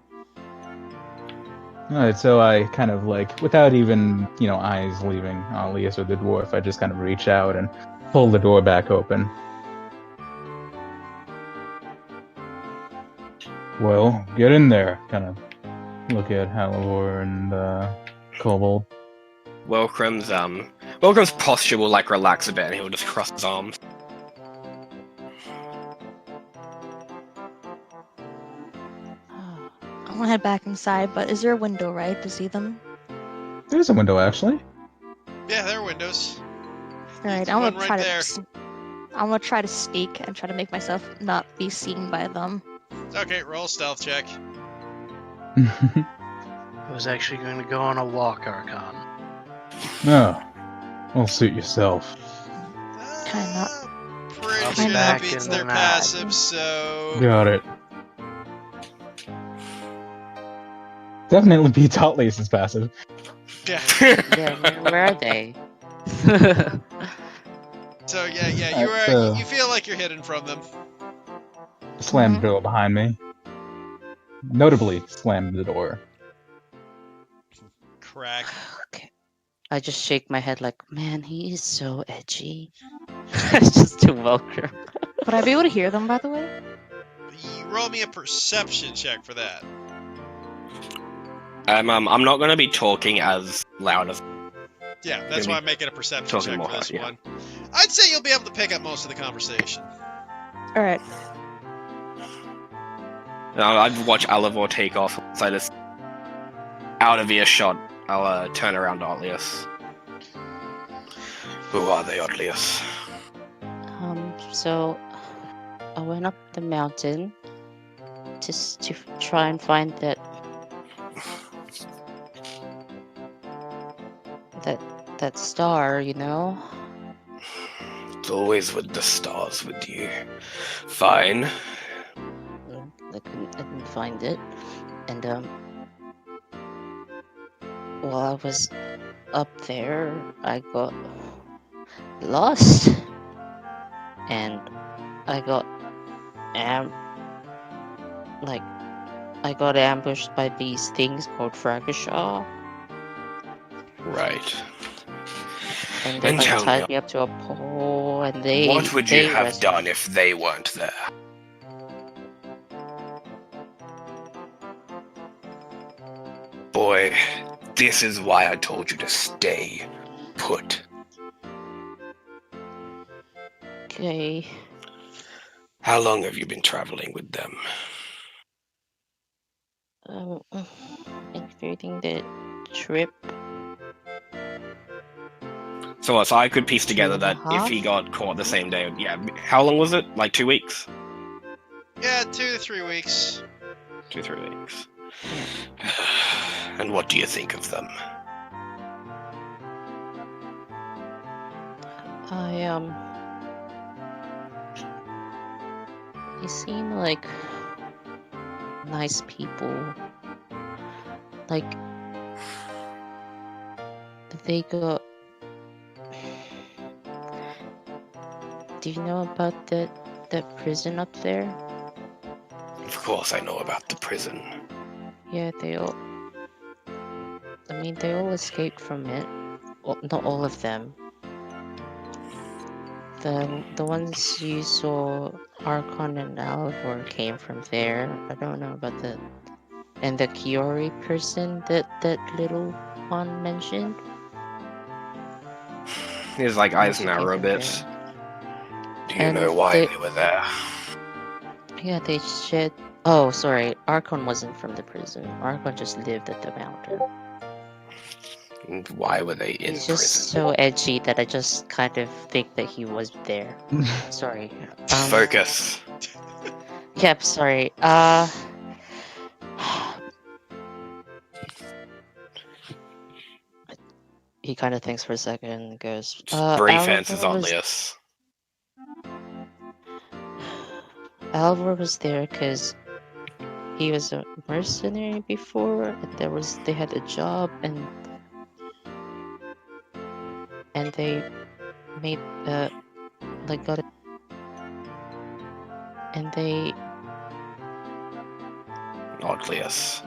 Alright, so I kind of like, without even, eyes leaving Alias or the dwarf, I just kind of reach out and pull the door back open. Well, get in there. Kind of look at Halivor and Kobold. Welcome's posture will like relax a bit, and he'll just cross his arms. I want to head back inside, but is there a window, right, to see them? There's a window, actually. Yeah, there are windows. Alright, There's I'm one gonna try right there. I'm gonna try to sneak and try to make myself not be seen by them. Okay, roll stealth check. I was actually going to go on a walk, Archon. No. Well, suit yourself. Kinda. Pretty I'll sure be that back beats in their the night. passive, so... Got it. Definitely beats Hotlace's passive. Yeah. Yeah, where are they? So yeah, Alright, you feel like you're hidden from them. Slam the door behind me. Notably, slam the door. Crack. Okay. I just shake my head like, man, he is so edgy. It's just too vulgar. Would I be able to hear them, by the way? You roll me a perception check for that. I'm not going to be talking as loud as. Yeah, that's why I'm making a perception Talking check more for this hard, yeah. one. I'd say you'll be able to pick up most of the conversation. Alright. I'd watch Alivor take off. So I just out of earshot, I'll turn around to Otlius. Who are they, Otlius? So I went up the mountain just to try and find that star, It's always with the stars with you. Fine. I didn't find it, and while I was up there, I got lost, and I got I got ambushed by these things called Fragashaw, Right. and they And tell tied me, me up to a pole, and they what would you have rescued- done if they weren't there? Boy, this is why I told you to stay put. Okay, How long have you been traveling with them? including the trip. So I could piece together that if 2.5? he got caught the same day, yeah. How long was it? Like 2 weeks? Yeah, 2 to 3 weeks. 2-3 weeks. And what do you think of them? They seem like nice people. Like, they go. Do you know about that prison up there? Of course I know about the prison. Yeah, they all escaped from it. Well, not all of them. The ones you saw, Archon and Alivor, came from there. I don't know about and the Kiori person that little one mentioned. His like eyes They narrow a came from bit. there. Do you And know why they- they were there? Yeah, they shed. Oh, sorry. Archon wasn't from the prison. Archon just lived at the mountain. And why were they in He's prison? just so edgy that I just kind of think that he was there. Sorry. Focus. Yep, sorry. He kind of thinks for a second and goes, Brief answers Alvor on was, this. Alvor was there because he was a mercenary before, and they had a job, and they made, like, got it, and they, Nautilus.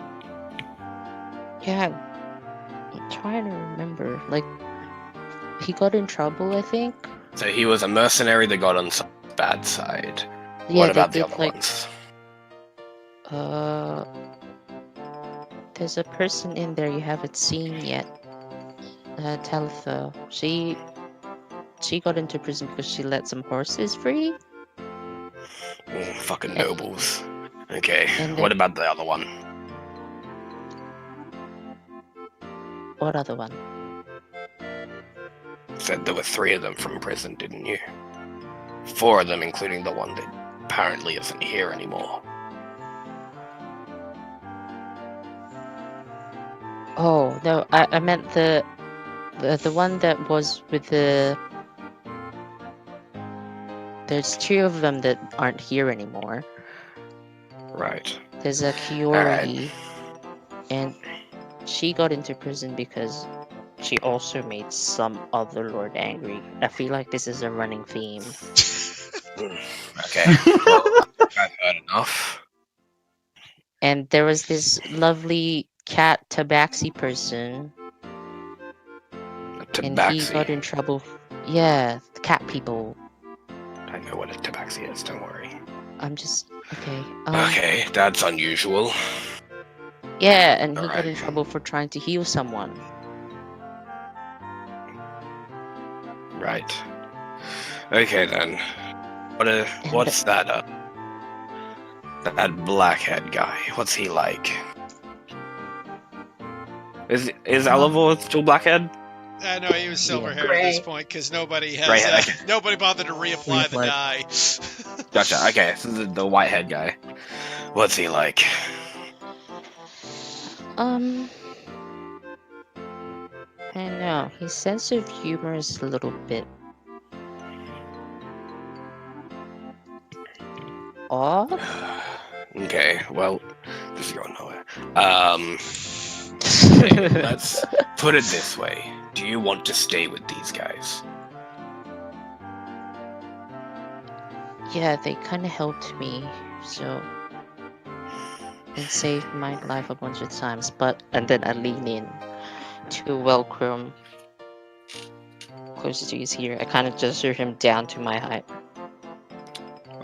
yeah, I'm trying to remember, like, he got in trouble, I think. So he was a mercenary that got on some bad side. Yeah, What they about the did, other like, ones? There's a person in there you haven't seen yet. Talitha. She got into prison because she let some horses free. Fucking And- nobles. Okay, and what then- about the other one? What other one? Said there were 3 of them from prison, didn't you? 4 of them, including the one that apparently isn't here anymore. Oh no, I meant the one that was with the. There's 2 of them that aren't here anymore. Right. There's a Kiori, and she got into prison because she also made some other lord angry. I feel like this is a running theme. Okay. Well, I've heard enough. And there was this lovely cat tabaxi person, and he got Tabaxi. in trouble. Yeah, the cat people. I know what a tabaxi is, don't worry. I'm just okay. Okay, that's unusual. Yeah, and he got Alright. in trouble for trying to heal someone. Right. Okay then. What's that that blackhead guy? What's he like? Is Alivor still blackhead? No, he was silver hair at Gray. this point because nobody Gray has head, okay. nobody bothered to reapply the dye. Gotcha. Okay, so the whitehead guy. What's he like? I don't know. His sense of humor is a little bit off. Okay, well, this is going nowhere. Okay, let's put it this way. Do you want to stay with these guys? Yeah, they kind of helped me, so and saved my life a bunch of times. And then I lean in to welcome closer to his ear. I kind of gesture him down to my height.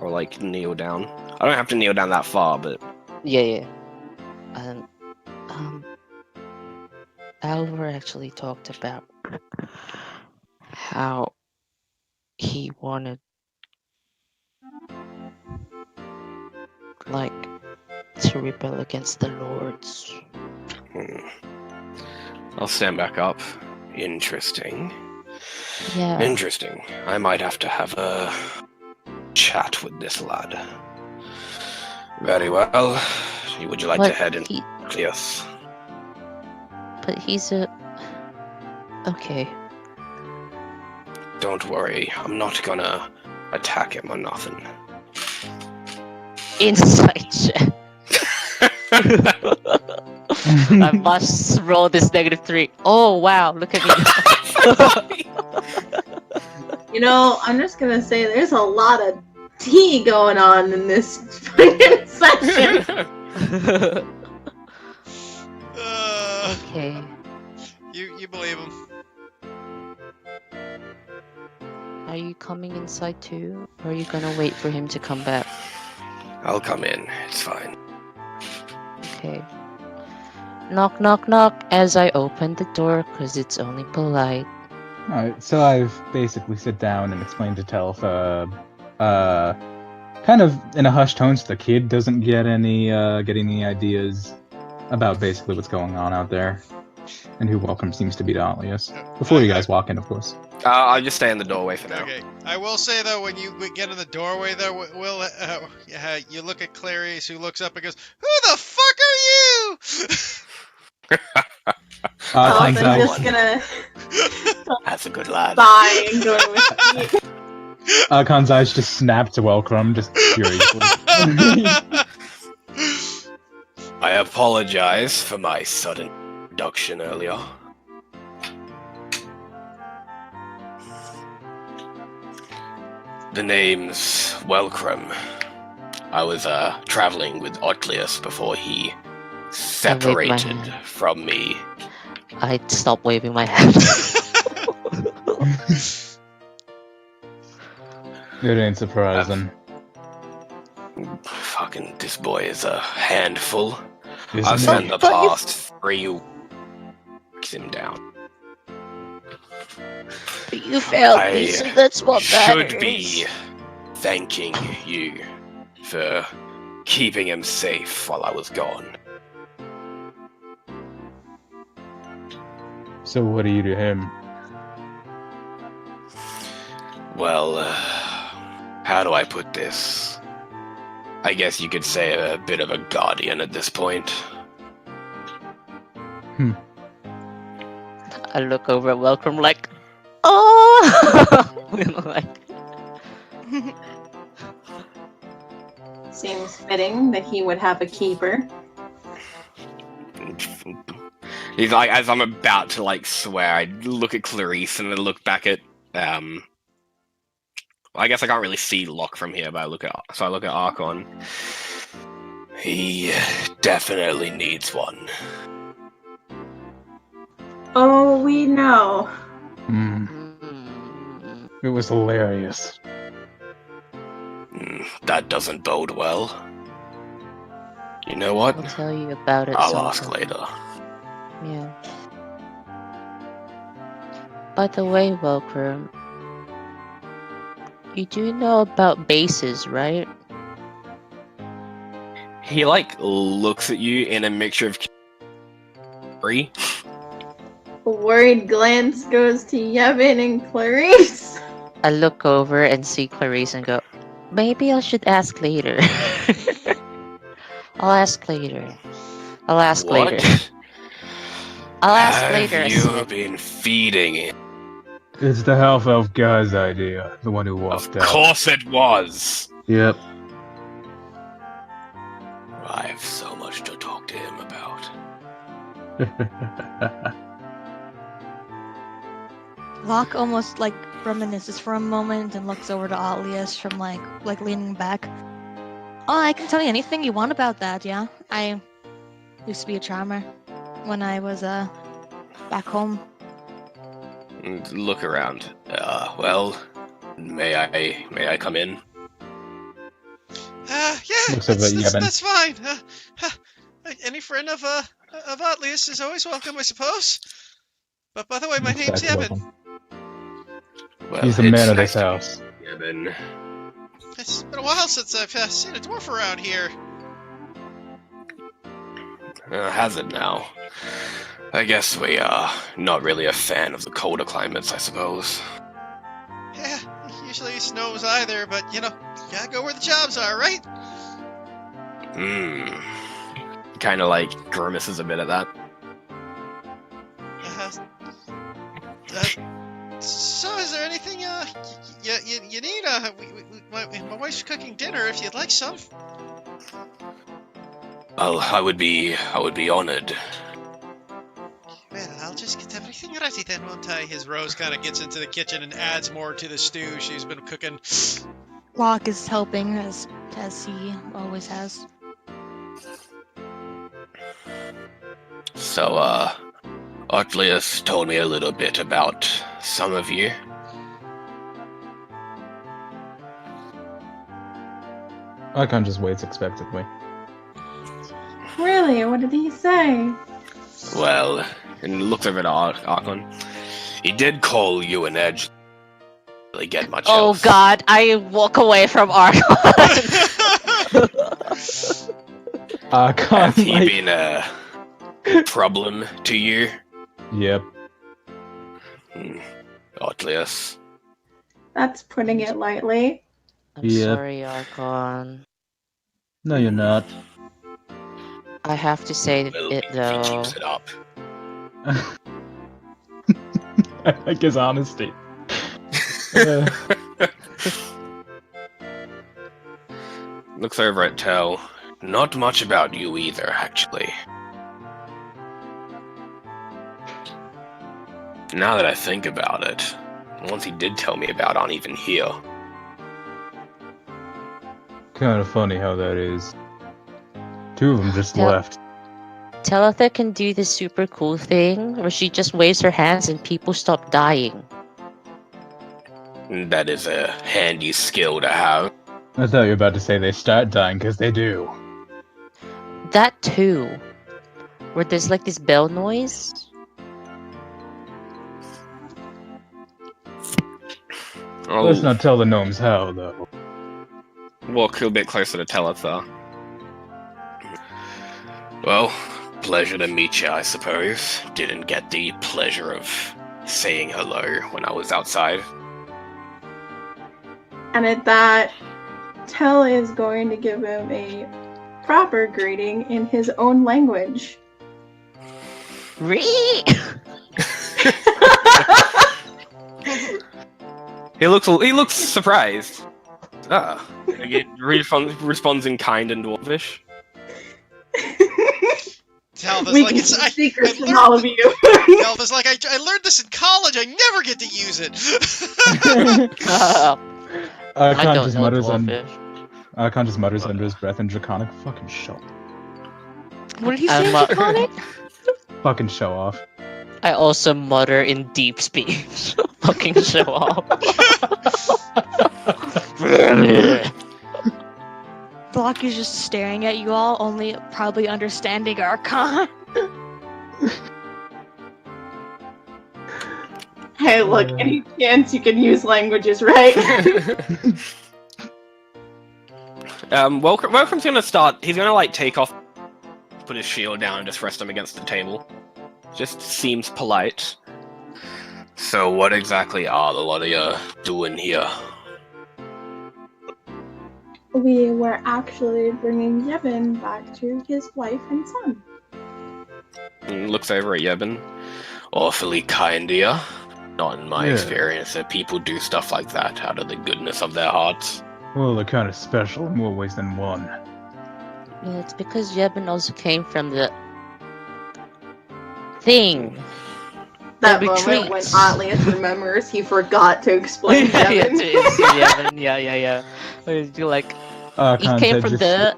Or like kneel down? I don't have to kneel down that far, but Yeah. Alvar actually talked about how he wanted, like, to rebel against the lords. I'll stand back up. Interesting. Yeah. Interesting. I might have to have a chat with this lad. Very well. Would you like to head into Cleus? But he's a... Okay. Don't worry, I'm not gonna attack him or nothing. Insight check. I must roll this -3. Oh wow, look at me. You know, I'm just gonna say there's a lot of tea going on in this fucking session. Okay. You believe him? Are you coming inside too? Or are you gonna wait for him to come back? I'll come in, it's fine. Okay. Knock, knock, knock as I open the door, because it's only polite. Alright, so I've basically sit down and explained to Talitha, kind of in a hushed tone so the kid doesn't get any ideas about basically what's going on out there. And who welcome seems to be Dauntless. Before you guys walk in, of course. I'll just stay in the doorway for now. Okay. I will say though, when you get in the doorway, though, Will, you look at Clarice, who looks up and goes, "Who the fuck are you?" I'm Kanzai, just gonna That's a good lad. sigh and go to his feet. Kanzai's just snapped to Welcome, just furiously. I apologize for my sudden introduction earlier. The name's Welcrum. I was traveling with Otlius before he separated from me. I stopped waving my hand. It ain't surprising. Fucking, this boy is a handful. Isn't I've it? spent the But you- past 3 weeks him down. You failed I me, so that's what matters. should be thanking you for keeping him safe while I was gone. So what do you to him? Well, how do I put this? I guess you could say a bit of a guardian at this point. I look over at Welcome like, oh! You know, like, Seems fitting that he would have a keeper. He's like, as I'm about to like swear, I look at Clarice and then look back at I guess I can't really see Locke from here, but I look at Archon. He definitely needs one. Oh, we know. It was hilarious. That doesn't bode well. You know what? I'll tell you about it I'll sometime. ask later. Yeah. By the way, Welcome, you do know about bases, right? He like looks at you in a mixture of free. A worried glance goes to Yevon and Clarice. I look over and see Clarice and go, maybe I should ask later. I'll ask later. I'll ask What? later. I'll ask Have later. I you said. been feeding it? It's the half elf guy's idea, the one who walked Of out. course it was. Yep. I have so much to talk to him about. Locke almost like reminisces for a moment and looks over to Atlius from like leaning back. Oh, I can tell you anything you want about that, yeah? I used to be a charmer when I was back home. Look around. Well, may I come in? Yeah, Looks like Yevon. that's fine. Any friend of Atlius is always welcome, I suppose. But by the way, my Looks name's back Yevon. welcome. Well, He's the it's man of nice this to house. meet you, Yevon. It's been a while since I've seen a dwarf around here. Has it now? I guess we are not really a fan of the colder climates, I suppose. Yeah, usually snows either, but you know, gotta go where the jobs are, right? Kind of like grimaces a bit at that. So is there anything you need? My wife's cooking dinner if you'd like some. Well, I would be honored. Well, I'll just get everything ready then, won't I? His Rose kind of gets into the kitchen and adds more to the stew she's been cooking. Locke is helping as he always has. So, Otlius told me a little bit about some of you. Icon just waits expectantly. Really? What did he say? Well, and looks over at Archon. He did call you an edge. Really get much Oh else. god, I walk away from Archon. Icon, Has he like, been a problem to you? yep. Atlius. That's putting it lightly. I'm Yep. sorry, Archon. No, you're not. I have to say Well, it if though. he keeps it up. I guess honesty. Uh, Looks over at Tel. Not much about you either, actually. Now that I think about it, the ones he did tell me about aren't even here. kind of funny how that is. Two of them just Tell- left. Talitha can do this super cool thing where she just waves her hands and people stop dying. That is a handy skill to have. I thought you were about to say they start dying, because they do. That too. Where there's like this bell noise. Let's I'll not tell the gnomes how, though. walk a bit closer to Talitha. Well, pleasure to meet you, I suppose. Didn't get the pleasure of saying hello when I was outside. And at that, Tell is going to give him a proper greeting in his own language. He looks surprised. Ah, he responds in kind and dwarvish. Talva's We like, can it's, keep I secrets from learned- all of you. Talva's like, I learned this in college. I never get to use it. I Archon don't just know mutters Dwarfish. under his breath in Draconic. Fucking show. What did he I'm say, not- Draconic? Fucking show off. I also mutter in deep speech. Fucking show off. Block is just staring at you all, only probably understanding Archon. Hey, look, any chance you can use languages, right? Welcome's gonna start. He's gonna like take off, put his shield down, and just rest him against the table. Just seems polite. So, what exactly are the lot of you doing here? We were actually bringing Yevon back to his wife and son. And looks over at Yebin. Awfully kind of you. Not in my Yeah. experience that people do stuff like that out of the goodness of their hearts. Well, they're kind of special in more ways than one. Yeah, it's because Yevon also came from the thing. That The moment when retreats. Atlius remembers he forgot to explain yeah, Yevon. it's Yevon. Yeah. You're like, he Archon's came head from just, the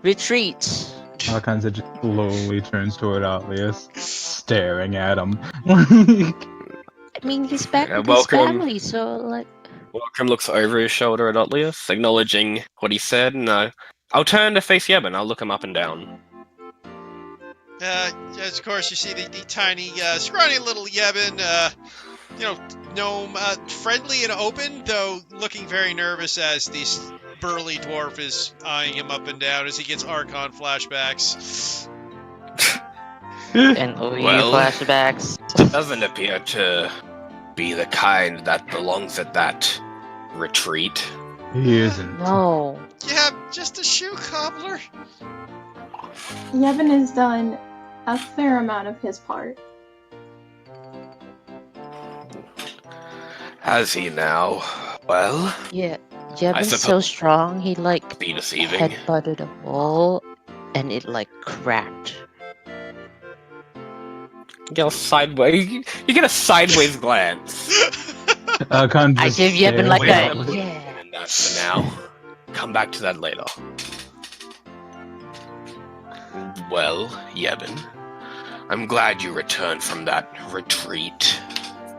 retreat. Archon's head just slowly turns toward Atlius, staring at him. I mean, he's back Yeah, with welcome. his family, so like, Welcome looks over his shoulder at Otlius, acknowledging what he said, and I'll turn to face Yebin. I'll look him up and down. Yes, of course, you see the tiny, scrawny little Yebin, gnome, friendly and open, though looking very nervous as this burly dwarf is eyeing him up and down as he gets Archon flashbacks. and OE Well- flashbacks. Doesn't appear to be the kind that belongs at that retreat. He isn't. No. Yeah, just a shoe cobbler. Yevon has done a fair amount of his part. Has he now? Well, Yeah, Yevon's so suppose- strong, he like be deceiving. headbutted a wall, and it like cracked. You get a sideways. You get a sideways glance. Archon I just give Yevon stares like Wait, that. I'm- Yeah. And that's for now. Come back to that later. Well, Yebin, I'm glad you returned from that retreat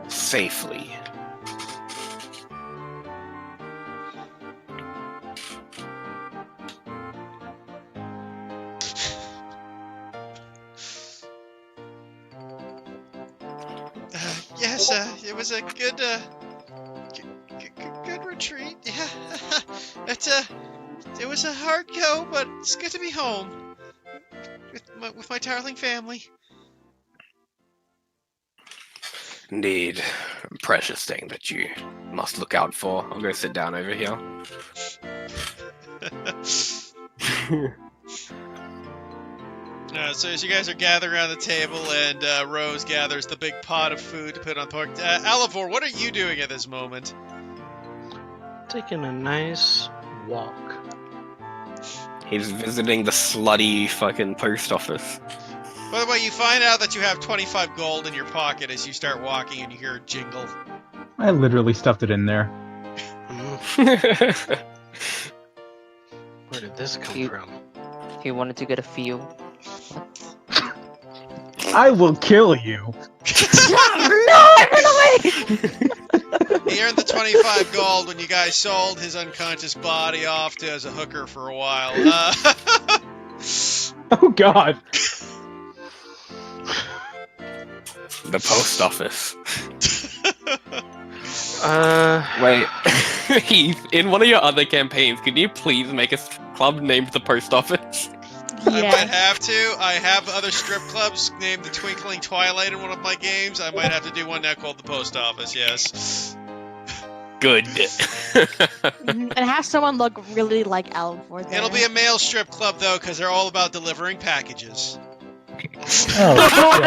safely. Yes, it was a good, good retreat. Yeah, it was a hard go, but it's good to be home with my darling family. Indeed. Precious thing that you must look out for. I'll go sit down over here. So as you guys are gathering around the table and Rose gathers the big pot of food to put on pork, Alivor, what are you doing at this moment? Taking a nice walk. He's visiting the slutty fucking post office. By the way, you find out that you have 25 gold in your pocket as you start walking and you hear a jingle. I literally stuffed it in there. Where did this come from? He wanted to get a feel. I will kill you. No, I ran away! He earned the 25 gold when you guys sold his unconscious body off to as a hooker for a while. Oh god. The post office. Wait. Heath, in one of your other campaigns, could you please make a club named the post office? I might have to. I have other strip clubs named the Twinkling Twilight in one of my games. I might have to do one now called the Post Office, yes. Good. And have someone look really like Alvor there. It'll be a male strip club, though, because they're all about delivering packages. Oh god.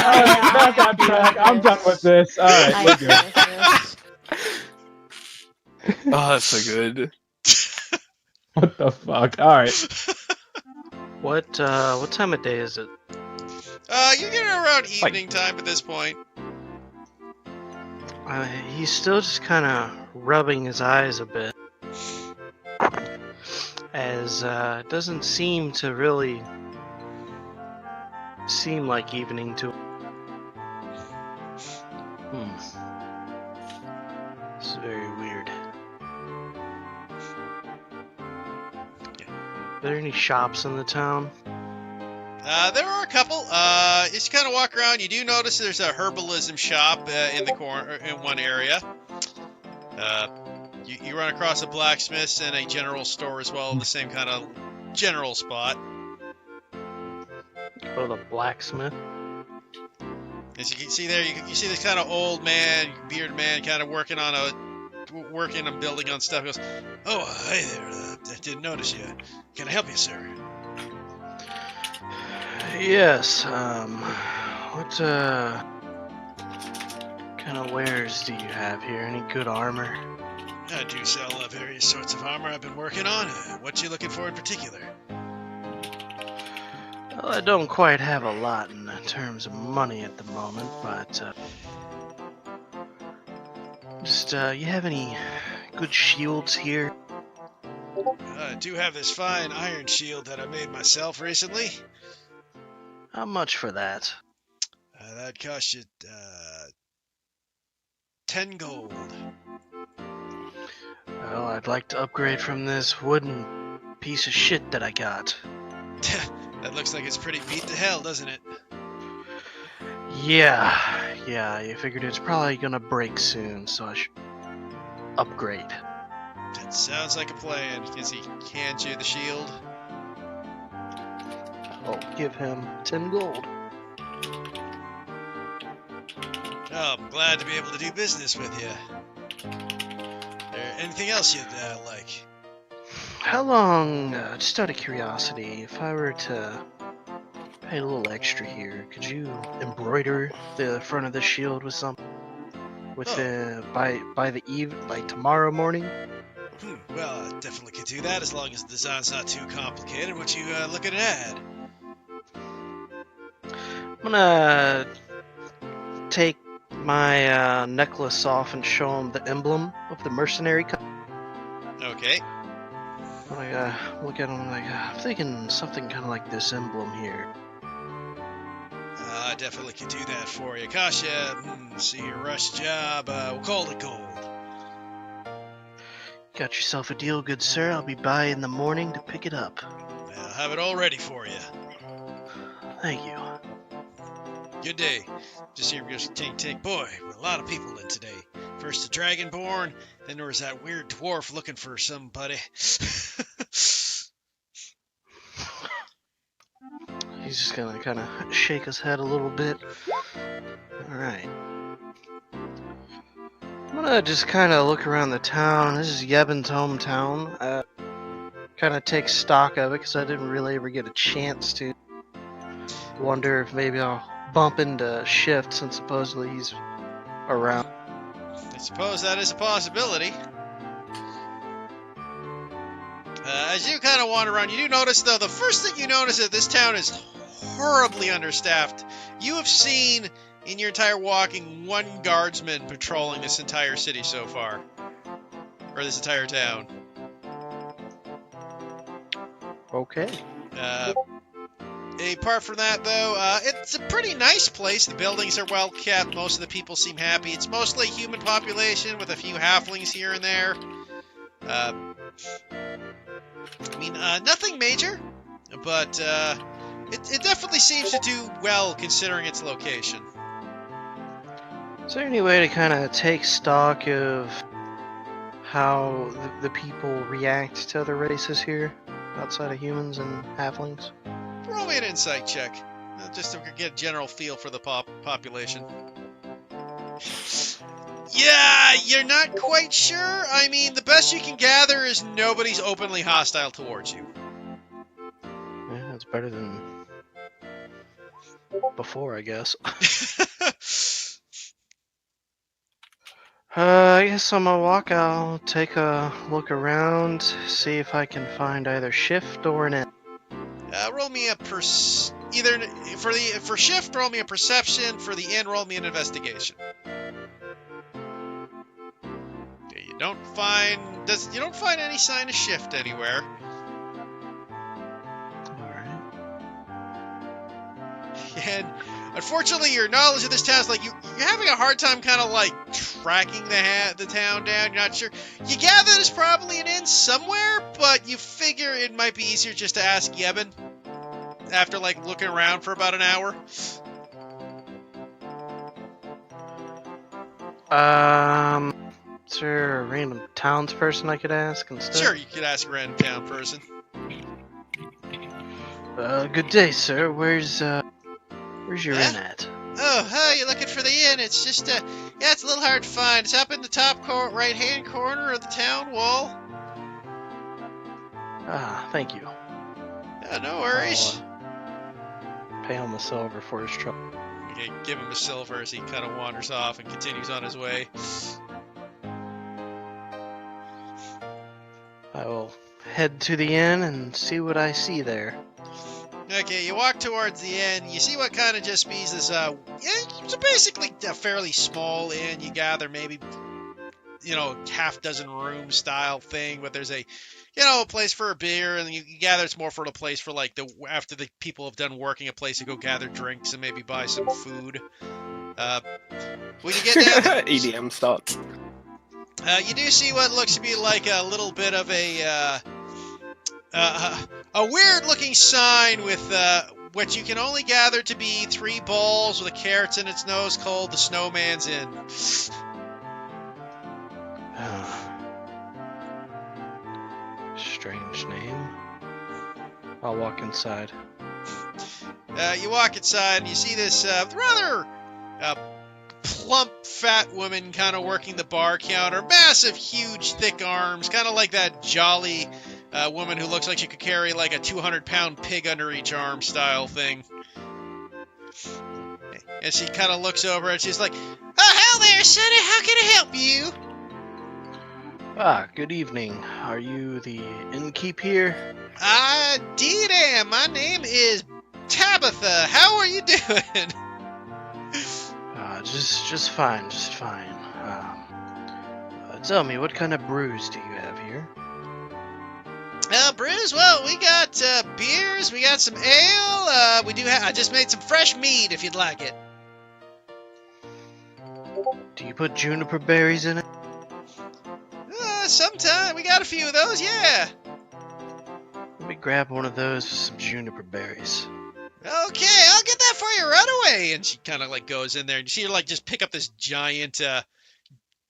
Alright, back on track. I'm done with this. Alright, we're good. Oh, that's so good. What the fuck? Alright. What time of day is it? You're getting around evening time at this point. He's still just kind of rubbing his eyes a bit. As it doesn't seem to really seem like evening to him. This is very weird. Are there any shops in the town? There are a couple. Just kind of walk around. You do notice there's a herbalism shop in the corner, in one area. You run across a blacksmith and a general store as well in the same kind of general spot. Go to the blacksmith. As you can see there, you see this kind of old man, bearded man, kind of working and building on stuff. He goes, "Oh, hey there. I didn't notice you. Can I help you, sir?" Yes, what kind of wares do you have here? Any good armor? I do sell various sorts of armor I've been working on. What you looking for in particular? Well, I don't quite have a lot in terms of money at the moment, but just you have any good shields here? I do have this fine iron shield that I made myself recently. How much for that? That cost you 10 gold. Well, I'd like to upgrade from this wooden piece of shit that I got. That looks like it's pretty beat to hell, doesn't it? Yeah, you figured it's probably gonna break soon, so I should upgrade. That sounds like a plan. As he hands you the shield. I'll give him 10 gold. Oh, I'm glad to be able to do business with you. Anything else you'd like? How long, just out of curiosity, if I were to pay a little extra here, could you embroider the front of the shield with something? By the like tomorrow morning? Well, I definitely could do that as long as the design's not too complicated. What you looking to add? I'm gonna take my necklace off and show him the emblem of the mercenary company. Okay. Look at him like, I'm thinking something kind of like this emblem here. I definitely could do that for you. Cost you, see your rush job, we'll call it gold. Got yourself a deal, good sir. I'll be by in the morning to pick it up. I'll have it all ready for you. Thank you. Good day. Just here, just tink. Boy, a lot of people in today. First the Dragonborn, then there was that weird dwarf looking for somebody. He's just gonna kind of shake his head a little bit. Alright. I'm gonna just kind of look around the town. This is Yebin's hometown. Kind of take stock of it because I didn't really ever get a chance to. Wonder if maybe I'll bump into Shift since supposedly he's around. I suppose that is a possibility. As you kind of wander around, you do notice, though, the first thing you notice is that this town is horribly understaffed. You have seen, in your entire walking, one guardsman patrolling this entire city so far. Or this entire town. Okay. Apart from that, though, it's a pretty nice place. The buildings are well kept. Most of the people seem happy. It's mostly human population with a few halflings here and there. Nothing major, but it definitely seems to do well considering its location. Is there any way to kind of take stock of how the people react to other races here, outside of humans and halflings? Roll me an insight check, just to get a general feel for the population. Yeah, you're not quite sure. I mean, the best you can gather is nobody's openly hostile towards you. Yeah, that's better than before, I guess. I guess on my walk, I'll take a look around, see if I can find either Shift or an inn. Roll me a for Shift, roll me a perception. For the inn, roll me an investigation. You don't find any sign of Shift anywhere. Alright. And unfortunately, your knowledge of this town is like you're having a hard time kind of like tracking the town down. You're not sure. You gather there's probably an inn somewhere, but you figure it might be easier just to ask Yebin after like looking around for about an hour. Is there a random townsperson I could ask instead? Sure, you could ask a random town person. Good day, sir. Where's your inn at? Oh, hi, you're looking for the inn. It's just, it's a little hard to find. It's up in the top right-hand corner of the town wall. Ah, thank you. No worries. I'll, pay him a silver for his trouble. Okay, give him a silver as he kind of wanders off and continues on his way. I will head to the inn and see what I see there. Okay, you walk towards the inn. You see what kind of just means is, it's basically a fairly small inn. You gather maybe, half dozen room style thing, but there's a place for a beer, and you gather it's more for a place for like after the people have done working, a place to go gather drinks and maybe buy some food. When you get down there, EDM starts. you do see what looks to be like a little bit of a weird-looking sign with what you can only gather to be 3 balls with a carrot in its nose called the Snowman's Inn. Strange name. I'll walk inside. You walk inside and you see this rather plump, fat woman kind of working the bar counter. Massive, huge, thick arms, kind of like that jolly woman who looks like she could carry like a 200-pound pig under each arm style thing. And she kind of looks over and she's like, "Oh, hello there, sonny. How can I help you?" Ah, good evening. Are you the innkeep here? Indeed am. My name is Tabitha. How are you doing? Just fine, just fine. Tell me, what kind of brews do you have here? Brews? Well, we got beers, we got some ale, I just made some fresh mead if you'd like it. Do you put juniper berries in it? Sometime. We got a few of those, yeah. Let me grab one of those with some juniper berries. Okay, I'll get that for you right away. And she kind of like goes in there and you see her like just pick up this giant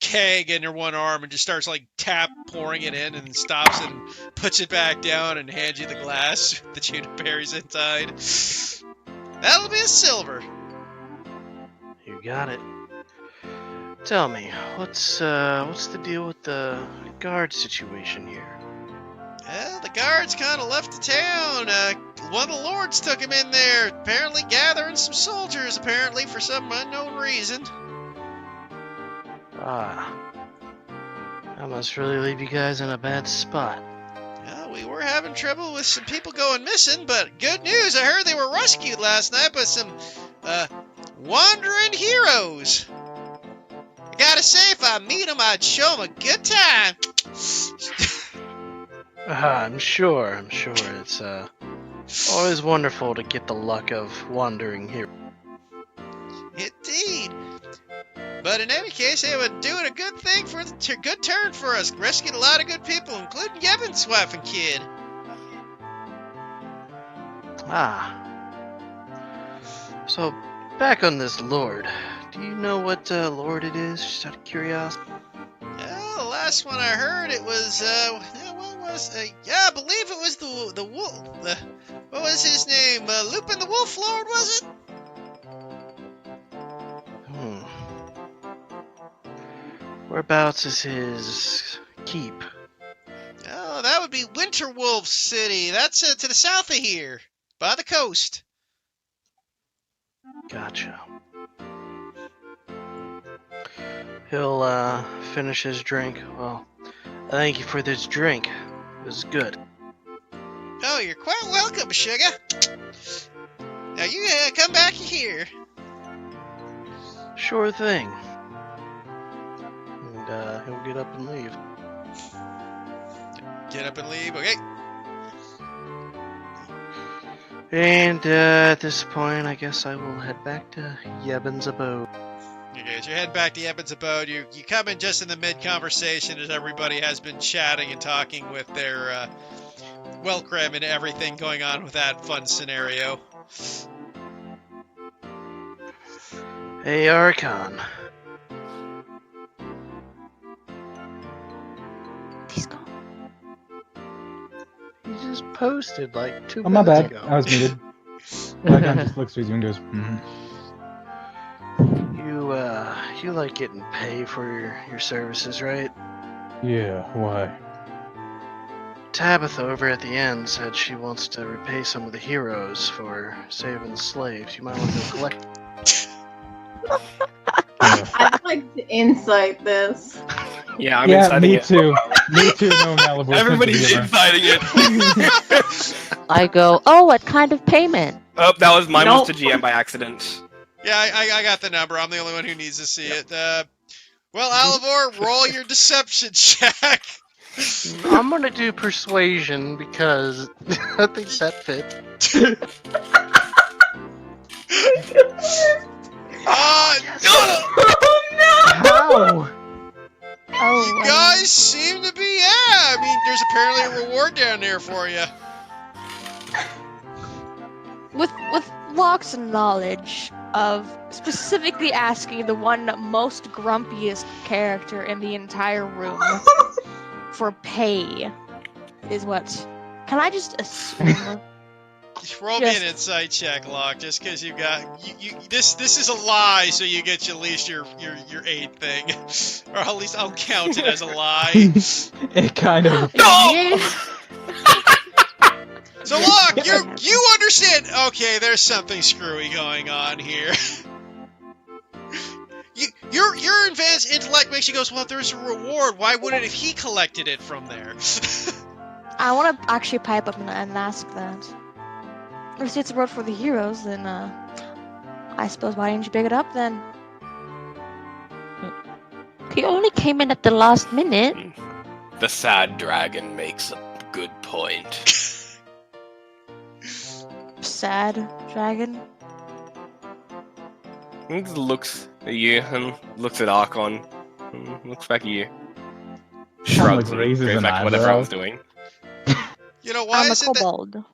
keg in her one arm and just starts like pouring it in and stops it and puts it back down and hands you the glass with the juniper berries inside. That'll be a silver. You got it. Tell me, what's the deal with the guard situation here? Well, the guards kind of left the town. One of the lords took him in there, apparently gathering some soldiers, apparently, for some unknown reason. Ah, that must really leave you guys in a bad spot. Well, we were having trouble with some people going missing, but good news, I heard they were rescued last night by some, wandering heroes. I gotta say, if I meet them, I'd show them a good time. I'm sure. It's always wonderful to get the luck of wandering here. Indeed. But in any case, they were doing a good thing for the good turn for us. Rescued a lot of good people, including Yevon's wife and kid. Ah. So, back on this lord. Do you know what lord it is, just out of curiosity? Well, the last one I heard, it was, what was, yeah, I believe it was the wolf, what was his name? Lupin the Wolf Lord, was it? Whereabouts is his keep? Oh, that would be Winterwolf City. That's to the south of here, by the coast. Gotcha. He'll finish his drink. Well, thank you for this drink. It was good. Oh, you're quite welcome, sugar. Now you come back here. Sure thing. And he'll get up and leave. Get up and leave, okay? And at this point, I guess I will head back to Yevon's abode. Okay, so you head back to Yevon's abode. You come in just in the mid-conversation as everybody has been chatting and talking with their Welcrem and everything going on with that fun scenario. Hey, Archon. He's gone. He just posted like 2 Oh, my minutes bad. ago. I was muted. Archon just looks through you and goes, You like getting paid for your services, right? Yeah, why? Tabitha over at the end said she wants to repay some of the heroes for saving slaves. You might want to go collect. I'd like to insight this. Yeah, I'm yeah, inciting me it. too. Me too, no Malibu. Everybody's inciting it. I go, oh, what kind of payment? Oh, that was mine was Nope. to GM by accident. Yeah, I got the number. I'm the only one who needs to see it. Well, Alivor, roll your deception check. I'm gonna do persuasion because I think that fits. How? Oh, You guys seem to be, I mean, there's apparently a reward down there for you. With Locke's knowledge of specifically asking the one most grumpiest character in the entire room for pay is what. Can I just assume? Roll me an insight check, Locke, just because you got this is a lie, so you get at least your 8 thing, or at least I'll count it as a lie. It kind of. Yes. So Locke, you understand? Okay, there's something screwy going on here. Your advanced intellect makes you go, well, if there's a reward, why wouldn't if he collected it from there? I want to actually pipe up and ask that. If it's a road for the heroes, then I suppose why didn't you pick it up then? He only came in at the last minute. The sad dragon makes a good point. Sad dragon. He looks at you and looks at Archon. Looks back at you. Shrugs and raises goes an back to whatever eyebrow. I was doing. You know, why I'm a is it that... kobold.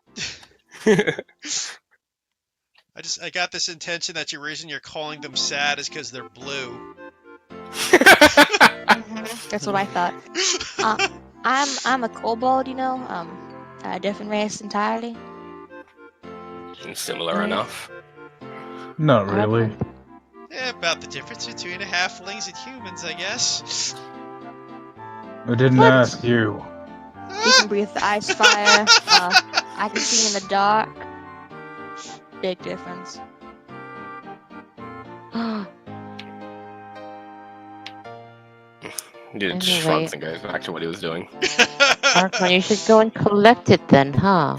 I got this intention that your reason you're calling them sad is because they're blue. That's what I thought. I'm a kobold, you know. A different race entirely. Similar enough. Not really. About the difference between halflings and humans, I guess. I didn't What? ask you. You can breathe the ice fire. I can see in the dark. Big difference. He just Anyway. shrugs and goes back to what he was doing. Arkman, you should go and collect it then, huh?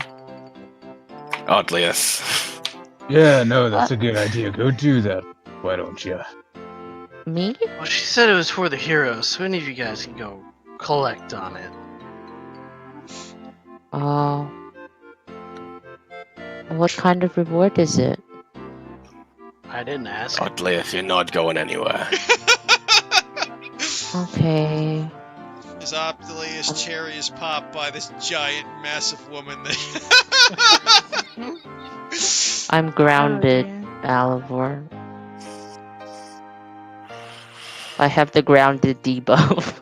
Oddly, yes. Yeah, no, that's a good idea. Go do that. Why don't you? Me? Well, she said it was for the heroes, so any of you guys can go collect on it. Oh. What kind of reward is it? I didn't ask. Oddly, if you're not going anywhere. Okay. As optically as cherry is popped by this giant, massive woman. I'm grounded, Oh, Alivor. I have the grounded debuff.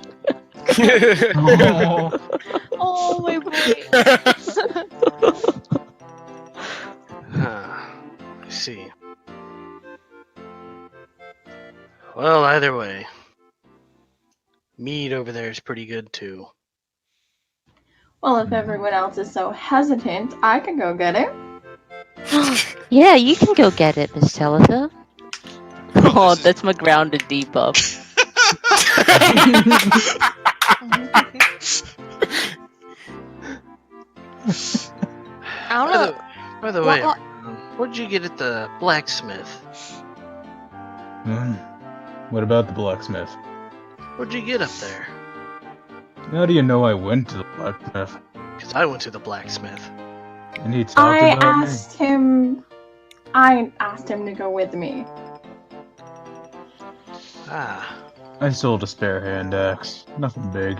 Oh, oh my boy. I see. Well, either way. Mead over there is pretty good too. Well, if everyone else is so hesitant, I can go get it. Yeah, you can go get it, Miss Talitha. Oh, this is- that's my grounded debuff. I don't know. By the way, What- what did you get at the blacksmith? what about the blacksmith? What did you get up there? How do you know I went to the blacksmith? Because I went to the blacksmith. And he talked I about me? asked him to go with me. Ah, I sold a spare hand axe. Nothing big.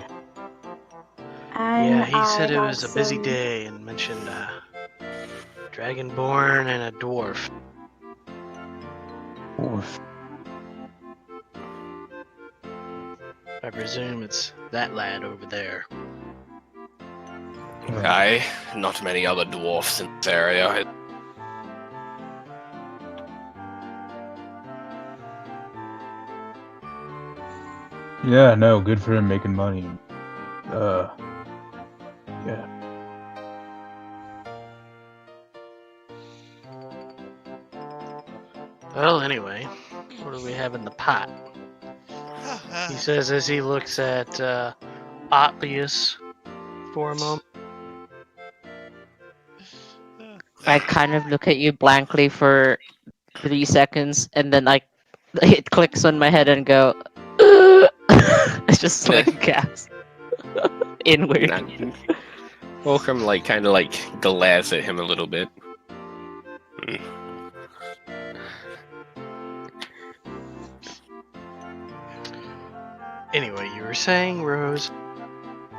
And yeah, he said I it got was a busy some- day and mentioned Dragonborn and a dwarf. Oof. I presume it's that lad over there. Aye, not many other dwarfs in this area. Yeah, no, good for him making money. Yeah. Well, anyway, what do we have in the pot? He says as he looks at Otlius for a moment. I kind of look at you blankly for 3 seconds, and then it clicks on my head and go. It's just like gas. Inward. And Welcome, kind of glares at him a little bit. Anyway, you were saying, Rose?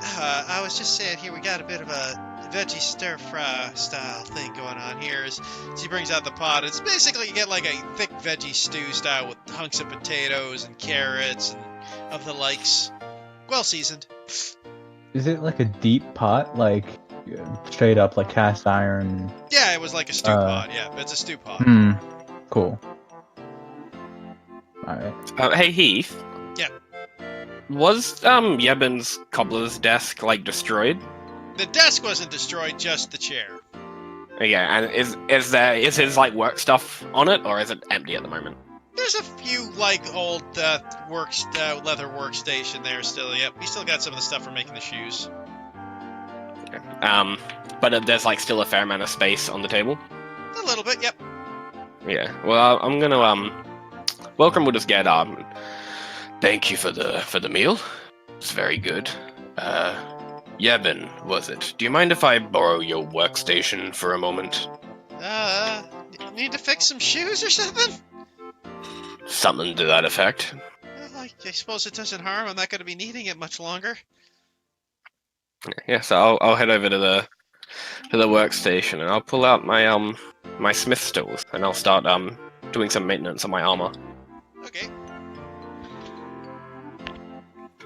I was just saying here we got a bit of a veggie stir fry style thing going on here. As he brings out the pot, it's basically you get like a thick veggie stew style with hunks of potatoes and carrots and of the likes. Well seasoned. Is it like a deep pot? Like, straight up, like cast iron? Yeah, it was like a stew pot. Yeah, it's a stew pot. Cool. Alright. Hey, Heath. Yeah. Was Yebin's cobbler's desk destroyed? The desk wasn't destroyed, just the chair. Yeah, and is his work stuff on it, or is it empty at the moment? There's a few old leather workstation there still. Yep, we still got some of the stuff for making the shoes. Okay. But there's still a fair amount of space on the table. A little bit, yep. Yeah. Well, I'm gonna Welcome will just get thank you for the meal. It's very good. Yebin, was it? Do you mind if I borrow your workstation for a moment? Need to fix some shoes or something? Something to that effect. Well, I suppose it doesn't harm. I'm not going to be needing it much longer. Yeah, so I'll head over to the workstation and I'll pull out my my smith tools and I'll start doing some maintenance on my armor. Okay.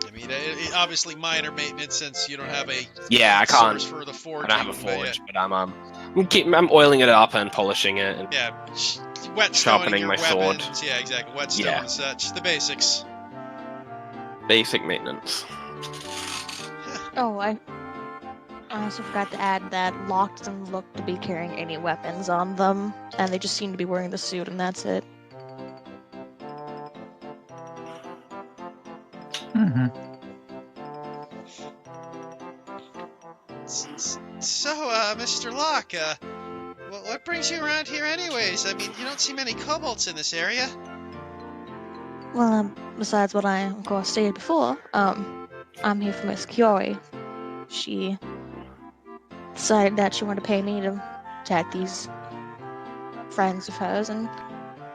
I mean, obviously minor maintenance since you don't have a Yeah, I can't. source for the forging. I don't have a but forge, but I'm oiling it up and polishing it. And yeah, whetstoning Sharpening your my sword. weapons. Yeah, exactly. Whetstone Yeah. and such. The basics. Basic maintenance. Oh, I also forgot to add that Locke doesn't look to be carrying any weapons on them, and they just seem to be wearing the suit, and that's it. Mm-hmm. So, Mr. Locke, what brings you around here anyways? I mean, you don't see many kobolds in this area. Well, besides what I, of course, stated before, I'm here for Miss Curie. She decided that she wanted to pay me to attack these friends of hers, and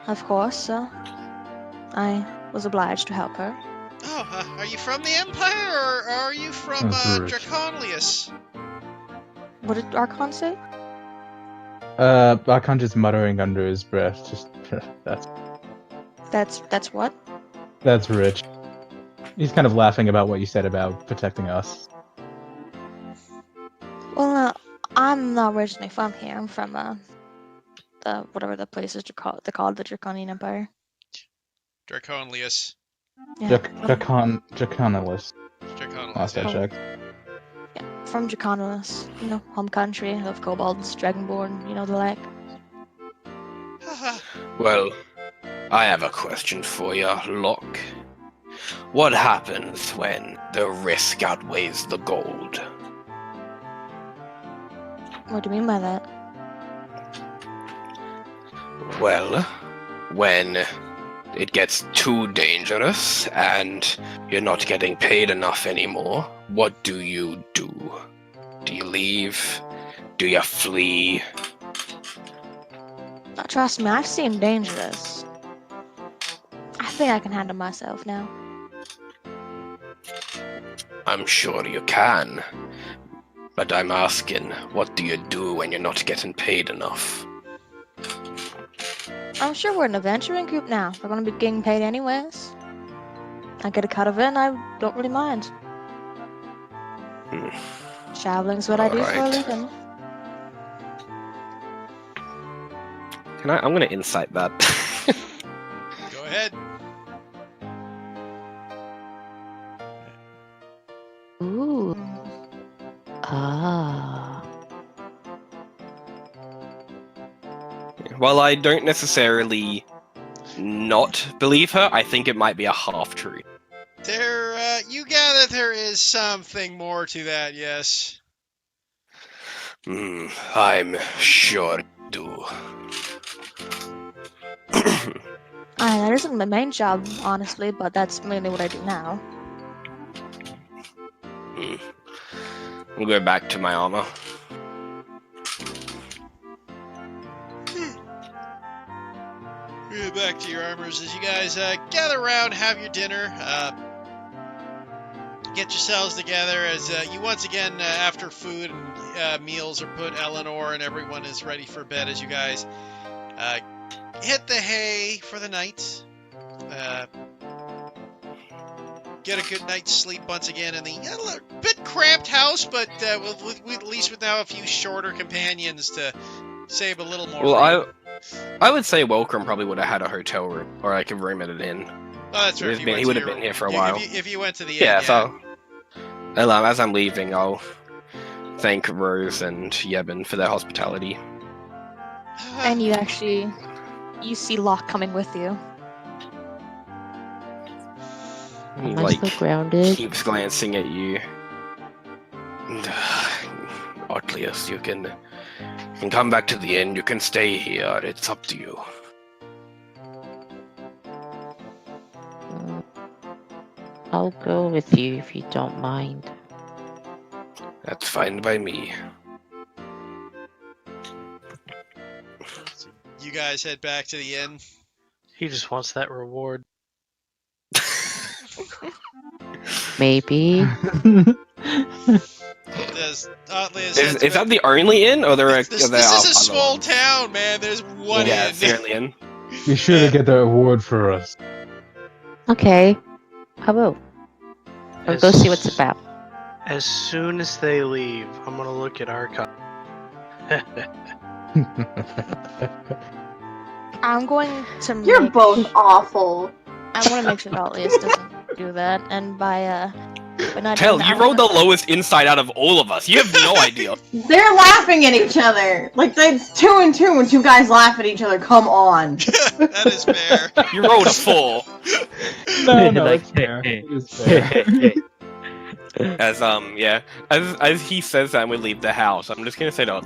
of course, I was obliged to help her. Oh, are you from the Empire, or are you from That's rich. Draconlius? What did Archon say? Archon just muttering under his breath. Just That's what? that's rich. He's kind of laughing about what you said about protecting us. Well, I'm not originally from here. I'm from the whatever the place is they're called the Draconian Empire. Draconlius. Yeah, Draconolus. Draconlius, Last I yeah. checked. yeah, from Draconis, home country of kobolds, dragonborn, the like. Well, I have a question for you, Locke. What happens when the risk outweighs the gold? What do you mean by that? Well, when it gets too dangerous and you're not getting paid enough anymore, what do you do? Do you leave? Do you flee? Oh, trust me, I've seen dangerous. I think I can handle myself now. I'm sure you can. But I'm asking, what do you do when you're not getting paid enough? I'm sure we're an adventuring group now. We're gonna be getting paid anyways. I get a cut of it, and I don't really mind. Traveling's what I do for a Alright. living. I'm gonna insight that. Go ahead. Ooh. Ah. While I don't necessarily not believe her, I think it might be a half-truth. You gather there is something more to that, yes. I'm sure you do. That isn't my main job, honestly, but that's mainly what I do now. I'll go back to my armor. Get back to your armors as you guys gather around, have your dinner, get yourselves together as you once again, after food and meals are put, Eleanor and everyone is ready for bed as you guys hit the hay for the night. Get a good night's sleep once again in the a bit cramped house, but at least with now a few shorter companions to save a little more room. Well, I would say Welcome probably would have had a hotel room, or like a room at an inn. Oh, that's right. He would have been here for a while. If you went to the Yeah, inn, so as I'm leaving, I'll thank Rose and Yebin for their hospitality. And you see Locke coming with you. He Am I still grounded? keeps glancing at you. Otlius, you can come back to the inn. You can stay here. It's up to you. I'll go with you if you don't mind. That's fine by me. You guys head back to the inn. He just wants that reward. Maybe. Is that the only inn, or there are? This is a small town, man. There's one Yeah, inn. it's the only inn. Be sure to get the award for us. Okay. How about? Or go see what's about. As soon as they leave, I'm gonna look at Archon. I'm going to You're make both awful. I want to make sure Valius doesn't do that, and by not doing Hell, that, you I'm rolled the gonna- lowest insight out of all of us. You have no idea. They're laughing at each other. Like, it's 2 and 2 when 2 guys laugh at each other. Come on. That is fair. You rolled a 4. No, no, Like, it's fair. It is fair. As he says that and we leave the house, I'm just gonna say that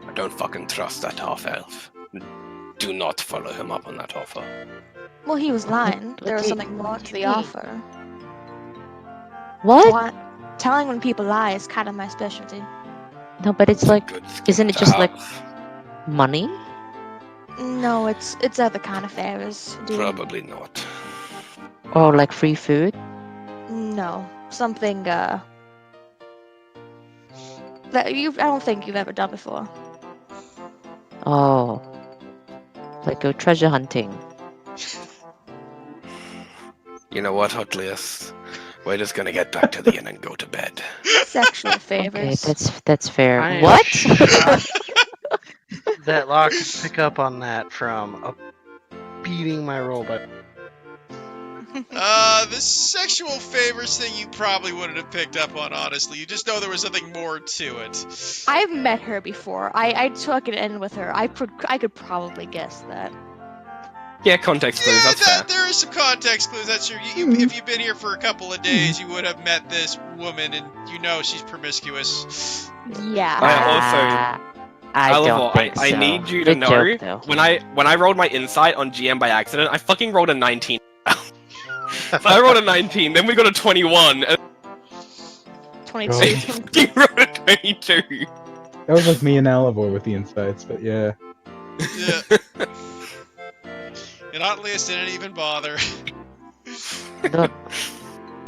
I don't fucking trust that half-elf. Do not follow him up on that offer. Well, he was lying. There was Okay, something more to the okay. offer. What? What? Telling when people lie is kind of my specialty. No, but it's like, Good skill isn't it to just like have. money? No, it's other kind of favors, dude. Probably not. Or like free food? No, something that I don't think you've ever done before. Oh. Like go treasure hunting. You know what, Hotlius? We're just gonna get back to the inn and go to bed. Sexual Okay, favors. that's fair. I am What? shocked that Locke could pick up on that from beating my roll, but The sexual favors thing you probably wouldn't have picked up on, honestly. You just know there was something more to it. I've met her before. I took an in with her. I could probably guess that. Yeah, context clues, Yeah, that's fair. there is some context clues. That's true. If you've been here for a couple of days, you would have met this woman, and you know she's promiscuous. Yeah. I High don't level, think so. I need you to Good know, joke, though. when I rolled my insight on GM by accident, I fucking rolled a 19. So I rolled a 19, then we got a 21, and 22. you rolled a 22. That was like me and Alivor with the insights, but yeah. Yeah. And Atlius didn't even bother. Look,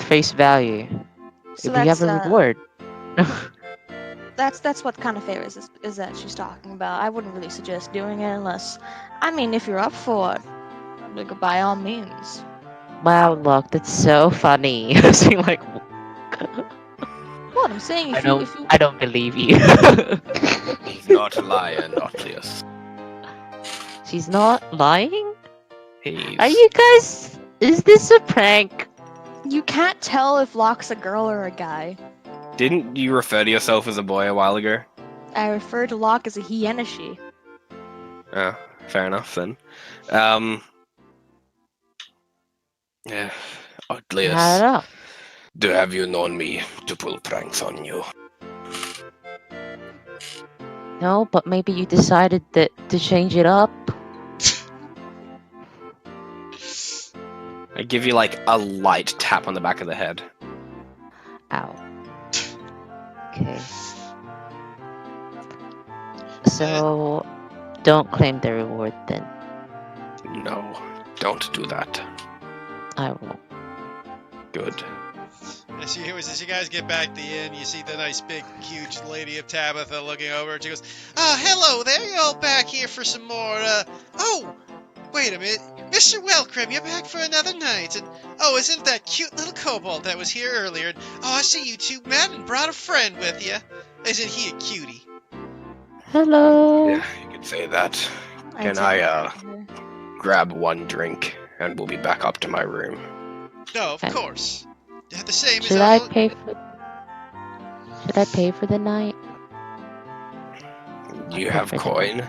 face value. So We have a reward. That's what kind of favors is that she's talking about. I wouldn't really suggest doing it unless, I mean, if you're up for it, like, by all means. Wow, look, that's so funny. See, like, What I'm saying, if you I don't believe you. He's not a liar, Notlius. She's not lying? He's... Are you guys? Is this a prank? you can't tell if Locke's a girl or a guy. Didn't you refer to yourself as a boy a while ago? I refer to Locke as a he and a she. Oh, fair enough then. Yeah, I don't Atlius, know. have you known me to pull pranks on you? No, but maybe you decided that to change it up. I give you like a light tap on the back of the head. Ow. Okay. So, don't claim the reward then. No, don't do that. I won't. Good. As you guys get back the inn, you see the nice big huge lady of Tabitha looking over, and she goes, hello there, you all back here for some more, oh, wait a minute, Mr. Wellcrim, you're back for another night, and, oh, isn't that cute little kobold that was here earlier, and, oh, I see you two met and brought a friend with you. Isn't he a cutie? Hello. Yeah, you could say that. Can I, grab one drink, and we'll be back up to my room. No, of Okay. course. They're the same Should as I all... pay for? Should I pay for the night? You have coin?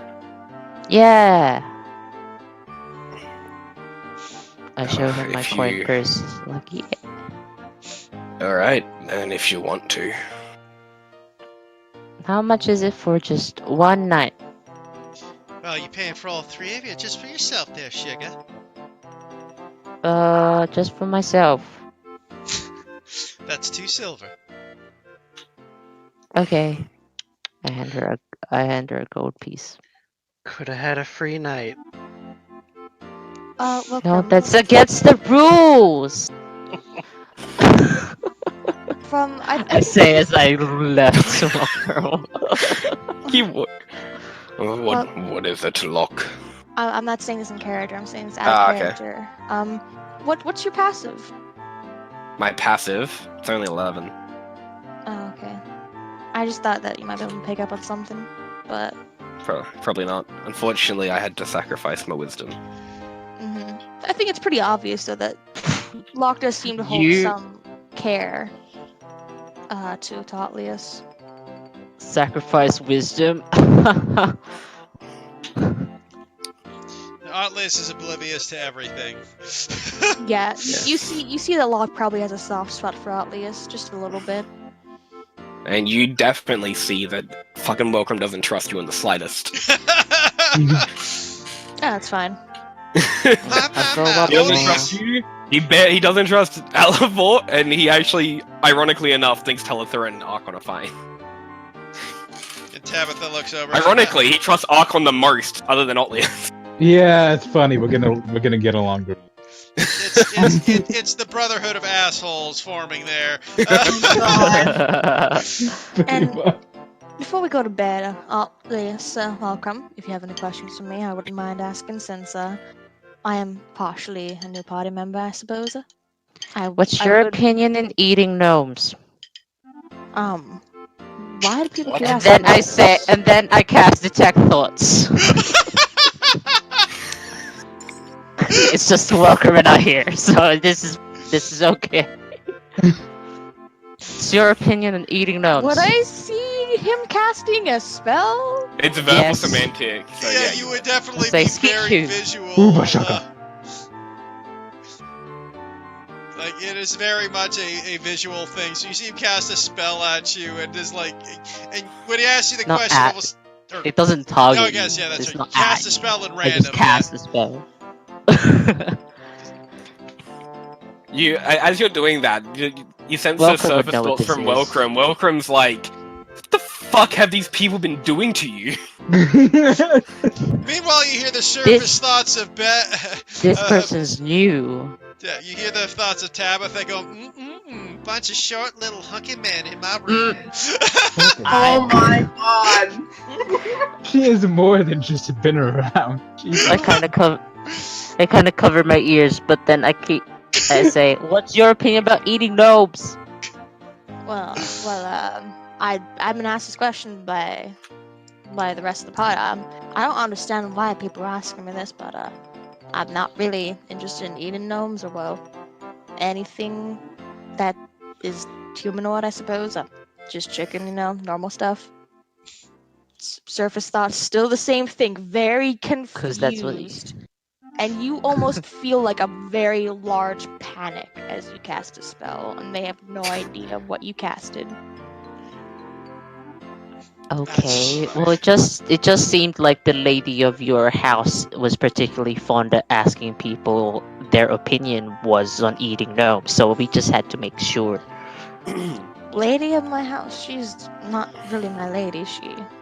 Yeah. I show him my If coin you- purse. Like, yeah. Alright, then if you want to. How much is it for just one night? Well, you paying for all three of you, just for yourself there, sugar. Just for myself. That's 2 silver. Okay. I hand her a gold piece. could have had a free night. Look, No, that's against the rules. I say as I left Small What is it, Locke? I'm not saying this in character. I'm saying this out of okay. character. What's your passive? My passive? It's only 11. Oh, okay. I just thought that you might be able to pick up on something, but Probably not. Unfortunately, I had to sacrifice my wisdom. I think it's pretty obvious, though, that Locke does seem to hold some care to Totlius. Sacrifice wisdom. Atlas is oblivious to everything. Yeah, you see that Locke probably has a soft spot for Atlius, just a little bit. And you definitely see that fucking Welcome doesn't trust you in the slightest. Yeah, that's fine. He doesn't trust you. He doesn't trust Alavort, and he actually, ironically enough, thinks Telethra and Archon are fine. And Tabitha looks over. Ironically, he trusts Archon the most, other than Otlius. Yeah, it's funny. We're gonna get along good. It's the brotherhood of assholes forming there. And before we go to bed, Atlius, welcome. If you have any questions for me, I wouldn't mind asking, since I am partially a new party member, I suppose. What's your opinion in eating gnomes? Why do people keep And asking then me? and then I cast detect thoughts. It's just Welcome and not here, so this is okay. What's your opinion on eating gnomes? Would I see him casting a spell? It's verbal semantic. So yeah, you would definitely Say, be "Speak very you." visual. Bashaka. Like, it is very much a visual thing. So you see him cast a spell at you, and the's like, and when he asks you the Not question, at- almost, It doesn't target oh, I guess, you. yeah, that's It's right. not Cast at a spell at I random. just cast the spell. As you're doing that, you sense the Welcome would surface know what thoughts this from is. Welcome. Welcome's like, what the fuck have these people been doing to you? Meanwhile, you hear the surface This- thoughts of This person's new. Yeah, you hear the thoughts of Tabitha go, bunch of short little hunky men in my room. Oh my god. She is more than just been around. I kind of cover my ears, but then I say, "What's your opinion about eating gnomes?" Well, I've been asked this question by the rest of the pod. I don't understand why people are asking me this, but I'm not really interested in eating gnomes, or anything that is humanoid, I suppose. Just chicken, normal stuff. Surface thoughts, still the same thing. Very confused. 'Cause that's what. And you almost feel like a very large panic as you cast a spell, and they have no idea what you casted. Okay. Well, it just seemed like the lady of your house was particularly fond of asking people their opinion was on eating gnomes, so we just had to make sure. Lady of my house, she's not really my lady.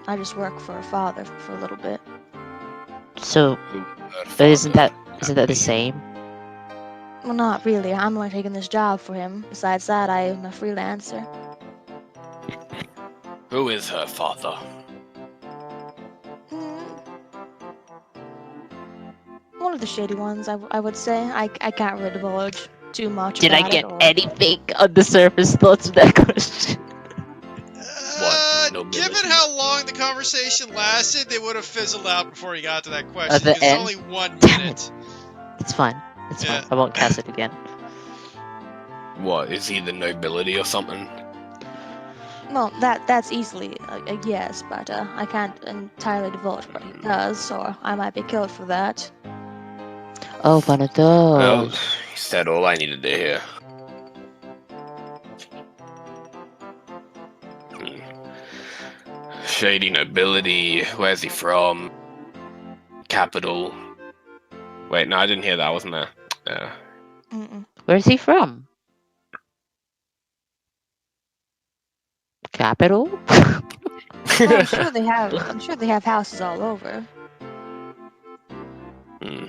I just work for her father for a little bit. So, but isn't that the same? Well, not really. I'm only taking this job for him. Besides that, I am a freelancer. Who is her father? One of the shady ones, I would say. I can't really divulge too much. Did I about get it, or... anything on the surface thoughts of that question? What? Nobility? Given how long the conversation lasted, they would have fizzled out before you got to that question. At the Because it's end? only 1 Damn minute. It's fine. It's Yeah. fine. I won't cast it again. What, is he the nobility or something? Well, that's easily a yes, but I can't entirely divulge what he does, or I might be killed for that. Oh, one of Well, those. he said all I needed to hear. Shady nobility, where's he from? Capital. Wait, no, I didn't hear that, I wasn't there. Where's he from? Capital? Well, I'm sure they have houses all over.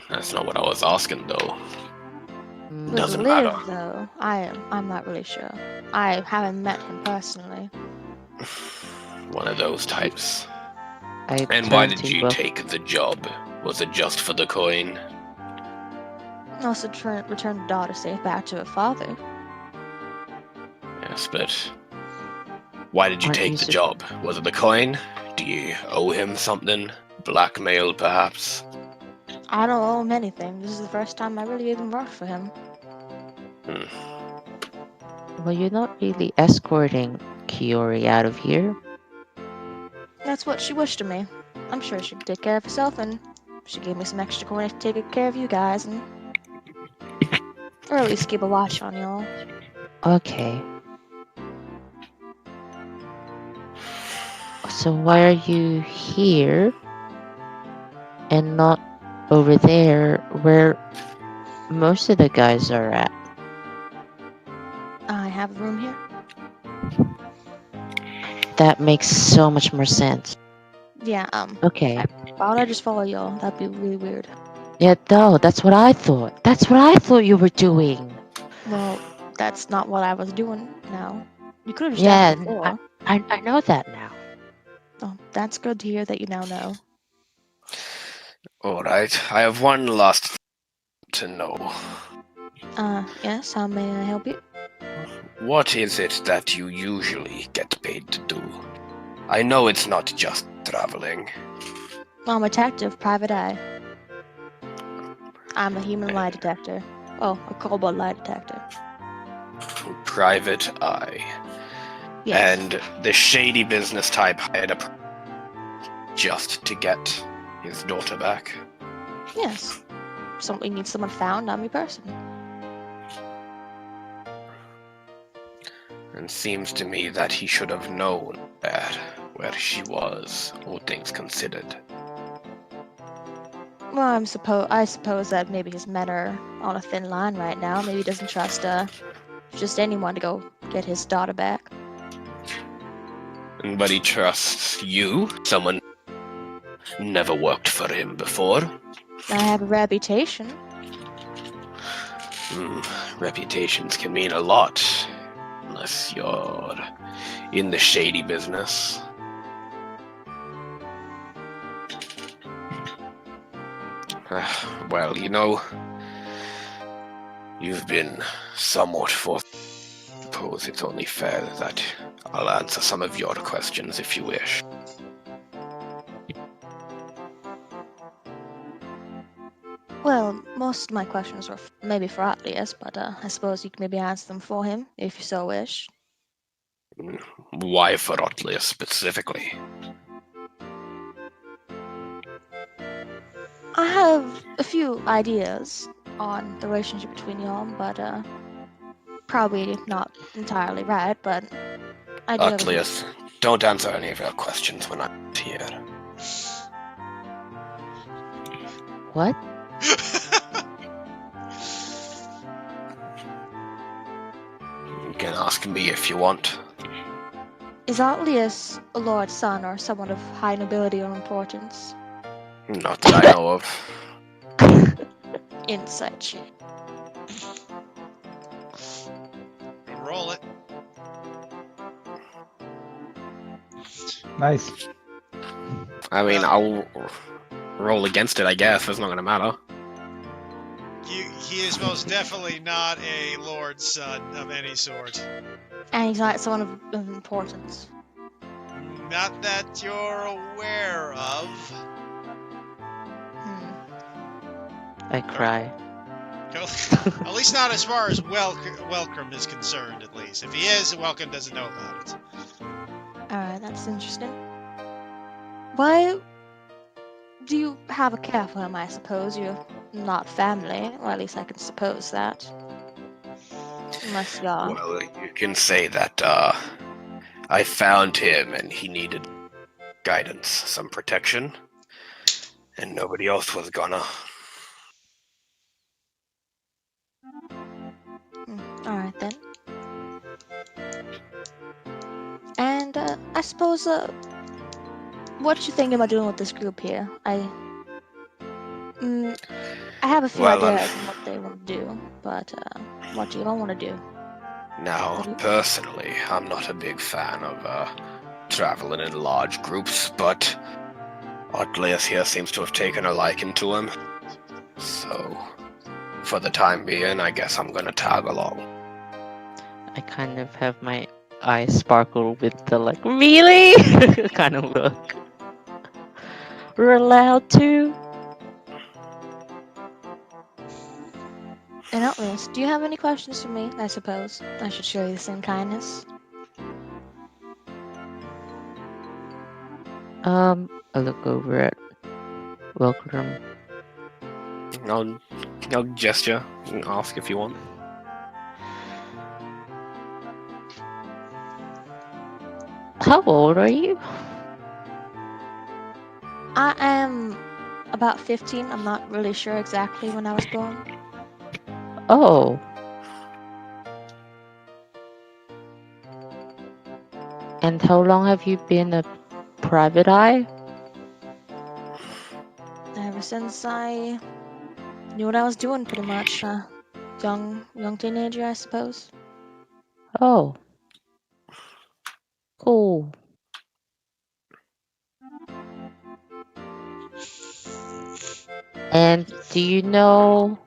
That's not what I was asking, though. Where Doesn't they live, matter. though, I'm not really sure. I haven't met him personally. One of those types. I And why turned did to you Wel- take the job? Was it just for the coin? Also, return the daughter safe back to her father. Yes, but why did you Aren't take you the sup- job? Was it the coin? Do you owe him something? Blackmail, perhaps? I don't owe him anything. This is the first time I really even worked for him. Well, you're not really escorting Kiori out of here. That's what she wished of me. I'm sure she could take care of herself, and she gave me some extra coin to take care of you guys, and or at least keep a watch on y'all. Okay. So why are you here and not over there where most of the guys are at? I have a room here. That makes so much more sense. Yeah, Okay. why would I just follow y'all? That'd be really weird. Yeah, no, that's what I thought. That's what I thought you were doing. Well, that's not what I was doing now. You could have just Yeah, asked before. I know that now. Oh, that's good to hear that you now know. Alright, I have one last thing to know. Yes, how may I help you? What is it that you usually get paid to do? I know it's not just traveling. I'm a detective, private eye. I'm a human lie detector. Oh, a kobold lie detector. Private eye. Yes. And the shady business type hired a just to get his daughter back. Yes. We need someone found, I'm your person. And seems to me that he should have known where she was, all things considered. Well, I suppose that maybe his men are on a thin line right now. Maybe he doesn't trust just anyone to go get his daughter back. But he trusts you, someone never worked for him before. I have a reputation. Reputations can mean a lot, unless you're in the shady business. Well, you know, you've been somewhat forthright. I suppose it's only fair that I'll answer some of your questions if you wish. Well, most of my questions were maybe for Atlius, but I suppose you can maybe answer them for him, if you so wish. Why for Atlius specifically? I have a few ideas on the relationship between y'all, but probably not entirely right, but I do have a few. Atlius, don't answer any of your questions when I'm here. What? You can ask me if you want. Is Atlius a lord's son or someone of high nobility or importance? Not that I know of. Insight check. Roll it. Nice. I mean, I'll roll against it, I guess. It's not gonna matter. He is most definitely not a lord's son of any sort. And he's not someone of importance. Not that you're aware of. I cry. At least not as far as Welcome is concerned, at least. If he is, Welcome doesn't know about it. Alright, that's interesting. Why do you have a care for him, I suppose? You're not family, or at least I can suppose that. Unless you are. Well, you can say that, I found him and he needed guidance, some protection, and nobody else was gonna. Alright then. And I suppose what you thinking about doing with this group here? I have a few Well, ideas on what they want to do, but what do you all want to do? Now, personally, I'm not a big fan of traveling in large groups, but Atlius here seems to have taken a liking to him. So, for the time being, I guess I'm gonna tag along. I kind of have my eyes sparkle with the like, really? kind of look. We're allowed to? And Atlas, do you have any questions for me? I suppose I should show you the same kindness. I look over at Welcome. I'll gesture and ask if you want. How old are you? I am about 15. I'm not really sure exactly when I was born. Oh. And how long have you been a private eye? Ever since I knew what I was doing, pretty much. Young teenager, I suppose. Oh. Cool. And do you know,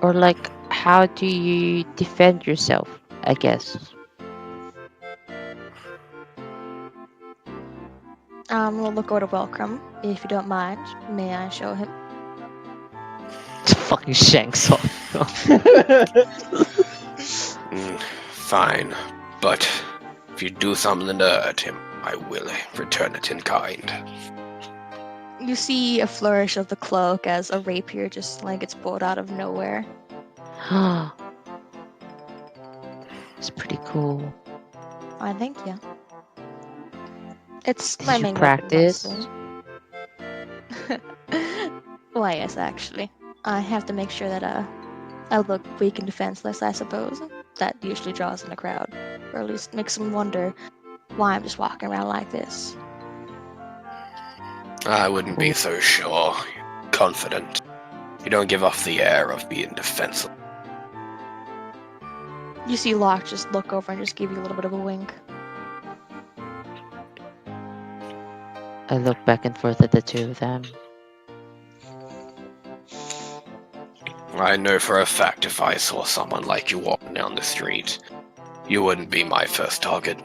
or like, how do you defend yourself, I guess? We'll look over to Welcome, if you don't mind. May I show him? Fucking shanks off. Fine, but if you do something to hurt him, I will return it in kind. You see a flourish of the cloak as a rapier just like gets pulled out of nowhere. It's pretty cool. I think, yeah. It's Did my you main practice? weapon, Why, yes, actually. I have to make sure that I look weak and defenseless, I suppose. That usually draws in a crowd, or at least makes them wonder why I'm just walking around like this. I wouldn't be so sure. Confident. You don't give off the air of being defensive. You see Locke just look over and just give you a little bit of a wink. I look back and forth at the two of them. I know for a fact if I saw someone like you walking down the street, you wouldn't be my first target.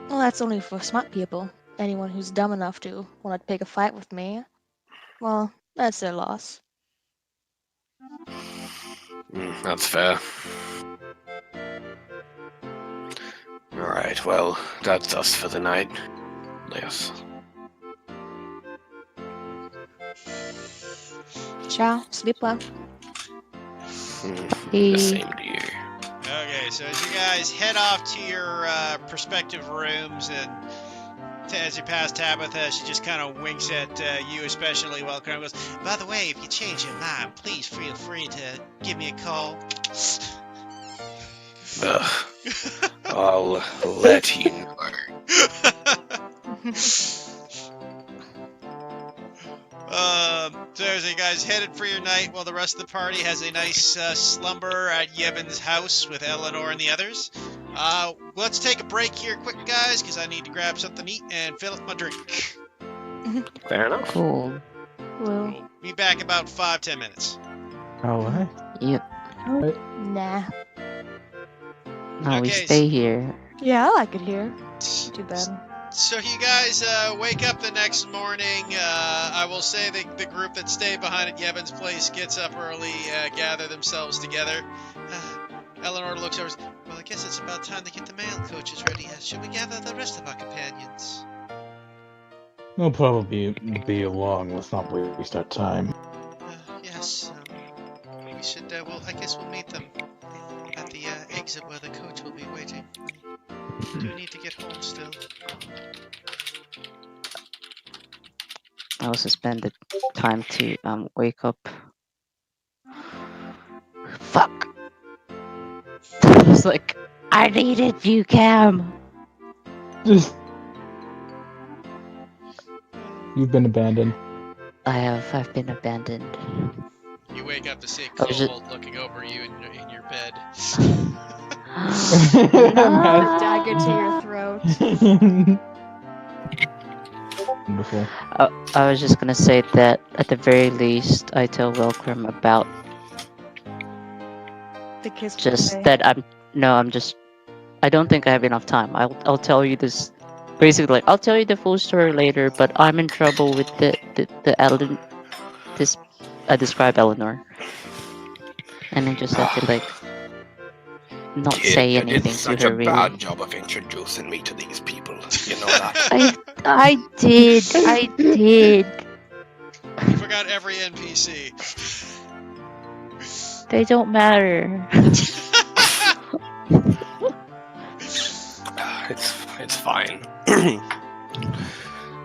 Well, that's only for smart people. Anyone who's dumb enough to want to pick a fight with me, well, that's their loss. That's fair. Alright, well, that's us for the night. Yes. Ciao, sleep well. The same to you. Okay, so as you guys head off to your prospective rooms, and as you pass Tabitha, she just kind of winks at you, especially while Crown goes, by the way, if you change your mind, please feel free to give me a call. I'll let you know. So as you guys headed for your night, while the rest of the party has a nice slumber at Yevon's house with Eleanor and the others. Let's take a break here quick, guys, because I need to grab something to eat and fill up my drink. Fair enough. Cool. Well, We'll be back in about 5-10 minutes. Alright. Yep. nah. No, we Okay, stay here. Yeah, I like it here. Too bad. So you guys wake up the next morning. I will say the group that stayed behind at Yevon's place gets up early, gather themselves together. Eleanor looks over. Well, I guess it's about time to get the mail coaches ready. Should we gather the rest of our companions? We'll probably be along. Let's not waste our time. Yes. We should. Well, I guess we'll meet them at the exit where the coach will be waiting. I do need to get home still. I also spend the time to wake up. Fuck. I was like, I needed you, Cam. Just. You've been abandoned. I've been abandoned. You wake up to see I was Cobalt looking over you in your bed. A dagger to your throat. Wonderful. I was just gonna say that at the very least, I tell Welcome about The kiss Just buffet. that I don't think I have enough time. I'll tell you this. Basically, like, I'll tell you the full story later. But I'm in trouble with the Ellen. This describe Eleanor, and I just have to like not Kid, say you did anything to such a her bad really. job of introducing me to these people. You know that. I did. You forgot every NPC. They don't matter. It's fine.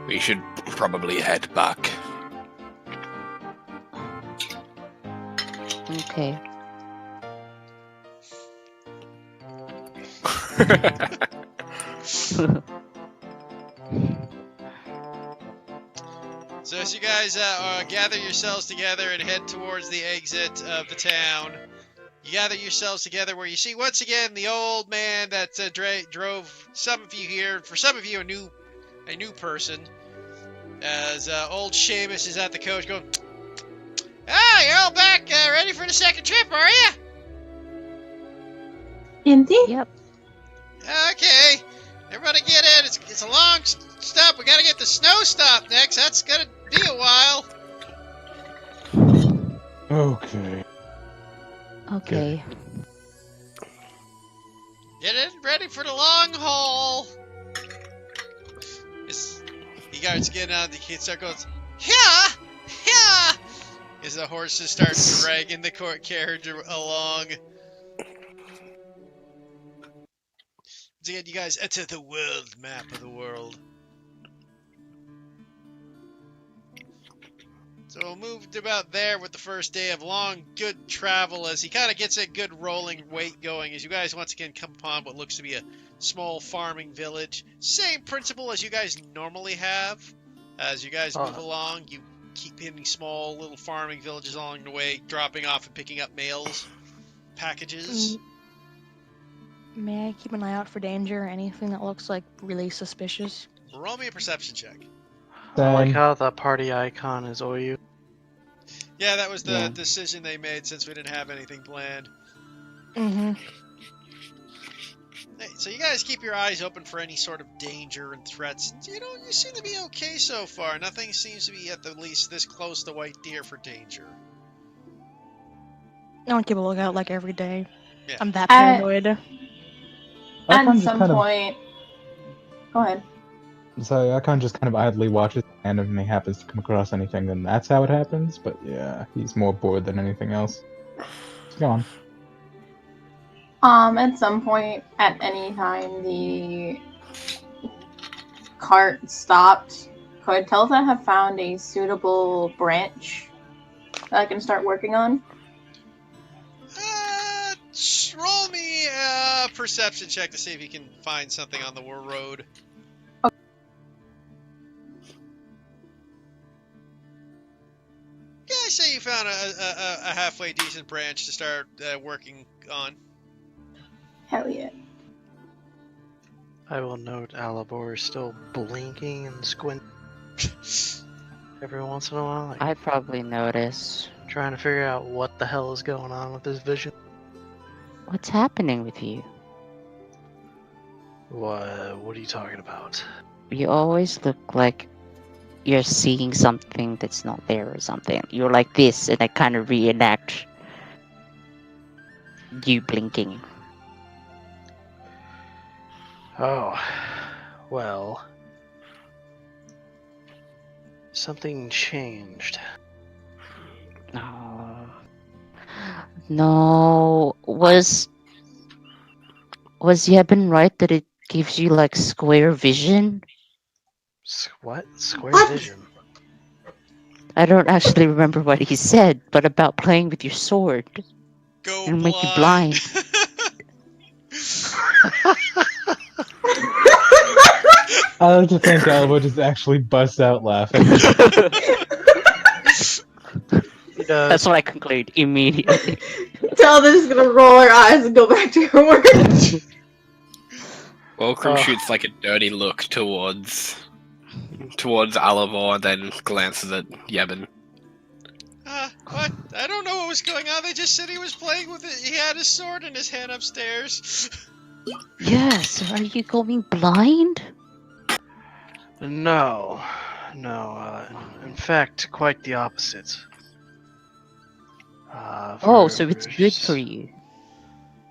We should probably head back. Okay. So as you guys gather yourselves together and head towards the exit of the town, you gather yourselves together where you see once again the old man that drove some of you here. For some of you, a new person. As old Seamus is at the coach going, "Ah, you're all back, ready for the second trip, are you?" Indeed. Yep. Okay, everybody get in. It's a long stop. We gotta get the snow stop next. That's gonna be a while. Okay. Okay. Get in, ready for the long haul. You guys get on. The kids start going, "Yeah, yeah," as the horses start dragging the court carriage along. To get you guys enter the world map of the world. So we'll move to about there with the first day of long, good travel as he kind of gets a good rolling weight going as you guys once again come upon what looks to be a small farming village. Same principle as you guys normally have. As you guys move along, you keep hitting small little farming villages along the way, dropping off and picking up mails, packages. May I keep an eye out for danger or anything that looks like really suspicious? Roll me a perception check. I like Same. how the party icon is OU. Yeah, that was the Yeah. decision they made since we didn't have anything planned. Mm-hmm. Hey, so you guys keep your eyes open for any sort of danger and threats. You know, you seem to be okay so far. Nothing seems to be at the least this close to white deer for danger. I want to keep a lookout like every day. Yeah. I'm that paranoid. At some point. Go ahead. So I can't just kind of idly watch it, and if he happens to come across anything, then that's how it happens. But yeah, he's more bored than anything else. Go on. At some point, at any time, the cart stopped. Could Telta have found a suitable branch that I can start working on? Roll me a perception check to see if you can find something on the road. Okay. Yeah, I say you found a halfway decent branch to start working on. Hell yeah. I will note Alibor is still blinking and squinting every once in a while, like I probably notice. trying to figure out what the hell is going on with his vision. What's happening with you? What are you talking about? You always look like you're seeing something that's not there or something. You're like this, and I kind of reenact you blinking. Oh, well, something changed. No, was Yeben right that it gives you like square vision? What? Square What? vision? I don't actually remember what he said, but about playing with your sword. Go It'll blind. make you blind. I like to think Alva just actually busts out laughing. He does. That's what I conclude immediately. Telta's gonna roll her eyes and go back to her work. Welcome Oh. shoots like a dirty look towards Alivor, then glances at Yeben. What? I don't know what was going on. They just said he was playing with it. He had his sword in his hand upstairs. Yes. Are you going blind? No. In fact, quite the opposite. Oh, so it's good for you.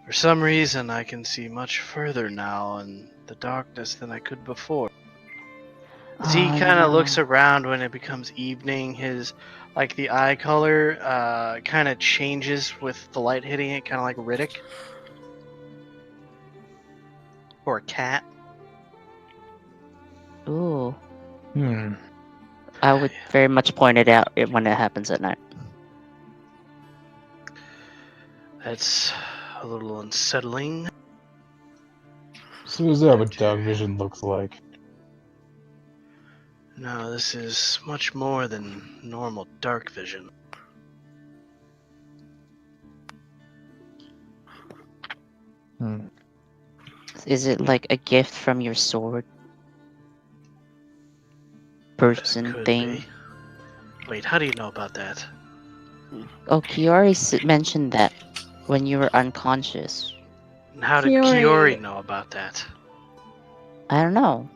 For some reason, I can see much further now in the darkness than I could before. As he kind of looks around when it becomes evening, his, like, the eye color kind of changes with the light hitting it, kind of like Riddick. Or a cat. Ooh. Hmm. I would very much point it out when it happens at night. That's a little unsettling. So is that what dark vision looks like? No, this is much more than normal dark vision. Hmm. Is it like a gift from your sword? Person Could thing? be. Wait, how do you know about that? Oh, Kiori mentioned that when you were unconscious. And how did Kiori- Kiori know about that? I don't know.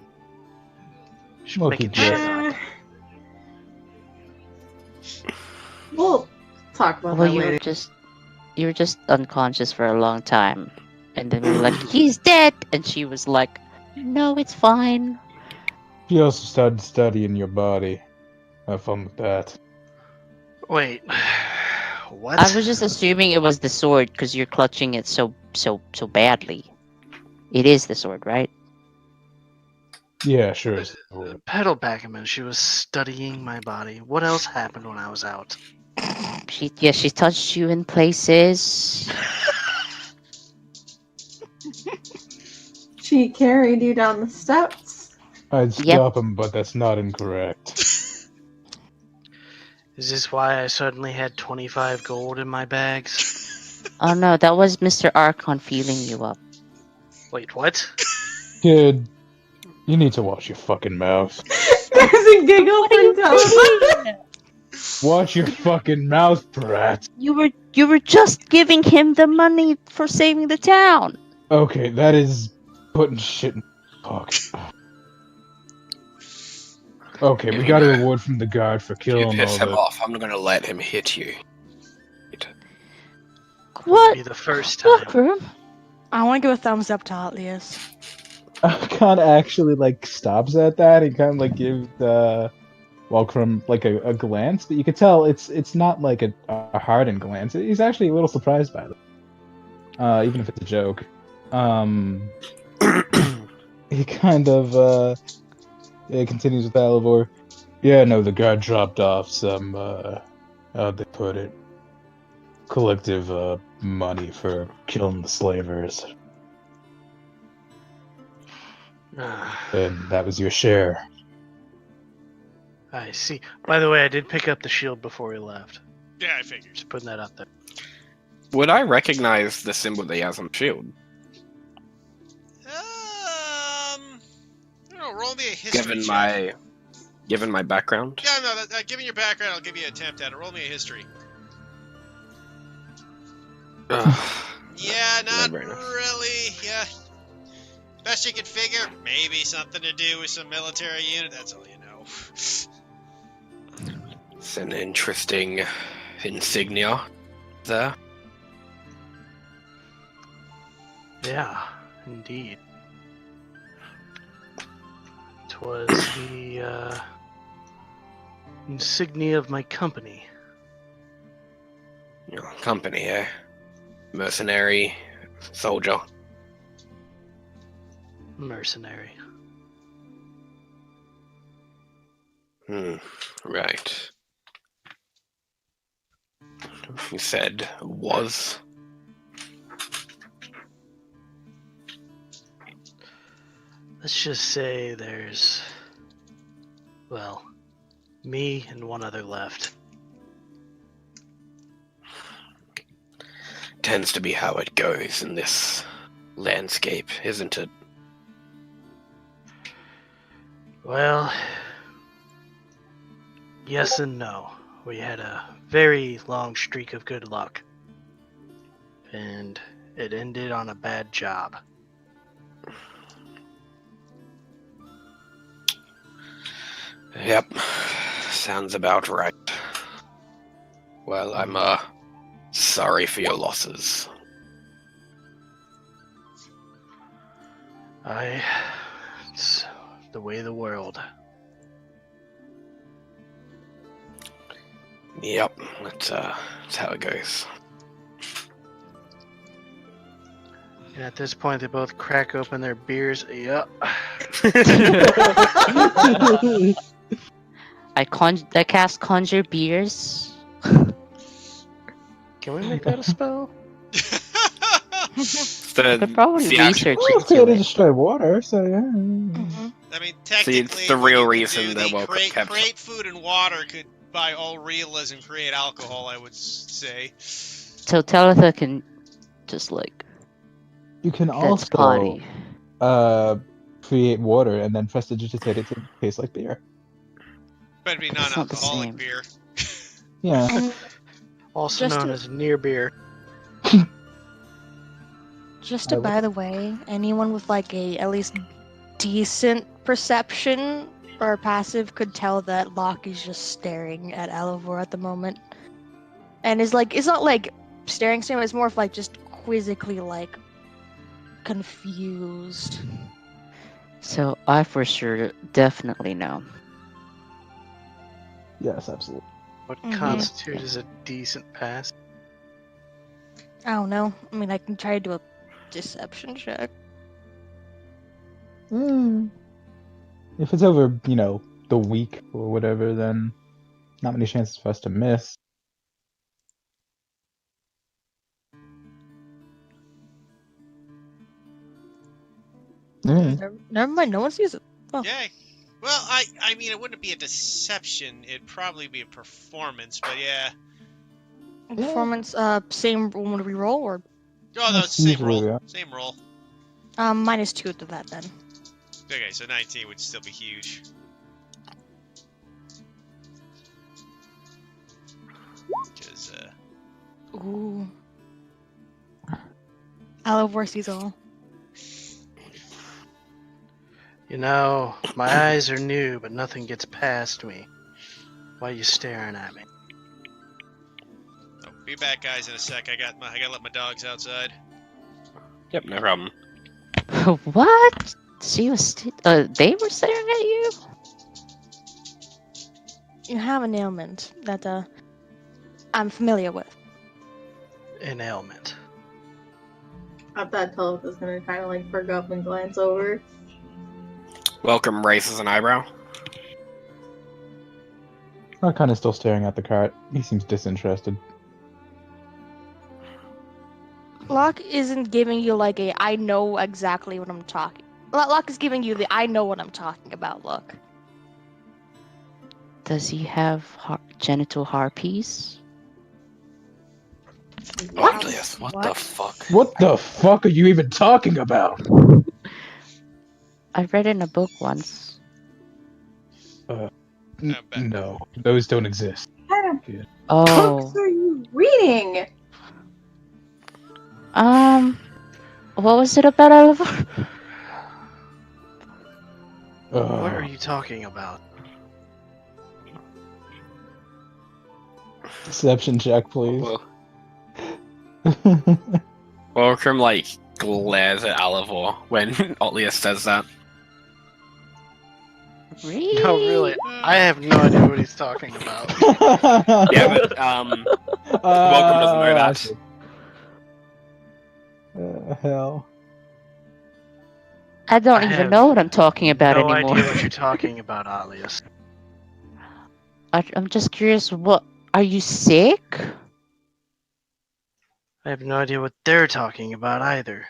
She's Look making at shit that. up. We'll talk about Well, that later. you were just unconscious for a long time, and then we were like, "He's dead," and she was like, "No, it's fine." She also started studying your body. Have fun with that. Wait, what? I was just assuming it was the sword because you're clutching it so badly. It is the sword, right? Yeah, sure. Pedal back a minute. She was studying my body. What else happened when I was out? She touched you in places. She carried you down the steps. I'd Yep. stop him, but that's not incorrect. Is this why I suddenly had 25 gold in my bags? Oh no, that was Mr. Archon feeling you up. Wait, what? Kid, you need to watch your fucking mouth. There's a giggle from Tella. Watch your fucking mouth, brat. You were just giving him the money for saving the town. Okay, that is putting shit in the pocket. Okay, we got a reward from the guard for If you killing piss all him the... off, I'm gonna let him hit you. Will What? be the first time. Look, room. I want to give a thumbs up to Atlius. Kind of actually, like, stops at that and kind of, like, gives, Welcome, like, a glance, but you could tell it's not, like, a hardened glance. He's actually a little surprised by it. Even if it's a joke. He kind of, continues with Alivor. Yeah, no, the guard dropped off some, how'd they put it? Collective, money for killing the slavers. And that was your share. I see. By the way, I did pick up the shield before we left. Yeah, I figured. Just putting that out there. Would I recognize the symbol that he has on the shield? I don't know, roll me a history check. Given my background? Yeah, no, given your background, I'll give you an attempt at it. Roll me a history. Yeah, not very nice. really. Yeah. Best you can figure, maybe something to do with some military unit. That's all you know. It's an interesting insignia there. Yeah, indeed. It was the insignia of my company. Your company, eh? Mercenary, soldier. Mercenary. Right. You said was. Let's just say there's, well, me and one other left. Tends to be how it goes in this landscape, isn't it? Well, yes and no. we had a very long streak of good luck. And it ended on a bad job. Yep. Sounds about right. Well, I'm sorry for your losses. It's the way of the world. Yep, that's how it goes. And at this point, they both crack open their beers. Yup. I cast conjure beers. Can we make that a spell? I could probably the research Well, it's here into to it. destroy water, so yeah. Mhm. I mean, it's technically, the what real you could reason do, they're the well kept. create food and water could, by all realism, create alcohol, I would say. So Talitha can just like You can let's also party. create water and then prestidigitate it to taste like beer. But it'd be It's not the non-alcoholic same. beer. Yeah. And Also Just known to- as near beer. just I to, will- by the way, anyone with like a at least decent perception or passive could tell that Locke is just staring at Alivor at the moment, and is like, it's not like staring, it's more of like just quizzically like confused. So I for sure definitely know. Yes, absolutely. What Mhm. constitutes as a decent pass? I don't know. I mean, I can try to do a deception check. If it's over, the week or whatever, then not many chances for us to miss. Never mind. No one sees it. Oh. Yay. Well, I mean, it wouldn't be a deception. It'd probably be a performance, but yeah. Performance. Same roll to reroll, or Oh, no, That's it's the same usually, roll. yeah. Same roll. -2 to that then. Okay, so 19 would still be huge. Because, Ooh. Alivor sees all. You know, my eyes are new, but nothing gets past me. Why are you staring at me? oh, be back, guys, in a sec. I gotta let my dogs outside. Yep, no problem. What? She was. They were staring at you. You have an ailment that I'm familiar with. An ailment. I thought Tulip was gonna kind of like perk up and glance over. Welcome raises an eyebrow. I'm kind of still staring at the cart. He seems disinterested. Locke isn't giving you like a I know exactly what I'm talking. Locke is giving you the I know what I'm talking about look. Does he have genital harpies? What the What? fuck? What the fuck are you even talking about? I read in a book once. back. No, those don't exist. What kind of Oh. books are you reading? What was it about Alivor? What are you talking about? Deception check, please. Well, Welcome like glares at Alivor when Otlius says that. Really? No, really. I have no idea what he's talking about. Yeah, but Welcome doesn't know that. Hell. I don't I even have know what I'm talking about no anymore. idea what you're talking about, Atlius. I'm just curious. What? Are you sick? I have no idea what they're talking about either.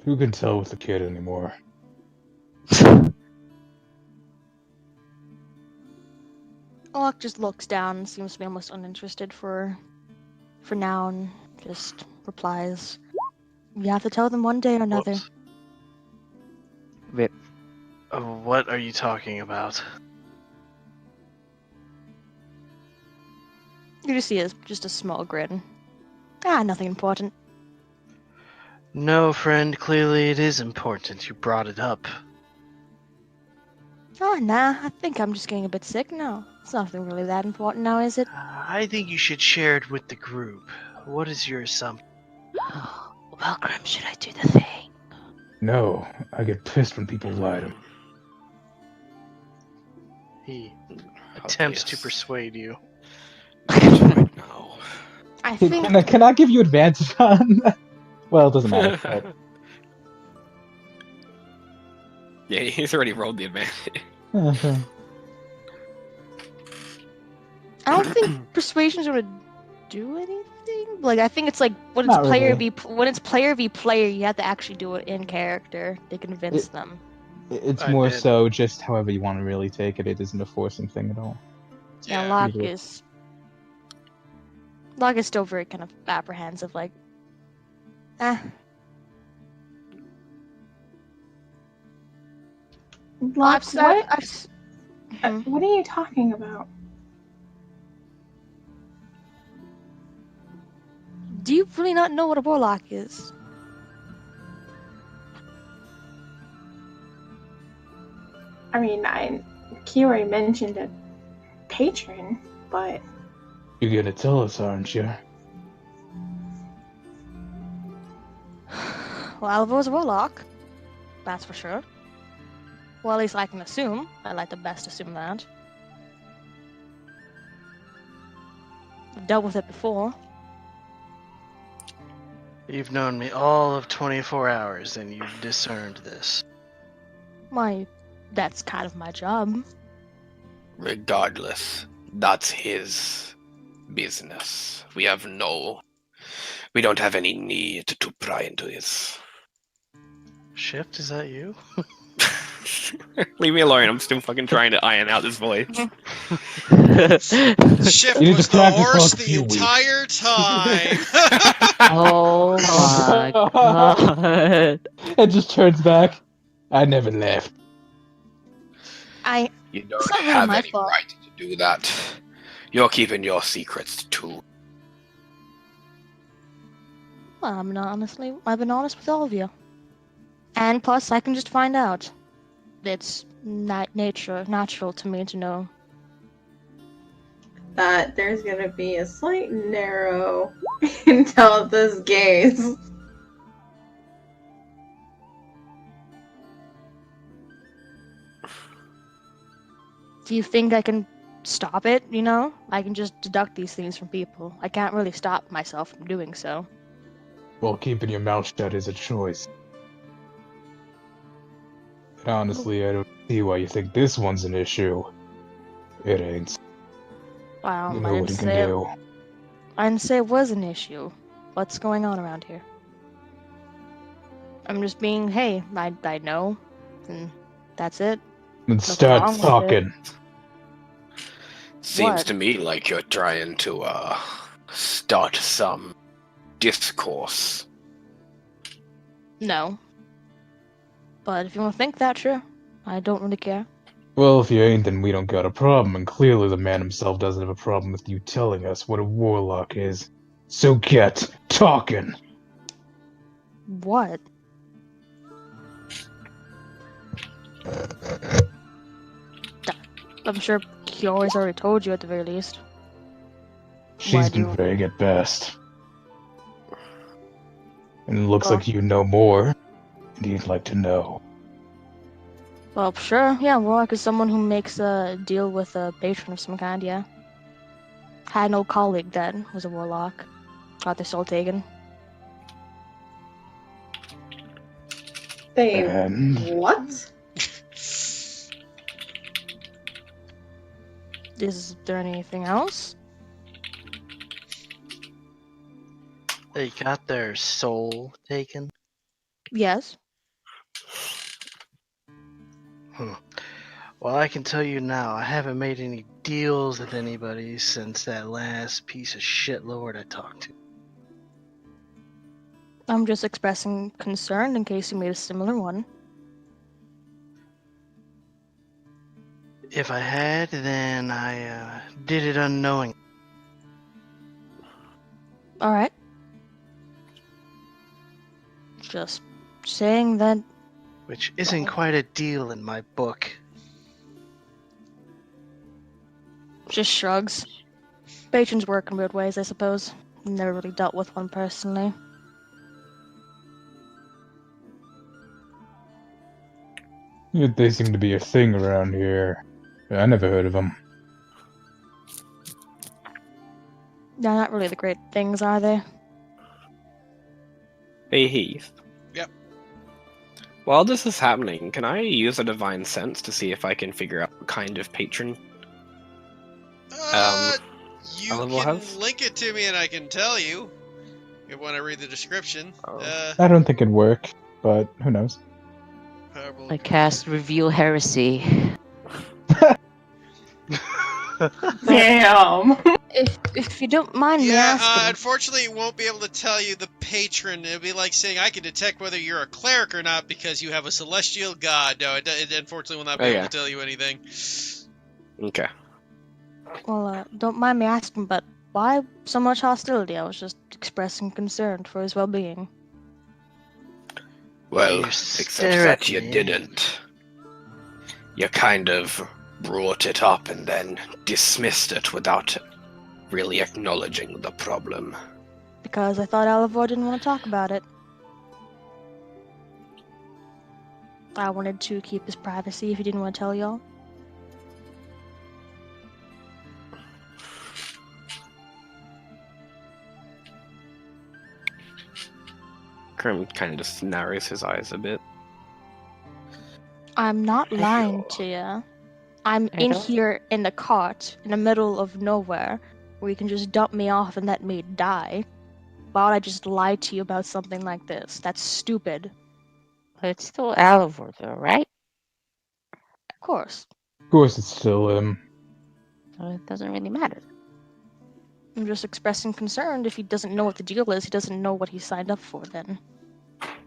Who can tell with the kid anymore? Locke just looks down and seems to be almost uninterested for now and just replies. You have to tell them one day or another. Whoops. Rip. What are you talking about? You just see just a small grin. Nothing important. No, friend, clearly it is important. You brought it up. Oh, nah, I think I'm just getting a bit sick now. It's nothing really that important now, is it? I think you should share it with the group. What is your assumption? Well, Grim, should I do the thing? No, I get pissed when people lie to me. He attempts to Obvious. persuade you. Right now. I think Can I give you advantage on that? Well, it doesn't matter. But... Yeah, he's already rolled the advantage. Okay. I don't think persuasion's gonna do anything. Like, I think it's like when it's Not really. player v player, you have to actually do it in character to convince them. It's I more did. so just however you want to really take it. It isn't a forcing thing at all. Yeah, Yeah. Locke Usually. is. Locke is still very kind of apprehensive, like, Locke, Hmm. what are you talking about? Do you really not know what a warlock is? I mean, Kiori mentioned a patron, but You're gonna tell us, aren't you? Well, Alva's a warlock. That's for sure. Well, at least I can assume. I like to best assume that. I've dealt with it before. You've known me all of 24 hours and you've discerned this. That's kind of my job. Regardless, that's his business. We don't have any need to pry into his. Shift, is that you? Leave me alone. I'm still fucking trying to iron out this voice. Shift You need to was the practice for horse like a the few weeks. entire time. Oh my god. It just turns back. I never left. You It's don't not really have my any fault. right to do that. You're keeping your secrets too. Well, I've been honest with all of you. And plus, I can just find out. It's not natural to me to know. that there's gonna be a slight narrow in Talitha's gaze. Do you think I can stop it, you know? I can just deduct these things from people. I can't really stop myself from doing so. Well, keeping your mouth shut is a choice. And honestly, I don't see why you think this one's an issue. It ain't. Wow, You know what you can do. I didn't say it was an issue. What's going on around here? I'm just being, hey, I know, and that's it. Then Nothing start wrong with talking. Seems What? to me like you're trying to start some discourse. No. But if you want to think that, sure. I don't really care. Well, if you ain't, then we don't got a problem, and clearly the man himself doesn't have a problem with you telling us what a warlock is. So get talking! What? I'm sure Kiori's already told you at the very least. She's Why been do- vague at best. And it looks Well- like you know more, and you'd like to know. Well, sure, yeah, Warlock is someone who makes a deal with a patron of some kind, yeah. Had an old colleague that was a Warlock. Got their soul taken. They And what? Is there anything else? They got their soul taken? Yes. Well, I can tell you now, I haven't made any deals with anybody since that last piece of shit lord I talked to. I'm just expressing concern in case you made a similar one. If I had, then I did it unknowing. Alright. Just saying that Which isn't quite a deal in my book. just shrugs. Patrons work in weird ways, I suppose. Never really dealt with one personally. They seem to be a thing around here. I never heard of them. They're not really the great things, are they? Hey Heath. Yep. While this is happening, can I use a divine sense to see if I can figure out what kind of patron? You Oliver can has? link it to me and I can tell you. If when I read the description. Oh. I don't think it'd work, but who knows? Parable I of cast Reveal Heresy. Damn. If you don't mind me Yeah, asking, unfortunately, it won't be able to tell you the patron. It'll be like saying I can detect whether you're a cleric or not because you have a celestial god. No, it unfortunately will not be able to tell you anything. Okay. well, don't mind me asking, but why so much hostility? I was just expressing concern for his well-being. Well, You except stare that at you me. didn't. You kind of brought it up and then dismissed it without really acknowledging the problem. Because I thought Alivor didn't want to talk about it. I wanted to keep his privacy if he didn't want to tell y'all. Krim kind of just narrows his eyes a bit. I'm not lying to you. I'm I in don't- here in the cart, in the middle of nowhere, where you can just dump me off and let me die. Why would I just lie to you about something like this? That's stupid. But it's still Alivor, though, right? Of course. Of course, it's still him. So it doesn't really matter. I'm just expressing concern. If he doesn't know what the deal is, he doesn't know what he signed up for then.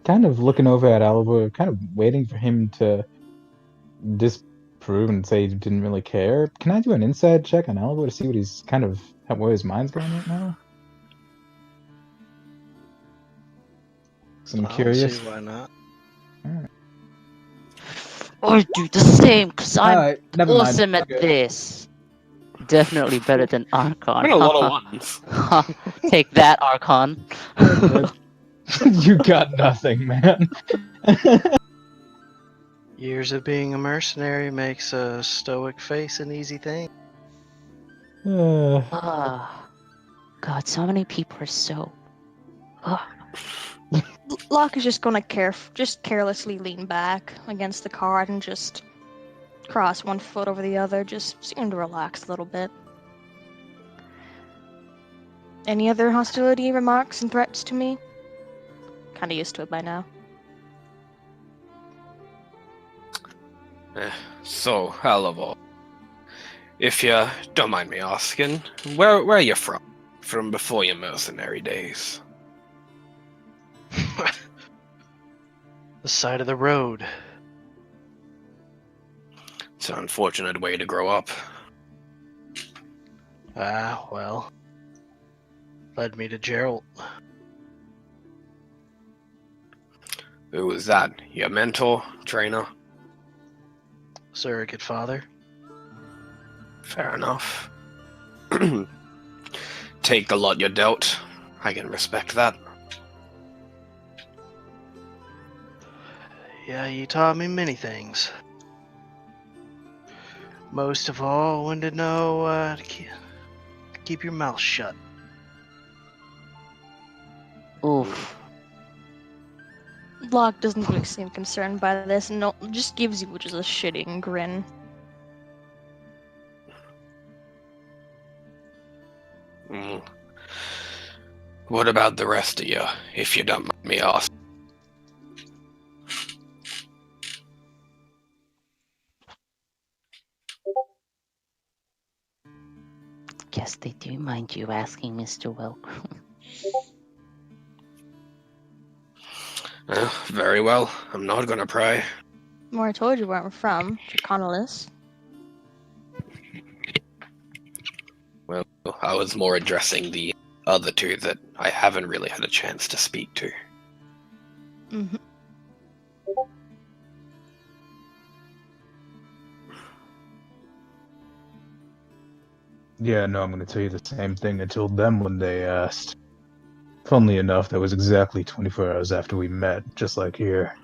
Kind of looking over at Alibur, kind of waiting for him to disprove and say he didn't really care. Can I do an inside check on Alibur to see what he's kind of where his mind's going right now? 'Cause I'm I don't curious. see why not. Or do the same, because I'm Alright, never mind. awesome at Okay. this. Definitely better than Archon. I mean, a lot of ones. Take that, Archon. You got nothing, man. Years of being a mercenary makes a stoic face an easy thing. Ah, God, so many people are so. Locke is just gonna just carelessly lean back against the cart and just cross one foot over the other, just seem to relax a little bit. Any other hostility, remarks, and threats to me? Kinda used to it by now. So, Alivor, if you don't mind me asking, where are you from? From before your mercenary days? The side of the road. It's an unfortunate way to grow up. Ah, well. Led me to Gerald. Who was that? Your mentor? Trainer? Surrogate father. Fair enough. Take the lot you're dealt. I can respect that. Yeah, you taught me many things. Most of all, when to know to keep your mouth shut. Oof. Locke doesn't really seem concerned by this, and just gives you just a shitting grin. Mm. What about the rest of you, if you don't mind me asking? Guess they do mind you asking, Mr. Welcome. Very well. I'm not gonna pry. Well, I told you where I'm from, Draconolis. Well, I was more addressing the other two that I haven't really had a chance to speak to. Mm-hmm. Yeah, no, I'm going to tell you the same thing I told them when they asked. Funnily enough, that was exactly 24 hours after we met, just like here.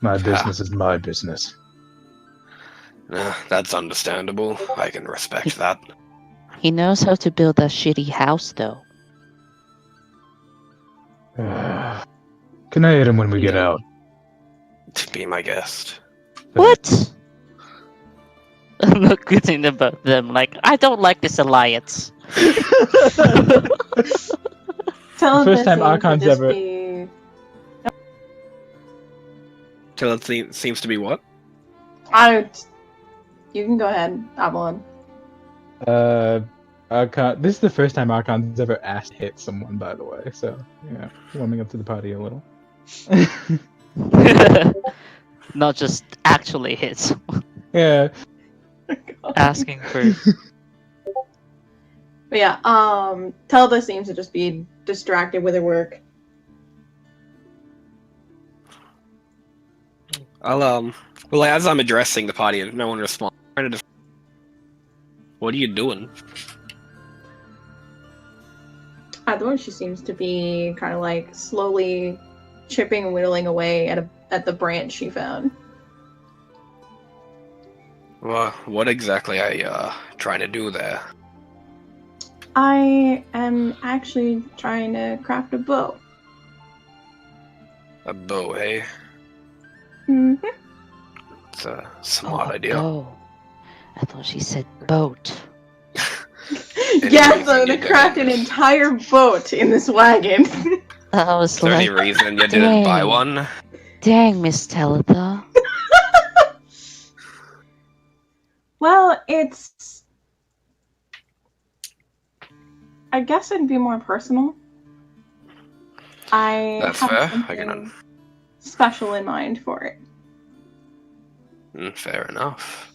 My business is my business. That's understandable. I can respect that. He knows how to build a shitty house, though. Can I hit him when we get out? To be my guest. What? I'm not kidding about them. Like, I don't like this alliance. Tell him First this time seems to Archon's just ever- be... Till it seems to be what? You can go ahead, Avalon. Archon. This is the first time Archon's ever asked to hit someone, by the way. So yeah, warming up to the party a little. Not just actually hits. Yeah. Asking for. But yeah, Telda seems to just be distracted with her work. Well, as I'm addressing the party and no one responds, what are you doing? At the moment, she seems to be kind of like slowly chipping and whittling away at the branch she found. Well, what exactly are you trying to do there? I am actually trying to craft a bow. A bow, eh? Mm-hmm. It's a smart idea. Oh, I thought she said boat. Yeah, so I'm gonna craft an entire boat in this wagon. I was Is there any like, reason you didn't buy dang. one? dang, Miss Talitha. Well, it's... I guess it'd be more personal. I That's have fair. something I can. special in mind for it. Fair enough.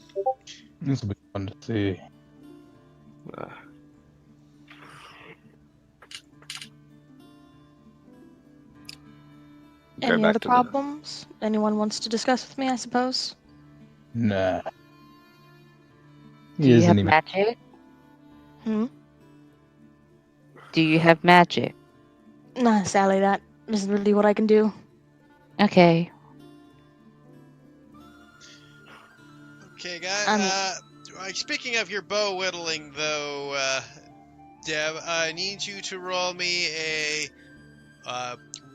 This will be fun to see. Go Any back other to problems anyone wants to discuss with me, I suppose? Nah. Do He you isn't have even. magic? Hmm? Do you have magic? Nah, Sally, that isn't really what I can do. Okay. Okay, guys. Speaking of your bow whittling, though, Deb, I need you to roll me a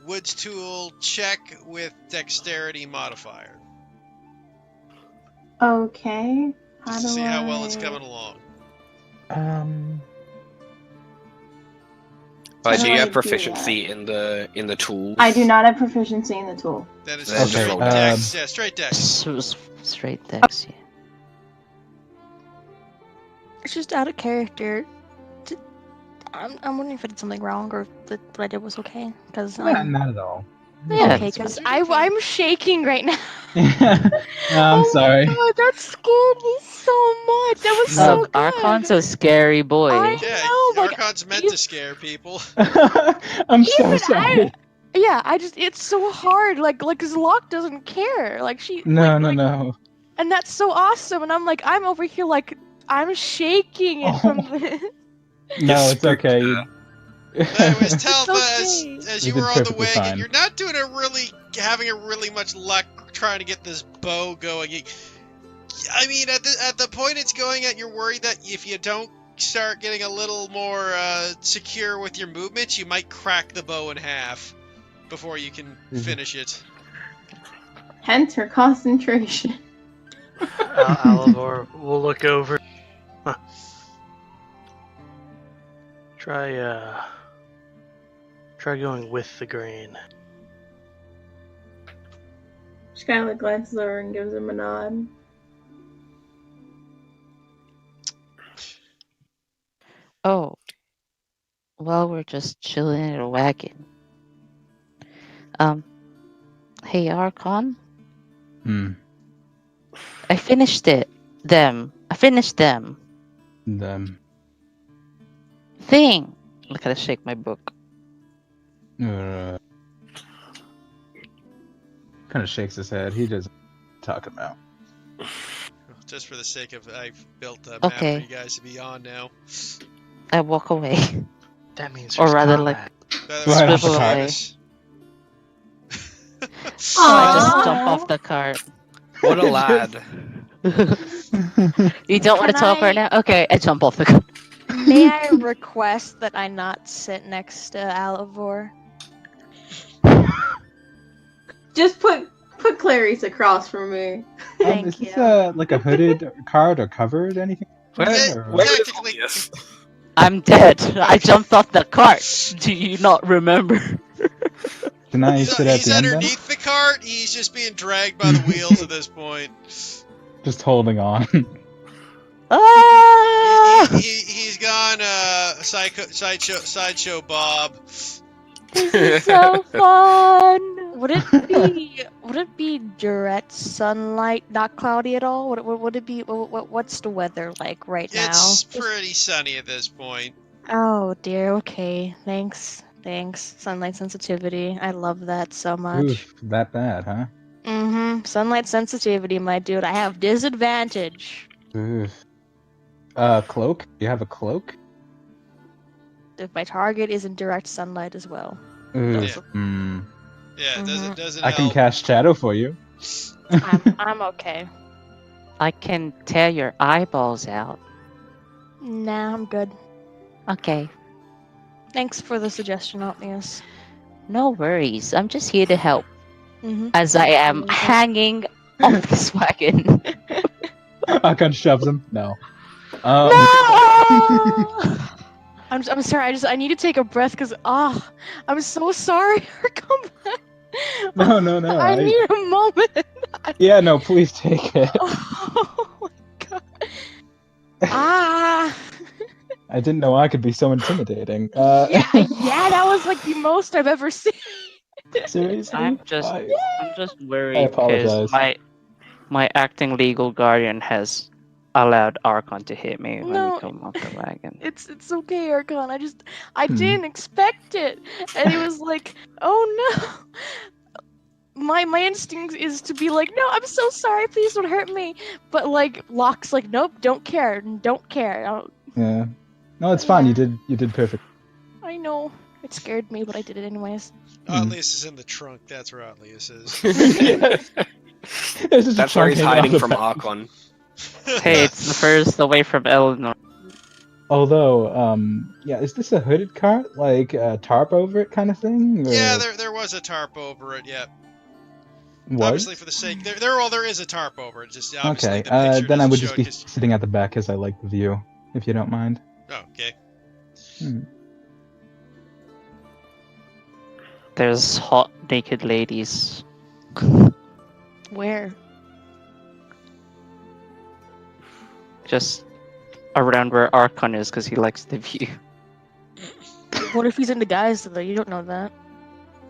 woods tool check with dexterity modifier. Okay. Just to see how well it's coming along. Do How you do I have do proficiency in the tools? I do not have proficiency in the tool. That is Okay, straight roll dex. Yeah, straight dex. Straight dex, yeah. It's just out of character. I'm wondering if I did something wrong or if what I did was okay. Because I'm Not at all. Yeah, okay. Because I'm shaking right now. I'm sorry. Oh God, that scared me so much. That was so good. Archon's a scary boy. I Yeah, know, like, Archon's meant to scare people. I'm so Even sorry. yeah, it's so hard. Like Zlock doesn't care. Like she. No. And that's so awesome. And I'm like, I'm over here like I'm shaking it from this. No, it's okay. Anyways, Talbot, okay. as You you did were on the perfectly wagon, fine. you're not having a really much luck trying to get this bow going. I mean, at the point it's going at, you're worried that if you don't start getting a little more secure with your movements, you might crack the bow in half before you can finish it. Hence her concentration. Alivor will look over. Huh. Try going with the grain. She kind of like glances over and gives him a nod. Oh. Well, we're just chilling in a wagon. Hey, Archon. I finished them. Them. Thing. I gotta shake my book. Kind of shakes his head. He doesn't talk about. Just for the sake of, I've built a map for Okay. you guys to be on now. I walk away. That means Or there's rather, combat. That Right was off the cart. Travis. So I just Aww. jump off the cart. What a lad. You don't want to Can talk right I- now? Okay, I jump off the cart. May I request that I not sit next to Alivor? Just put Clarice across from me. Thank is this you. like a hooded cart or covered anything? Where, Or- where is Technically- obvious? I'm dead. I jumped off the cart. Do you not remember? Can I He's, sit at he's the end then? underneath the cart. He's just being dragged by the wheels at this point. Just holding on. Ah! He's gone sideshow Bob. This is so fun. Would it be direct sunlight, not cloudy at all? Would it be? What's the weather like right now? It's pretty sunny at this point. Oh dear. Okay. Thanks. Sunlight sensitivity. I love that so much. Oof, that bad, huh? Sunlight sensitivity, my dude. I have disadvantage. Oof. Cloak? You have a cloak? If my target is in direct sunlight as well. Oof. Yeah. Hmm. Yeah, it doesn't doesn't I can help. cast shadow for you. I'm okay. I can tear your eyeballs out. Nah, I'm good. Okay. Thanks for the suggestion, Obvious. No worries. I'm just here to help. Mm-hmm. As I am Absolutely. hanging off this wagon. Akon shoves him. No. No! I'm sorry. I need to take a breath because I'm so sorry. Come back. No. I need a moment. Yeah, no, please take it. Oh my god. Ah. I didn't know I could be so intimidating. Yeah, that was like the most I've ever seen. Seriously? I'm just worried apologize. because my acting legal guardian has allowed Archon to hit me when No. we come off the wagon. It's okay, Archon. I didn't expect it, and it was like, oh no. My instinct is to be like, no, I'm so sorry. Please don't hurt me. But like, Locke's like, nope, don't care. Yeah. No, it's fine. You did perfect. I know. It scared me, but I did it anyways. Atlius is in the trunk. That's where Atlius is. Yes. There's just a That's where he's trunk hanging hiding out from the back. Archon. Hey, it's the first away from Eleanor. Although, yeah, is this a hooded cart? Like a tarp over it kind of thing? Or Yeah, there was a tarp over it. Yeah, was? obviously for the sake there is a tarp over it. Just obviously Okay, the picture then I doesn't would show just it be 'cause- sitting at the back because I like the view, if you don't mind. Oh, okay. There's hot naked ladies. Where? Just around where Archon is because he likes the view. What if he's into guys though? You don't know that.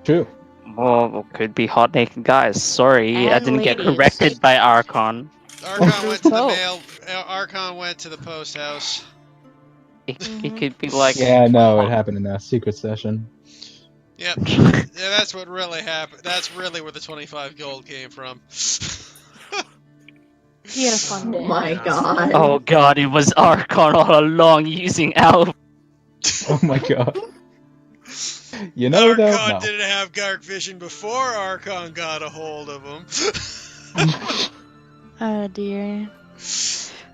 True. Well, could be hot naked guys. Sorry, I And didn't get ladies. corrected by Archon. Archon went to the Oh. mail. Archon went to the post house. It Mhm. could be like Yeah, no, it happened in a secret session. Yep. Yeah, that's what really happened. That's really where the 25 gold came from. He had a fun day. Oh my god. Oh god, it was Archon all along using Alpha. Oh my god. You know, though? Archon No. didn't have dark vision before Archon got a hold of him. Oh dear.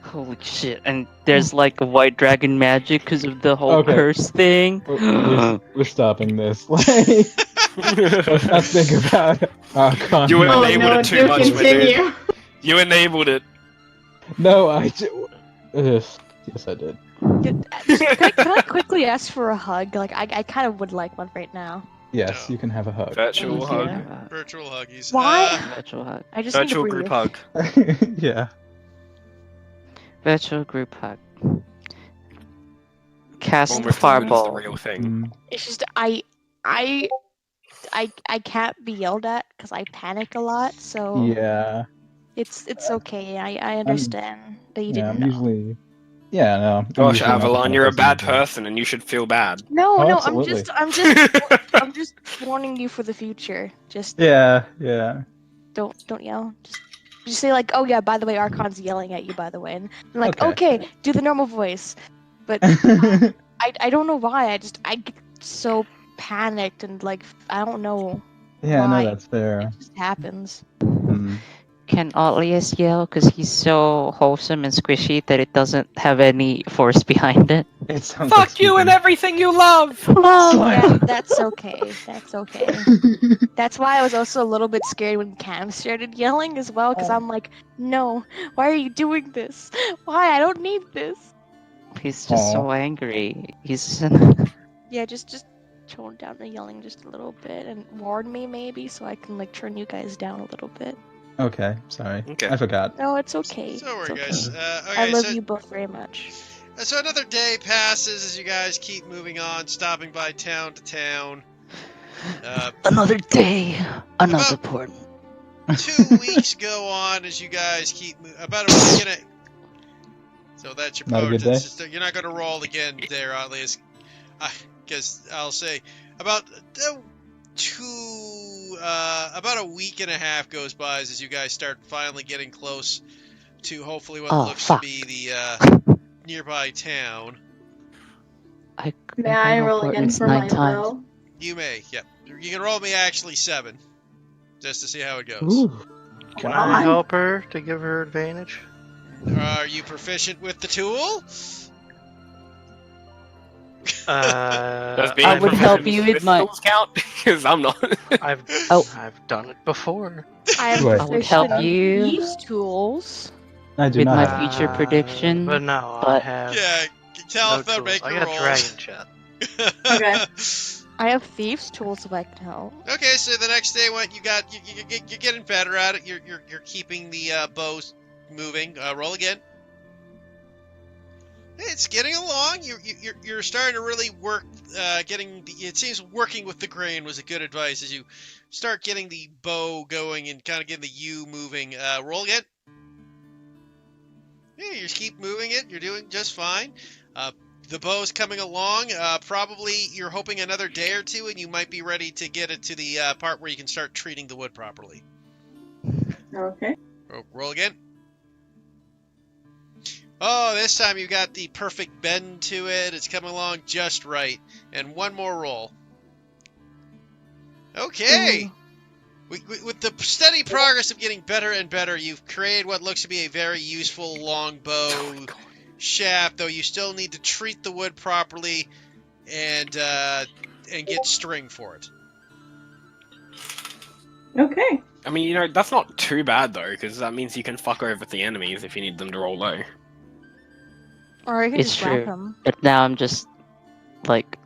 Holy shit! And there's like a white dragon magic because of the whole Okay. curse thing. We're stopping this. Like, let's not think about Archon. You Oh enabled no, it too do much, my dude. continue. You enabled it. No, yes, I did. Can I quickly ask for a hug? Like I kind of would like one right now. Yes, No. you can have a hug. Virtual Thank hug. you. Virtual huggies. Why? Virtual hug. I just need to Virtual breathe. group hug. Yeah. Virtual group hug. Cast One with the fireball. real thing. Mm. It's just I can't be yelled at because I panic a lot. So Yeah. it's okay. I understand that you Yeah, didn't I'm know. Yeah, no. I'm Gosh, usually not the Avalon, kind of you're a person who bad does- person, and you should feel bad. No, Oh, no, absolutely. I'm just warning you for the future. Just Yeah, yeah. don't yell. Just say like, oh yeah, by the way, Archon's yelling at you, by the way, and I'm like, Okay. okay, do the normal voice. But I don't know why. I get so panicked and like I don't know Yeah, why. no, that's fair. It just happens. Hmm. Can Atlius yell because he's so wholesome and squishy that it doesn't have any force behind it? It sounds like Fuck you and speaking- everything you love! Yeah, that's okay. That's okay. That's why I was also a little bit scared when Cam started yelling as well, because I'm like, no, why are you doing this? Why? I don't need this. He's just Aw. so angry. He's Yeah, just tone down the yelling just a little bit and warn me maybe so I can like turn you guys down a little bit. Okay, sorry. Okay. I forgot. No, it's okay. So It's worry, okay. guys. I Okay, love so, you both very much. so another day passes as you guys keep moving on, stopping by town to town. another day, another About- port. 2 weeks go on as you guys keep about a week and a. So that's your Not a power. good day? You're not going to roll again there, oddly. I guess I'll say about about a week and a half goes by as you guys start finally getting close to hopefully what Oh, looks fuck. to be the nearby town. May I know roll again coordinates for my 9 times. bow? You may, yep. You can roll me actually 7, just to see how it goes. Ooh. Can Well, I I'm- help her to give her advantage? Are you proficient with the tool? Does being I would proficient help you with with my- skills count? Because I'm not. I've Oh. I've done it before. I am Right. I would help proficient in you. these tools. I do With not my have future any. prediction, But no, I but- have Yeah, tell no if they'll tools. make I a got roll. dragon chat. Okay. I have thieves tools if I can help. Okay, so the next day, what you got? You're getting better at it. You're keeping the bows moving. Roll again. It's getting along. You're starting to really work. It seems working with the grain was a good advice as you start getting the bow going and kind of getting the U moving. Roll again. Yeah, you just keep moving it. You're doing just fine. The bow's coming along. Probably you're hoping another day or two, and you might be ready to get it to the part where you can start treating the wood properly. Okay. Roll again. Oh, this time you got the perfect bend to it. It's coming along just right. And one more roll. Okay. With the steady progress of getting better and better, you've created what looks to be a very useful long bow shaft, though you still need to treat the wood properly and get string for it. Okay. I mean, that's not too bad though, because that means you can fuck over the enemies if you need them to roll low. Or I can It's just whack true. them. But now I'm just like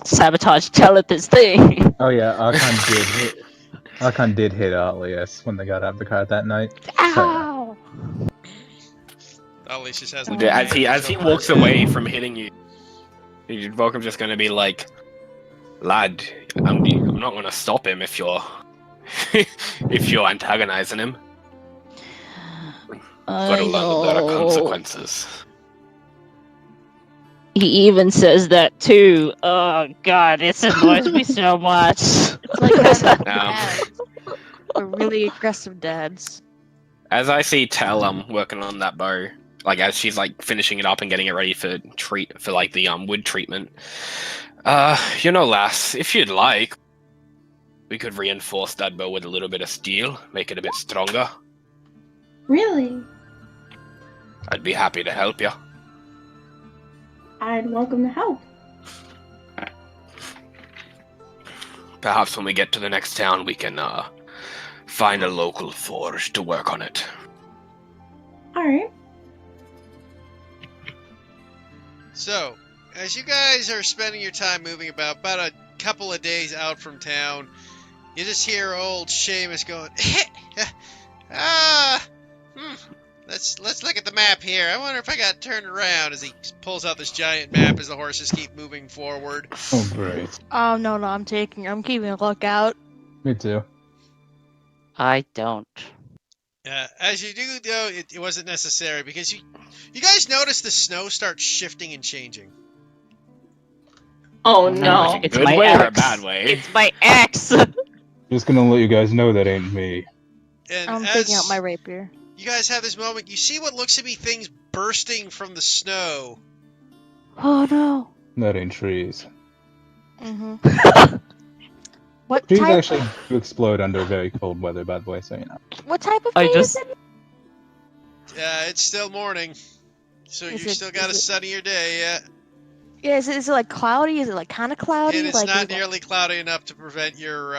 sabotage this thing. Oh yeah, Archon did hit Atlius when they got out of the car that night. Ow! At least just has As he walks away from hitting you, Volcom's just going to be like, "Lad, I'm not going to stop him if you're if you're antagonizing him. Gotta learn that there are consequences." He even says that too. Oh god, it annoys me so much. It's like having No. dads. We're really aggressive dads. As I see Tell working on that bow, like as she's like finishing it up and getting it ready for like the wood treatment. Lass, if you'd like, we could reinforce that bow with a little bit of steel, make it a bit stronger. Really? I'd be happy to help you. I'd welcome the help. Perhaps when we get to the next town, we can find a local forge to work on it. Alright. So, as you guys are spending your time moving about a couple of days out from town, you just hear old Seamus going, let's look at the map here. I wonder if I got turned around as he pulls out this giant map as the horses keep moving forward. Oh great. Oh no, I'm keeping a lookout. Me too. I don't. As you do, though, it wasn't necessary because you guys notice the snow starts shifting and changing. Oh In no. a It's good my way or a ex. bad way? It's my ex. Just gonna let you guys know that ain't me. And I'm as taking out my rapier. you guys have this moment, you see what looks to be things bursting from the snow. Oh no. That ain't trees. Mm-hmm. What Trees type? actually do explode under very cold weather, by the way, so you know. What type of I day just- is it? It's still morning, so Is you it- still got a is it- sunnier day, yeah. Yeah, is it like cloudy? Is it like kind of cloudy? And it's like, not is it- nearly cloudy enough to prevent your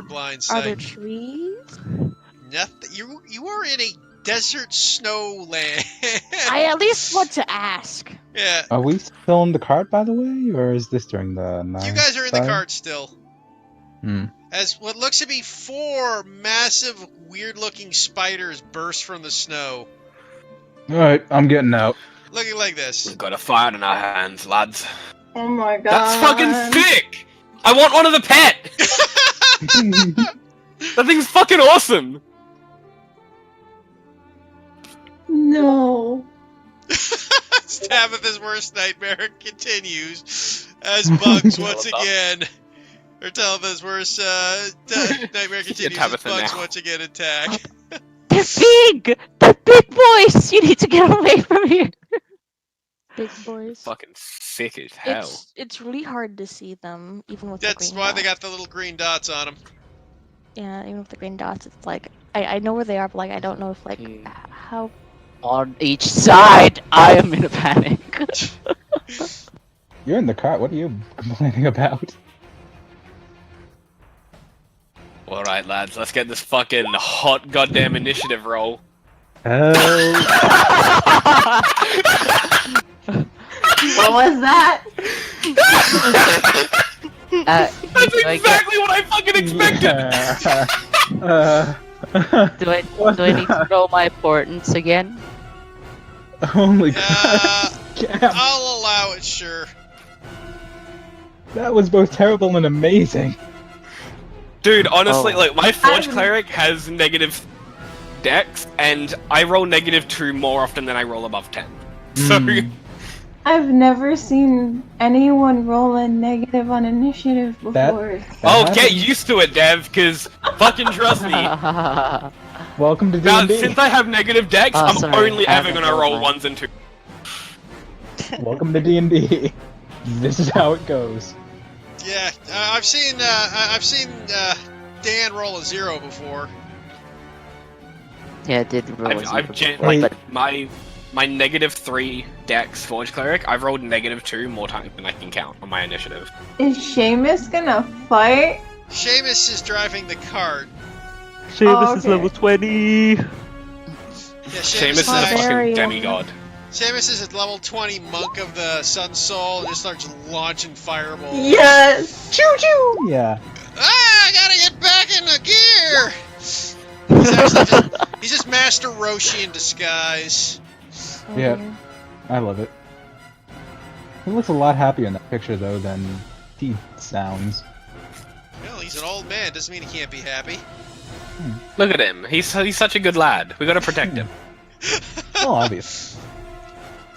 blind Are there sight. trees? Nothing. You are in a desert snow land. I at least want to ask. Yeah. Are we still in the cart, by the way, or is this during the night? You guys are in the time? cart still. Hmm. As what looks to be 4 massive, weird-looking spiders burst from the snow. Alright, I'm getting out. Looking like this. We've got a fight in our hands, lads. Oh my god. That's fucking sick! I want one of the pet! That thing's fucking awesome! No. Tabitha's worst nightmare continues as bugs once again. Or Tabitha's worst nightmare continues as Tabitha bugs now. once again attack. They're big. They're big boys. You need to get away from here. Big boys. Fucking sick as hell. It's really hard to see them, even with the That's green why dots. they got the little green dots on them. Yeah, even with the green dots, it's like I know where they are, but like I don't know if like Hmm. how. On each side, I am in a panic. You're in the cart, what are you complaining about? Alright, lads, let's get this fucking hot goddamn initiative roll. Hell. What was that? That's exactly what I fucking expected! Do I need to roll my importance again? Holy crap. I'll allow it, sure. That was both terrible and amazing. Dude, honestly, Oh. like, my Forge I'm- Cleric has negative dex, and I roll -2 more often than I roll above 10. So, Mm. I've never seen anyone roll a negative on initiative before. oh, That get happened. used to it, Dev, because fucking trust me. Welcome to Now, D&D. since I have negative dex, Oh, I'm sorry, only I ever haven't gonna rolled roll mine. 1s and 2s. Welcome to D&D. This is how it goes. Yeah, I've seen Dan roll a 0 before. Yeah, I did roll a I've zero before, Wait. but my -3 dex Forge Cleric, I've rolled -2 more times than I can count on my initiative. Is Seamus gonna fight? Seamus is driving the cart. Seamus is level 20. Yeah, Seamus is a Barbarian. fucking demigod. Seamus is a level 20 monk of the Sun Soul and just starts launching fireballs. Yes! Choo choo! Yeah. Ah, I gotta get back in the gear! He's just Master Roshi in disguise. Yeah. I love it. He looks a lot happier in that picture, though, than he sounds. Well, he's an old man, doesn't mean he can't be happy. Look at him. He's such a good lad. We gotta protect him. Well, obvious.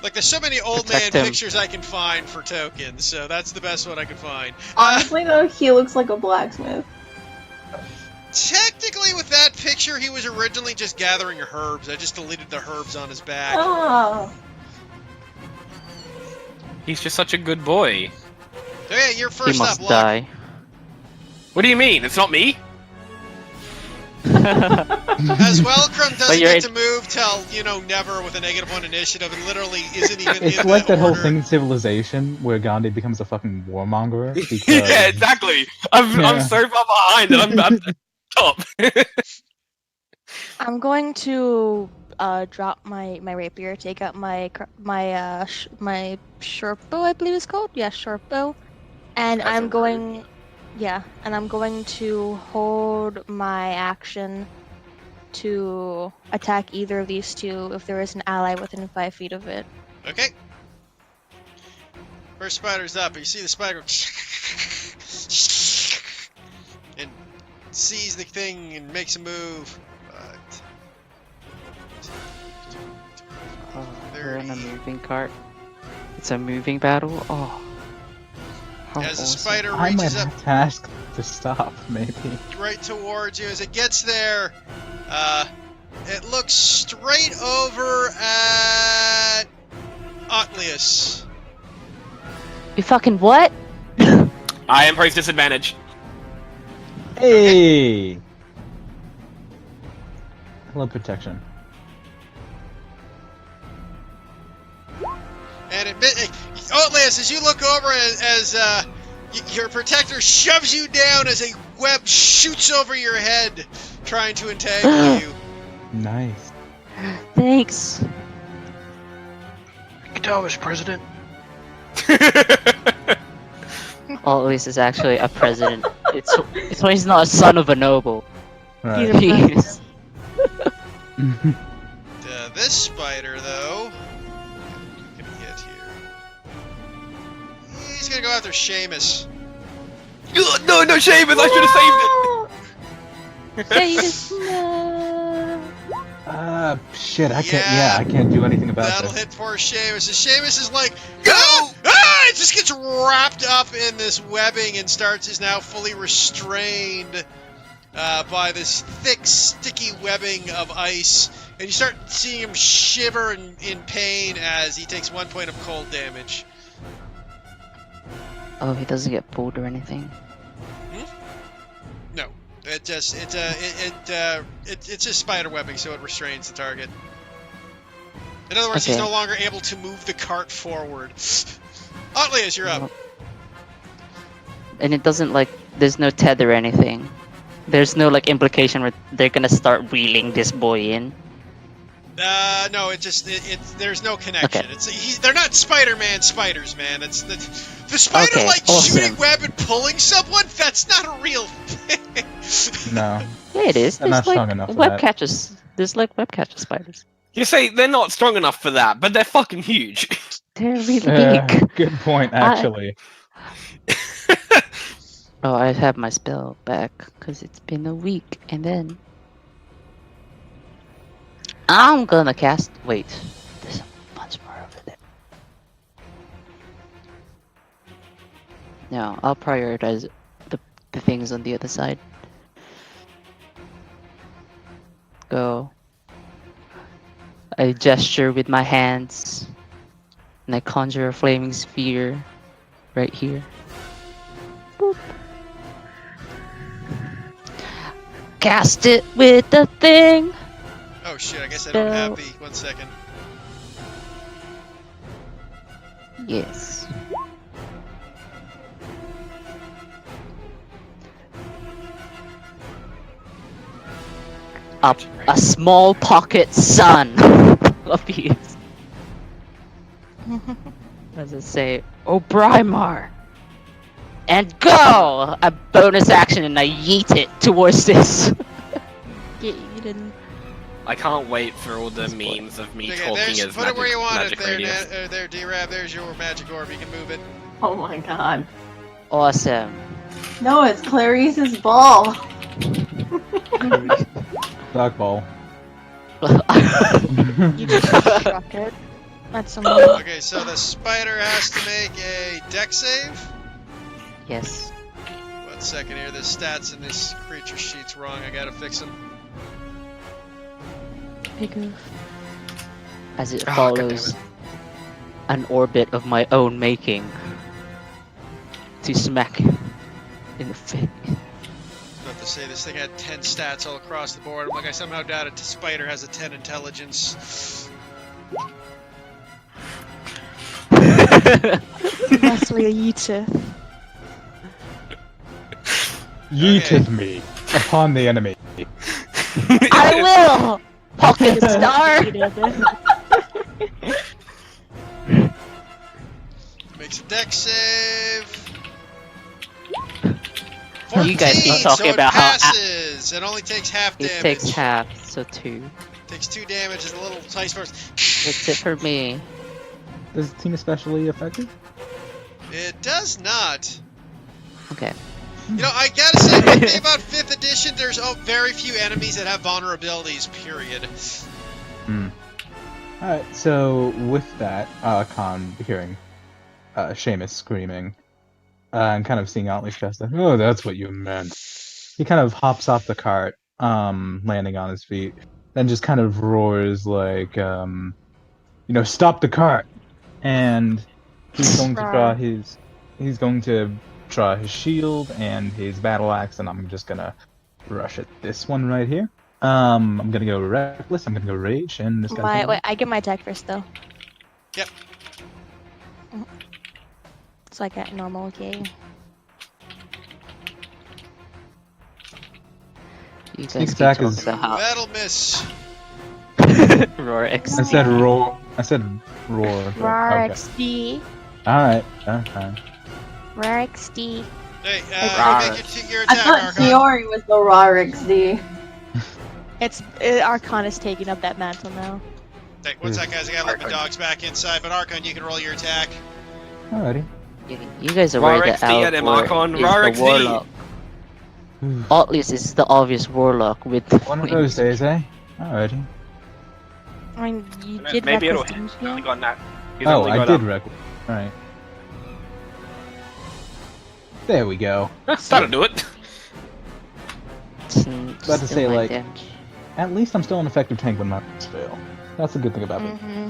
Like, there's so many old man Protect him. pictures I can find for tokens, so that's the best one I could find. Honestly, though, he looks like a blacksmith. Technically, with that picture, he was originally just gathering herbs. I just deleted the herbs on his back. Oh. He's just such a good boy. So yeah, you're He first must up, Luck. die. What do you mean? It's not me? As Welcrum doesn't you're get to move till, never with a -1 initiative and literally isn't even It's in like the that whole order. thing in Civilization where Gandhi becomes a fucking warmonger. Because... Yeah, exactly. I'm Yeah. so far behind that I'm at the top. I'm going to drop my rapier, take out my short bow, I believe it's called. Yeah, short bow, and That's a I'm rude. going. Yeah, and I'm going to hold my action to attack either of these two if there is an ally within 5 feet of it. Okay. First spider's up. You see the spider and sees the thing and makes a move. But in a moving cart. It's a moving battle. Oh. How As the awesome. spider I might reaches up have to ask to stop, maybe. right towards you, as it gets there, it looks straight over at Otlius. You fucking what? I impose disadvantage. Hey! Hello, protection. And Otlius, as you look over as your protector shoves you down as a web shoots over your head, trying to entangle you. Nice. Thanks. You can tell us, President. Always is actually a president. It's when he's not a son of a noble. Right. He's a He's This spider, though, what can he hit here? He's gonna go after Seamus. No, Seamus, I should have saved it! Davis, no. Shit, I can't, Yeah, I can't do anything about That'll this. hit poor Seamus. And Seamus is like, Go! It just gets wrapped up in this webbing and is now fully restrained by this thick, sticky webbing of ice. And you start seeing him shiver in pain as he takes 1 point of cold damage. Oh, he doesn't get pulled or anything. No, it's just spider webbing, so it restrains the target. In other words, he's Okay. no longer able to move the cart forward. Otlius, you're up. And it doesn't there's no tether or anything. There's no implication where they're gonna start reeling this boy in. No, there's no connection. Okay. They're not Spider-Man spiders, man. It's the spider Okay, shooting awesome. web and pulling someone. That's not a real thing. No. Yeah, it is. They're not strong enough for web that. catchers. There's web catcher spiders. You say they're not strong enough for that, but they're fucking huge. They're really big. Good point, actually. Oh, I have my spell back because it's been a week, and then I'm gonna cast. Wait, there's a bunch more over there. No, I'll prioritize the things on the other side. Go. I gesture with my hands, and I conjure a flaming sphere right here. Boop. Cast it with the thing. Oh shit! I guess I don't have Spell. the 1 second. Yes. A small pocket sun appears. As I say, O'Brymar, and go! A bonus action, and I yeet it towards this. Get eaten. I can't wait for all the memes of me Okay, talking as put it where you want it. magic There, radius. there, D-Rab. There's your magic orb. You can move it. Oh my god. Awesome. No, it's Clarice's ball. Dog ball. You just struck it at someone. Okay, so the spider has to make a dex save. Yes. 1 second here. The stats in this creature sheet's wrong. I gotta fix them. Big oof. As it Oh, follows an orbit of my own making to smack him in the face. About to say this thing had 10 stats all across the board. I'm like, I somehow doubted the spider has a 10 intelligence. Leslie yeeteth. Yeeteth me upon the enemy. I will! Pocket star! Makes a dex save. You guys keep 14, talking so it about how passes. It only takes half it damage. takes half, so 2. Takes 2 damage as a little dice burst. That's it for me. Is Team especially effective? It does not. Okay. You know, I gotta say, the thing about 5th edition, there's very few enemies that have vulnerabilities, period. Hmm. Alright, so with that, Khan hearing Seamus screaming, and kind of seeing Otley's chest, oh, that's what you meant. He kind of hops off the cart, landing on his feet, then just kind of roars like, stop the cart! And he's going to draw his shield and his battle axe, and I'm just gonna rush at this one right here. I'm gonna go reckless. I'm gonna go rage, and this guy's Wait, I get my attack first though. Yep. So I got normal, okay. You guys Sneaks keep back talking is- about how That'll miss. Roar X. I said roar. I said roar. Roar Okay. XD. All right. Okay. Roar XD. Hey, Rawr. make your I attack, thought Archon. Fiori was the raw XD. Archon is taking up that mantle now. Hey, one sec, guys. I gotta let my dogs back inside. But Archon, you can roll your attack. Alrighty. You guys are Roar worried XD that at him, Alvor Archon. is Roar the XD. warlock. Atlas is the obvious warlock with the One of those days, eh? Alrighty. I mean, you did Maybe it'll reckless, hit. didn't He's only you? got that. He's Oh, only I got did a- reckless. Alright. There we go. That'll do it. About to say, like- At least I'm still an effective tank when my rounds fail. That's a good thing about it. Mm-hmm.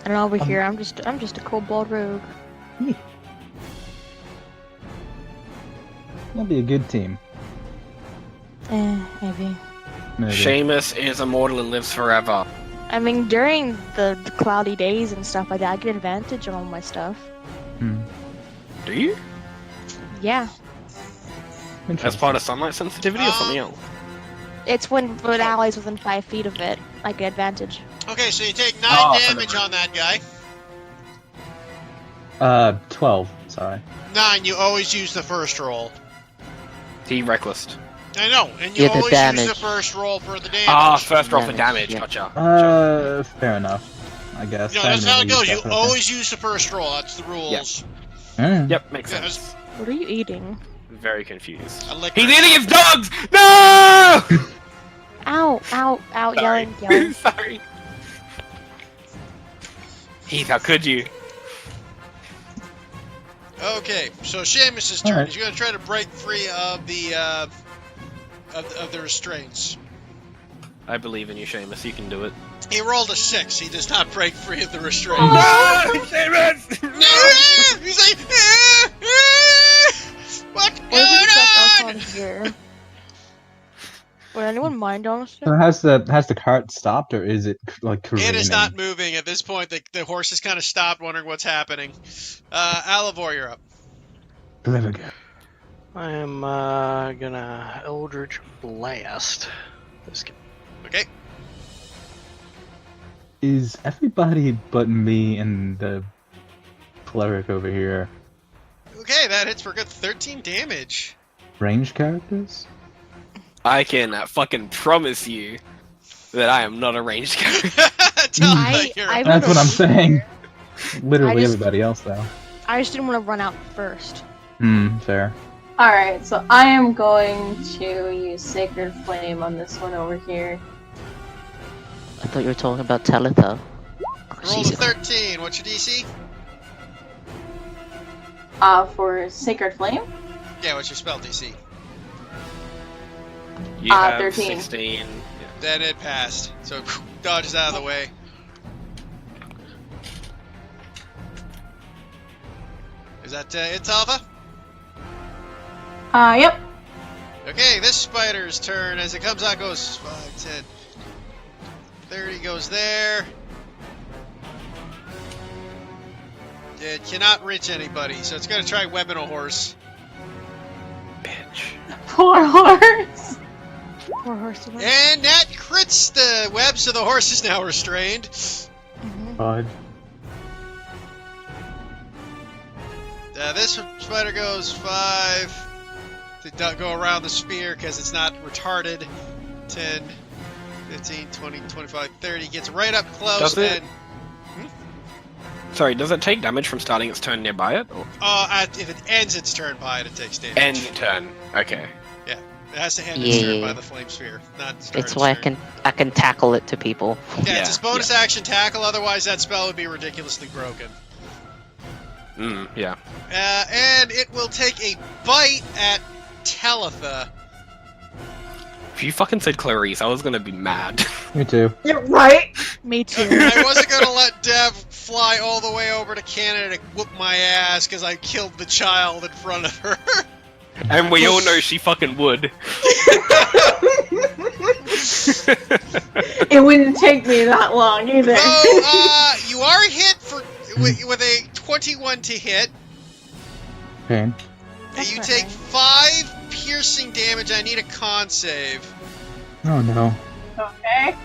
And over here, I'm just a kobold rogue. That'll be a good team. Maybe. Maybe. Seamus is immortal and lives forever. I mean, during the cloudy days and stuff like that, I get advantage on all my stuff. Do you? Yeah. As Interesting. part of sunlight sensitivity or something else? It's when allies within 5 feet of it, I get advantage. Okay, so you take 9 Oh, for the damage on that guy. 12. Sorry. 9, you always use the first roll. He reckless. I know, and you Yeah, the always use damage. the first roll for the damage. Ah, first roll for Damage, damage. yeah. Gotcha. Fair enough. I guess. No, I that's didn't how it really use goes. that You for that. always use the first roll. That's the rules. Yep, makes Yeah, sense. What are you eating? Very confused. A liquor. He's eating his dogs! No! Ow, ow, ow, Sorry. yelling. Sorry. Heath, how could you? Okay, so Seamus' turn. Alright. He's going to try to break free of the of the restraints. I believe in you, Seamus. You can do it. He rolled a 6. He does not break free of the restraints. No! Seamus! He's like, what's What going is this on? on here? Would anyone mind, honestly? So has the cart stopped, or is it like careening? It is not moving at this point. The horse has kind of stopped, wondering what's happening. Alivor, you're up. There we go. I am gonna Eldritch Blast. This guy. Okay. Is everybody but me and the cleric over here Okay, that hits for a good 13 damage. ranged characters? I can fucking promise you that I am not a ranged character. Tell I- me you're I- That's what I'm saying. I Literally just- everybody else, though. I just didn't want to run out first. Fair. Alright, so I am going to use Sacred Flame on this one over here. I thought you were talking about Talitha. Roll a 13. What's your DC? For Sacred Flame. Yeah, what's your spell DC? You have 13. 16. Yeah. Then it passed. So dodges out of the way. Is that it, Talva? Yep. Okay, this spider's turn as it comes out goes 5, 10, 30 goes there. It cannot reach anybody, so it's gonna try webbing a horse. Bitch. Poor horse. Poor horse. And that crits the web, so the horse is now restrained. God. This spider goes 5 to go around the spear because it's not retarded. 10, 15, 20, 25, 30. Gets right up close Does it? and... Sorry, does it take damage from starting its turn nearby it? Or if it ends its turn by it, it takes damage. end turn. Okay. It has to end Yeah, its turn yeah, by yeah. the flame sphere, not start It's its why turn. I can tackle it to people. Yeah, Yeah, it's just bonus action tackle, otherwise that spell would be ridiculously broken. Yeah. And it will take a bite at Talitha. If you fucking said Clarice, I was gonna be mad. Me too. You're right. Me too. I wasn't gonna let Dev fly all the way over to Canada to whoop my ass because I killed the child in front of her. And we all know she fucking would. It wouldn't take me that long either. So, you are hit with a 21 to hit. Pain. That's You not take right. 5 piercing damage. I need a con save. Oh no. Okay.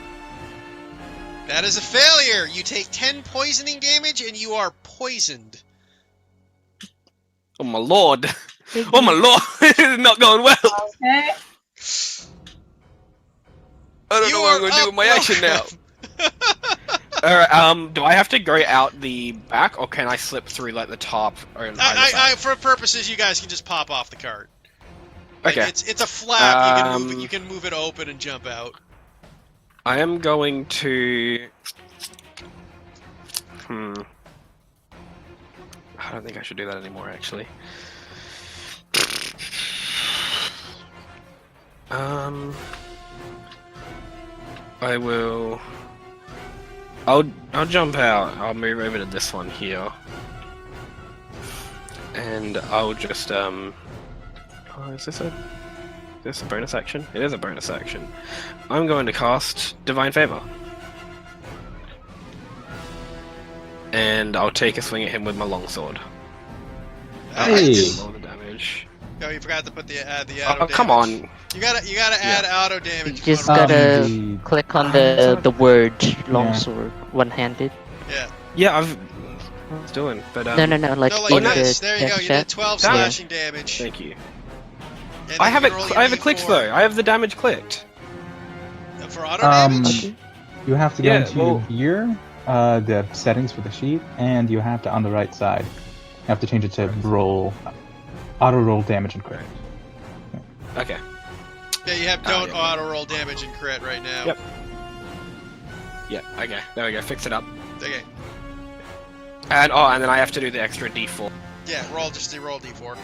That is a failure. You take 10 poisoning damage and you are poisoned. Oh my lord. Big Oh my lord. This is not going well. Okay. I don't You know what I'm are gonna do with my up, action now. Welcome. Alright, do I have to go out the back, or can I slip through, like, the top? Or on either side? For purposes, you guys can just pop off the cart. Like, Okay. it's a flap. Um, You can move it open and jump out. I am going to... I don't think I should do that anymore, actually. I will... I'll jump out. I'll move over to this one here. And I'll just, Oh, is this a bonus action? It is a bonus action. I'm going to cast Divine Favor. And I'll take a swing at him with my longsword. Hey. Roll the damage. No, you forgot to put the auto Oh, damage. come on. You gotta add auto You damage. just Come on. gotta the- click on sorry. the word longsword, one-handed. Yeah. Yeah, I was doing, but No, like No, in like the this. There you go. text You chat. did 12 Yeah. slashing damage. Thank you. And I then have you it. roll your I have it clicked D4. though. I have the damage clicked. For auto damage? Okay. You have to go Yeah, into well- your the settings for the sheet, and you have to on the right side. You have to change it to roll, auto roll damage and crit. Okay. Yeah, you have Oh, don't yeah. auto roll damage and crit right now. Yep. Yeah. Okay. There we go. Fix it up. Okay. And then I have to do the extra D4. Yeah, roll D4.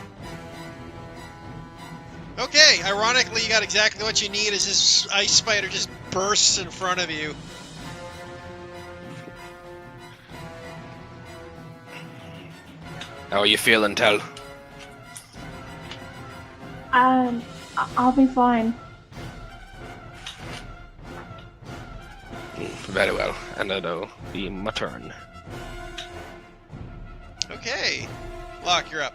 Okay, ironically, you got exactly what you need as this ice spider just bursts in front of you. How are you feeling, Tel? I'll be fine. Very well. And it'll be my turn. Okay. Locke, you're up.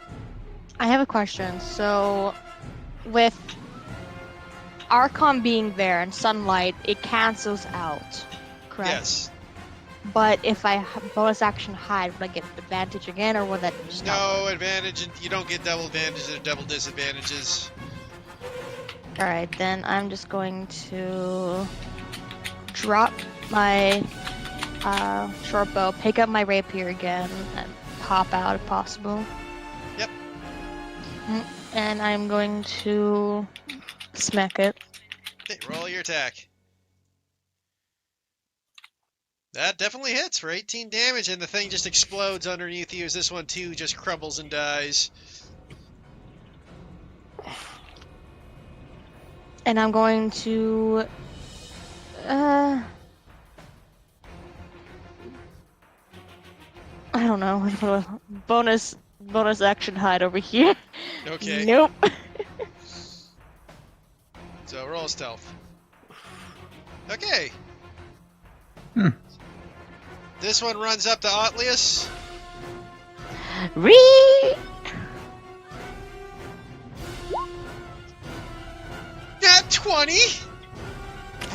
I have a question. So, with Archon being there and sunlight, it cancels out, correct? Yes. But if I bonus action hide, would I get advantage again, or would that just not No work? advantage. You don't get double advantages or double disadvantages. All right, then I'm just going to drop my short bow, pick up my rapier again, and pop out if possible. Yep. And I'm going to smack it. Okay, roll your attack. That definitely hits for 18 damage, and the thing just explodes underneath you as this one too just crumbles and dies. And I'm going to I don't know. bonus action hide over here. Okay. Nope. So roll stealth. Okay. This one runs up to Otlius. Ree! Nat 20!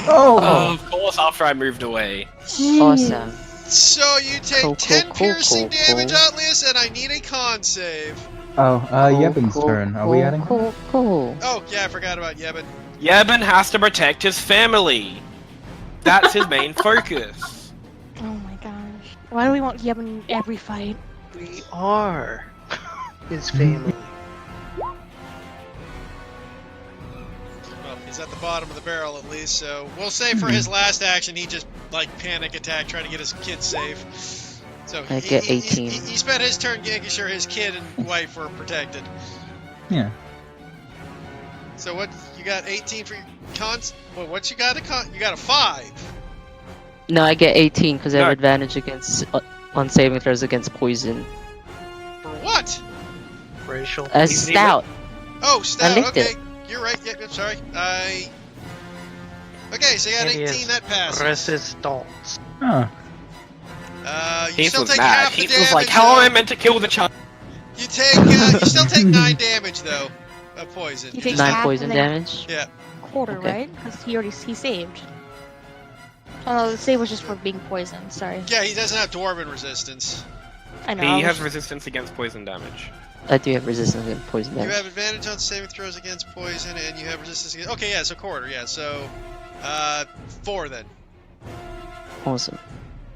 Oh! Of course, after I moved away. Awesome. So you take Cool, 10 cool, piercing cool, damage, cool. Otlius, and I need a con save. Yebin's turn. Are we adding? Cool. Oh, yeah, I forgot about Yebin. Yebin has to protect his family. That's his main focus. Oh my gosh. Why do we want Yeb in every fight? We are his family. is at the bottom of the barrel at least, so we'll say for his last action he just like panic attack trying to get his kid safe. So I get 18. He spent his turn making sure his kid and wife were protected. Yeah. So what you got 18 for your cons? Well, what you got you got a 5. No, I get 18 because I have No. advantage against on saving throws against poison. For what? Racial. As stout. Oh, stout. licked Okay, it. you're right. Yep, I'm sorry. Okay, so you got 18. That passes. Resistance. Oh. You Heath still was take mad. half the Heath damage. was like, how am I though. meant to kill the child? You take. You still take 9 damage though of poison. You You take just 9 half poison and then- damage. Yeah. Quarter, Okay. right? Because he saved. Oh no, the save was just for being poisoned. Sorry. Yeah, he doesn't have dwarven resistance. I know. I He was has resistance against poison damage. I do have resistance against poison You damage. have advantage on saving throws against poison, and you have resistance against. Okay, yeah, so quarter. Yeah, so 4 then. Awesome.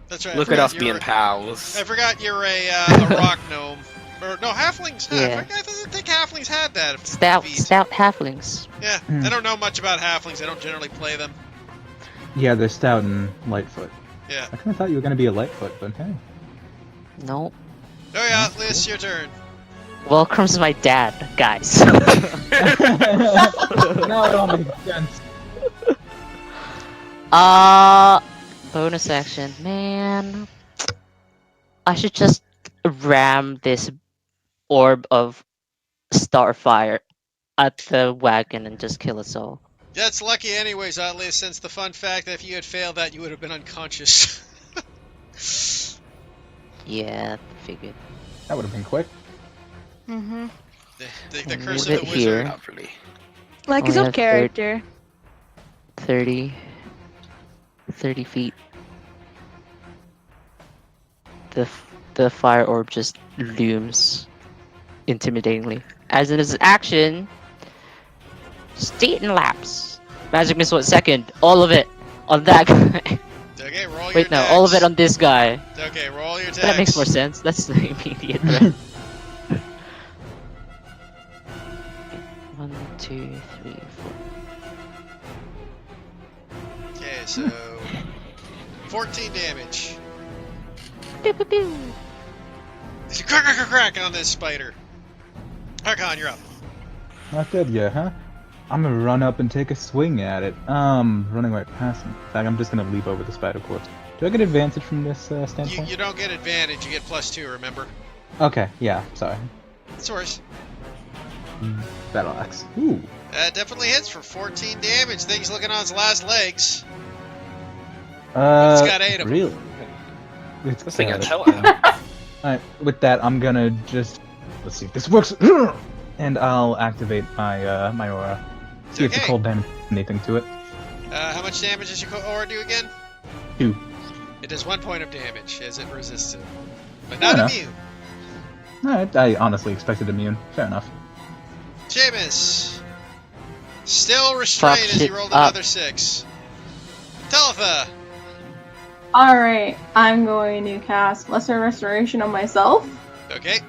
That's right. I Look at forgot us you're being a- pals. I forgot you're a rock gnome. Or no, halflings. Yeah. I didn't think halflings had that. Stout feat. halflings. Yeah, Hmm. I don't know much about halflings. I don't generally play them. Yeah, they're stout and lightfoot. Yeah. I kind of thought you were going to be a lightfoot, but hey. No. Oh yeah, Liz, your turn. Welcome to my dad, guys. Now it all makes sense. Bonus action, man. I should just ram this orb of starfire at the wagon and just kill us all. That's lucky anyways, oddly, since the fun fact that if you had failed that, you would have been unconscious. Yeah, figured. That would have been quick. Mm-hmm. the Can curse move of the it here. wizard. Not really. Like his Oh, own yeah, character. 30 feet. The fire orb just looms intimidatingly. As in his action, Staten Lapse. Magic missile at second. All of it on that guy. Okay, roll your Wait, no, attacks. all of it on this guy. Okay, roll your attacks. That makes more sense. That's the immediate threat. 1, 2, 3, 4. Okay, so 14 damage. Pew, pew, pew. There's a crack, crack, crack, crack on this spider. Harkon, you're up. Not dead yet, huh? I'm gonna run up and take a swing at it. Running right past him. In fact, I'm just gonna leap over the spider corpse. Do I get advantage from this standpoint? You don't get advantage, you get +2, remember? Okay, yeah, sorry. It's worse. Battle axe. Ooh. That definitely hits for 14 damage. Thing's looking on its last legs. It's got 8 of them. Really? It's This thing got got it. hell. Alright, with that, I'm gonna just... Let's see if this works. And I'll activate my my aura. See if the Okay. cold damage anything to it. How much damage does your aura do again? 2. It does 1 point of damage as it resists it. But not enough. immune. Alright, I honestly expected immune. Fair enough. Seamus! Still restrained as he shit rolled up. another 6. Talitha! Alright, I'm going to cast Lesser Restoration on myself. Okay. So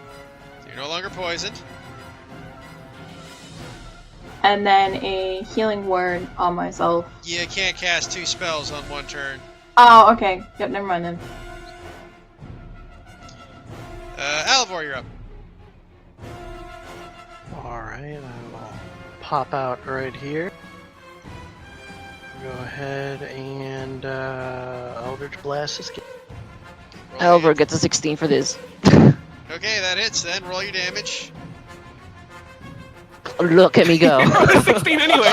you're no longer poisoned. And then a Healing Word on myself. You can't cast 2 spells on 1 turn. Oh, okay. Yep, never mind then. Alvor, you're up. Alright, I will pop out right here. Go ahead and Eldritch Blast this game. Roll Albert your- gets a 16 for this. Okay, that hits then. Roll your damage. Look at me go. 16 anyway.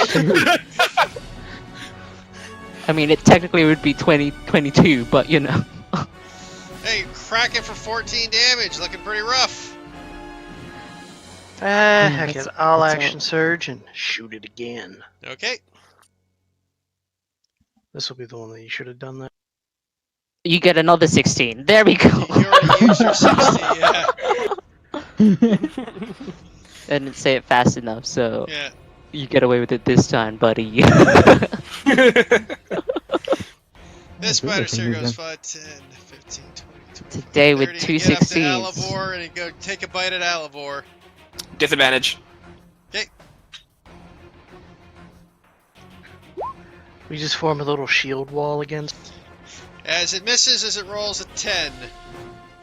I mean, it technically would be 22, but you know. Hey, you're cracking for 14 damage. Looking pretty rough. Heck that's- it, I'll that's action surge and shoot it again. Okay. This will be the one that you should have done that. You get another 16. There we go. You already used your 60, yeah. I didn't say it fast enough, so Yeah. you get away with it this time, buddy. This good, I spider think sure we goes got- 5, 10, 15, 20, 20. Today with 30, two you get up to 16s. Alivor and you go take a bite at Alivor. Disadvantage. We just form a little shield wall against. As it misses, as it rolls a 10.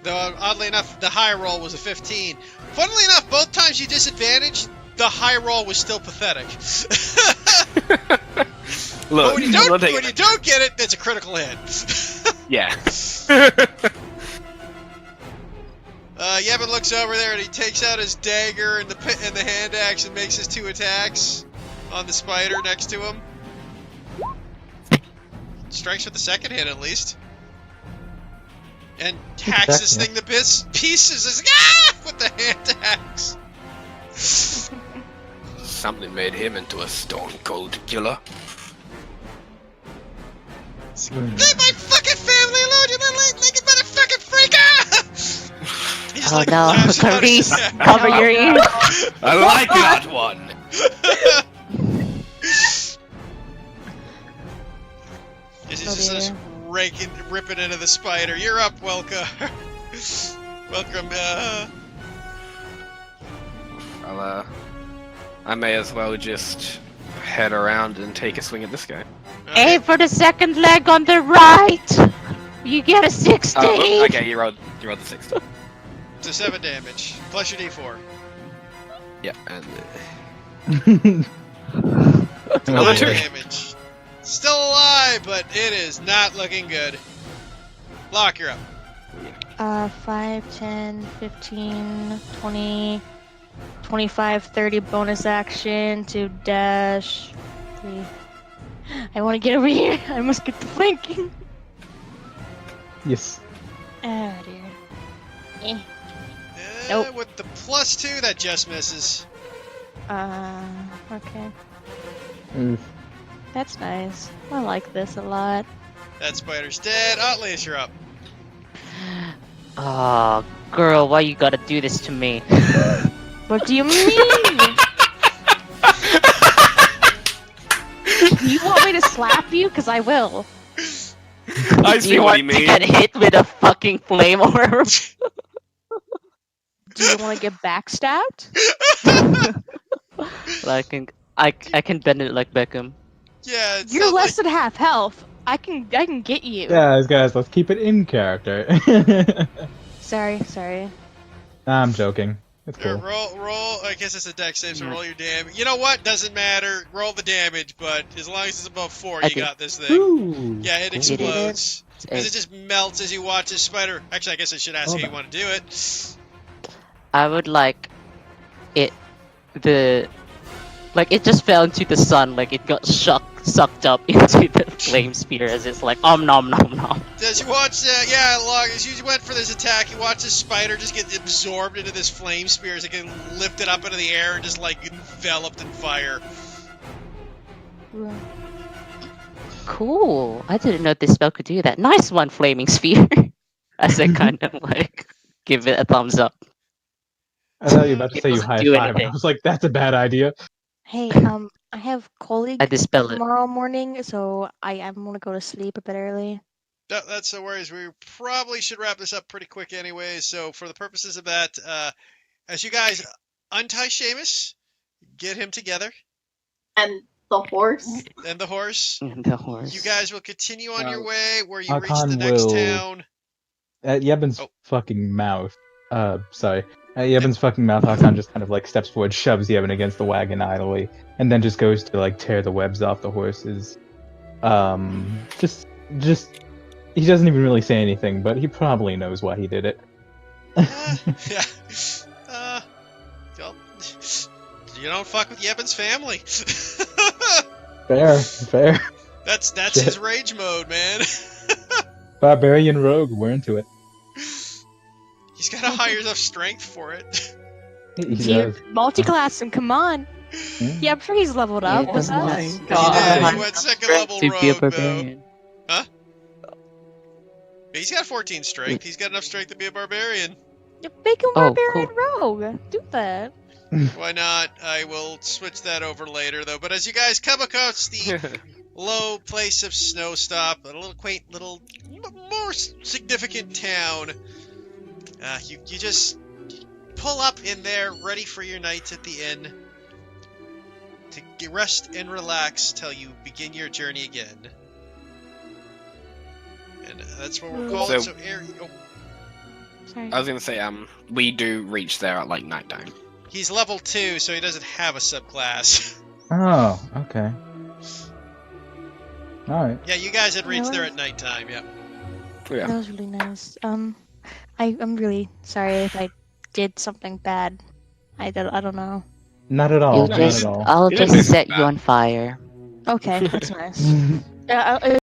Though, oddly enough, the high roll was a 15. Funnily enough, both times you disadvantaged, the high roll was still pathetic. Look, But when you don't get it, it's a critical hit. yeah. Yevon looks over there and he takes out his dagger and the hand axe and makes his 2 attacks on the spider next to him. Strikes with the second hit at least. And hacks this thing to pieces with the hand axe. Something made him into a stone cold killer. Leave my fucking family alone, you little legged motherfucking freaker! He's Oh no, Clarice, cover your ears. I like that one. He's just ripping into the spider. You're up, Welka. Welcome. I may as well just head around and take a swing at this guy. Aim for the second leg on the right. You get a 16. Oh, okay, you rolled the 16. So 7 damage plus your D4. Yeah, and 9 damage. Still alive, but it is not looking good. Locke, you're up. 5, 10, 15, 20, 25, 30 bonus action to dash. 3. I want to get over here. I must get the flanking. Yes. Oh dear. Nope. With the +2, that just misses. Okay. Oof. That's nice. I like this a lot. That spider's dead. Atlas, you're up. Oh, girl, why you gotta do this to me? What do you mean? You want me to slap you? Cause I will. I Do see you what want you to get mean. hit with a fucking flame orb? Do you want to get backstabbed? Like, I can bend it like Beckham. Yeah, it's You're less than half health. I can get you. Guys, let's keep it in character. Sorry. I'm joking. It's cool. Roll. I guess it's a dex save, so roll your damage. You know what? Doesn't matter. Roll the damage, but as long as it's above 4, you got this thing. Ooh. Yeah, it Cool. explodes. Because it just melts as you watch this spider. Actually, I guess I should ask how you want to do it. I would like it. It just fell into the sun. Like it got sucked up into the flame spear as it's like nom nom nom. As you watch, as you went for this attack, you watch this spider just get absorbed into this flame spear as it get lifted up into the air and just like enveloped in fire. Cool. I didn't know this spell could do that. Nice one, flaming sphere. As I kind of like give it a thumbs up. I thought you were about to It say you doesn't high do five. anything. I was like, that's a bad idea. Hey, I have colleague I dispel it. tomorrow morning, so I'm gonna go to sleep a bit early. That's no worries. We probably should wrap this up pretty quick anyway. So for the purposes of that, as you guys untie Seamus, get him together. And the horse. And the horse. The horse. You guys will continue on your way where you reach Hakan the next will- town. At Yebin's Oh. fucking mouth. Sorry. At Yebin's fucking mouth, Hakan just kind of like steps forward, shoves Yebin against the wagon idly, and then just goes to like tear the webs off the horses. Just he doesn't even really say anything, but he probably knows why he did it. Yeah. Well, you don't fuck with Yebin's family. Fair. That's Shit. his rage mode, man. Barbarian rogue, we're into it. He's got to hire enough strength for it. He Here, does. multi-class him, come on. Yeah, I'm sure he's leveled up. Yeah, What's come that? on. He did. He went second level to be a rogue, though. barbarian. He's got 14 strength. He's got enough strength to be a barbarian. Yeah, make him Oh, barbarian rogue. Do that. Why not? I will switch that over later, though. But as you guys come across the low place of Snow Stop, a little quaint, little more significant town, you just pull up in there, ready for your night at the inn. to rest and relax till you begin your journey again. And that's what we'll call it. So, Sorry. I was gonna say, we do reach there at like nighttime. he's level 2, so he doesn't have a subclass. Oh, okay. All right. Yeah, you guys had reached there at nighttime. Yeah. Yeah. That was really nice. I'm really sorry if I did something bad. I don't know. Not at all. You'll Not just, at all. I'll You didn't just do set that. you on fire. Okay, that's nice.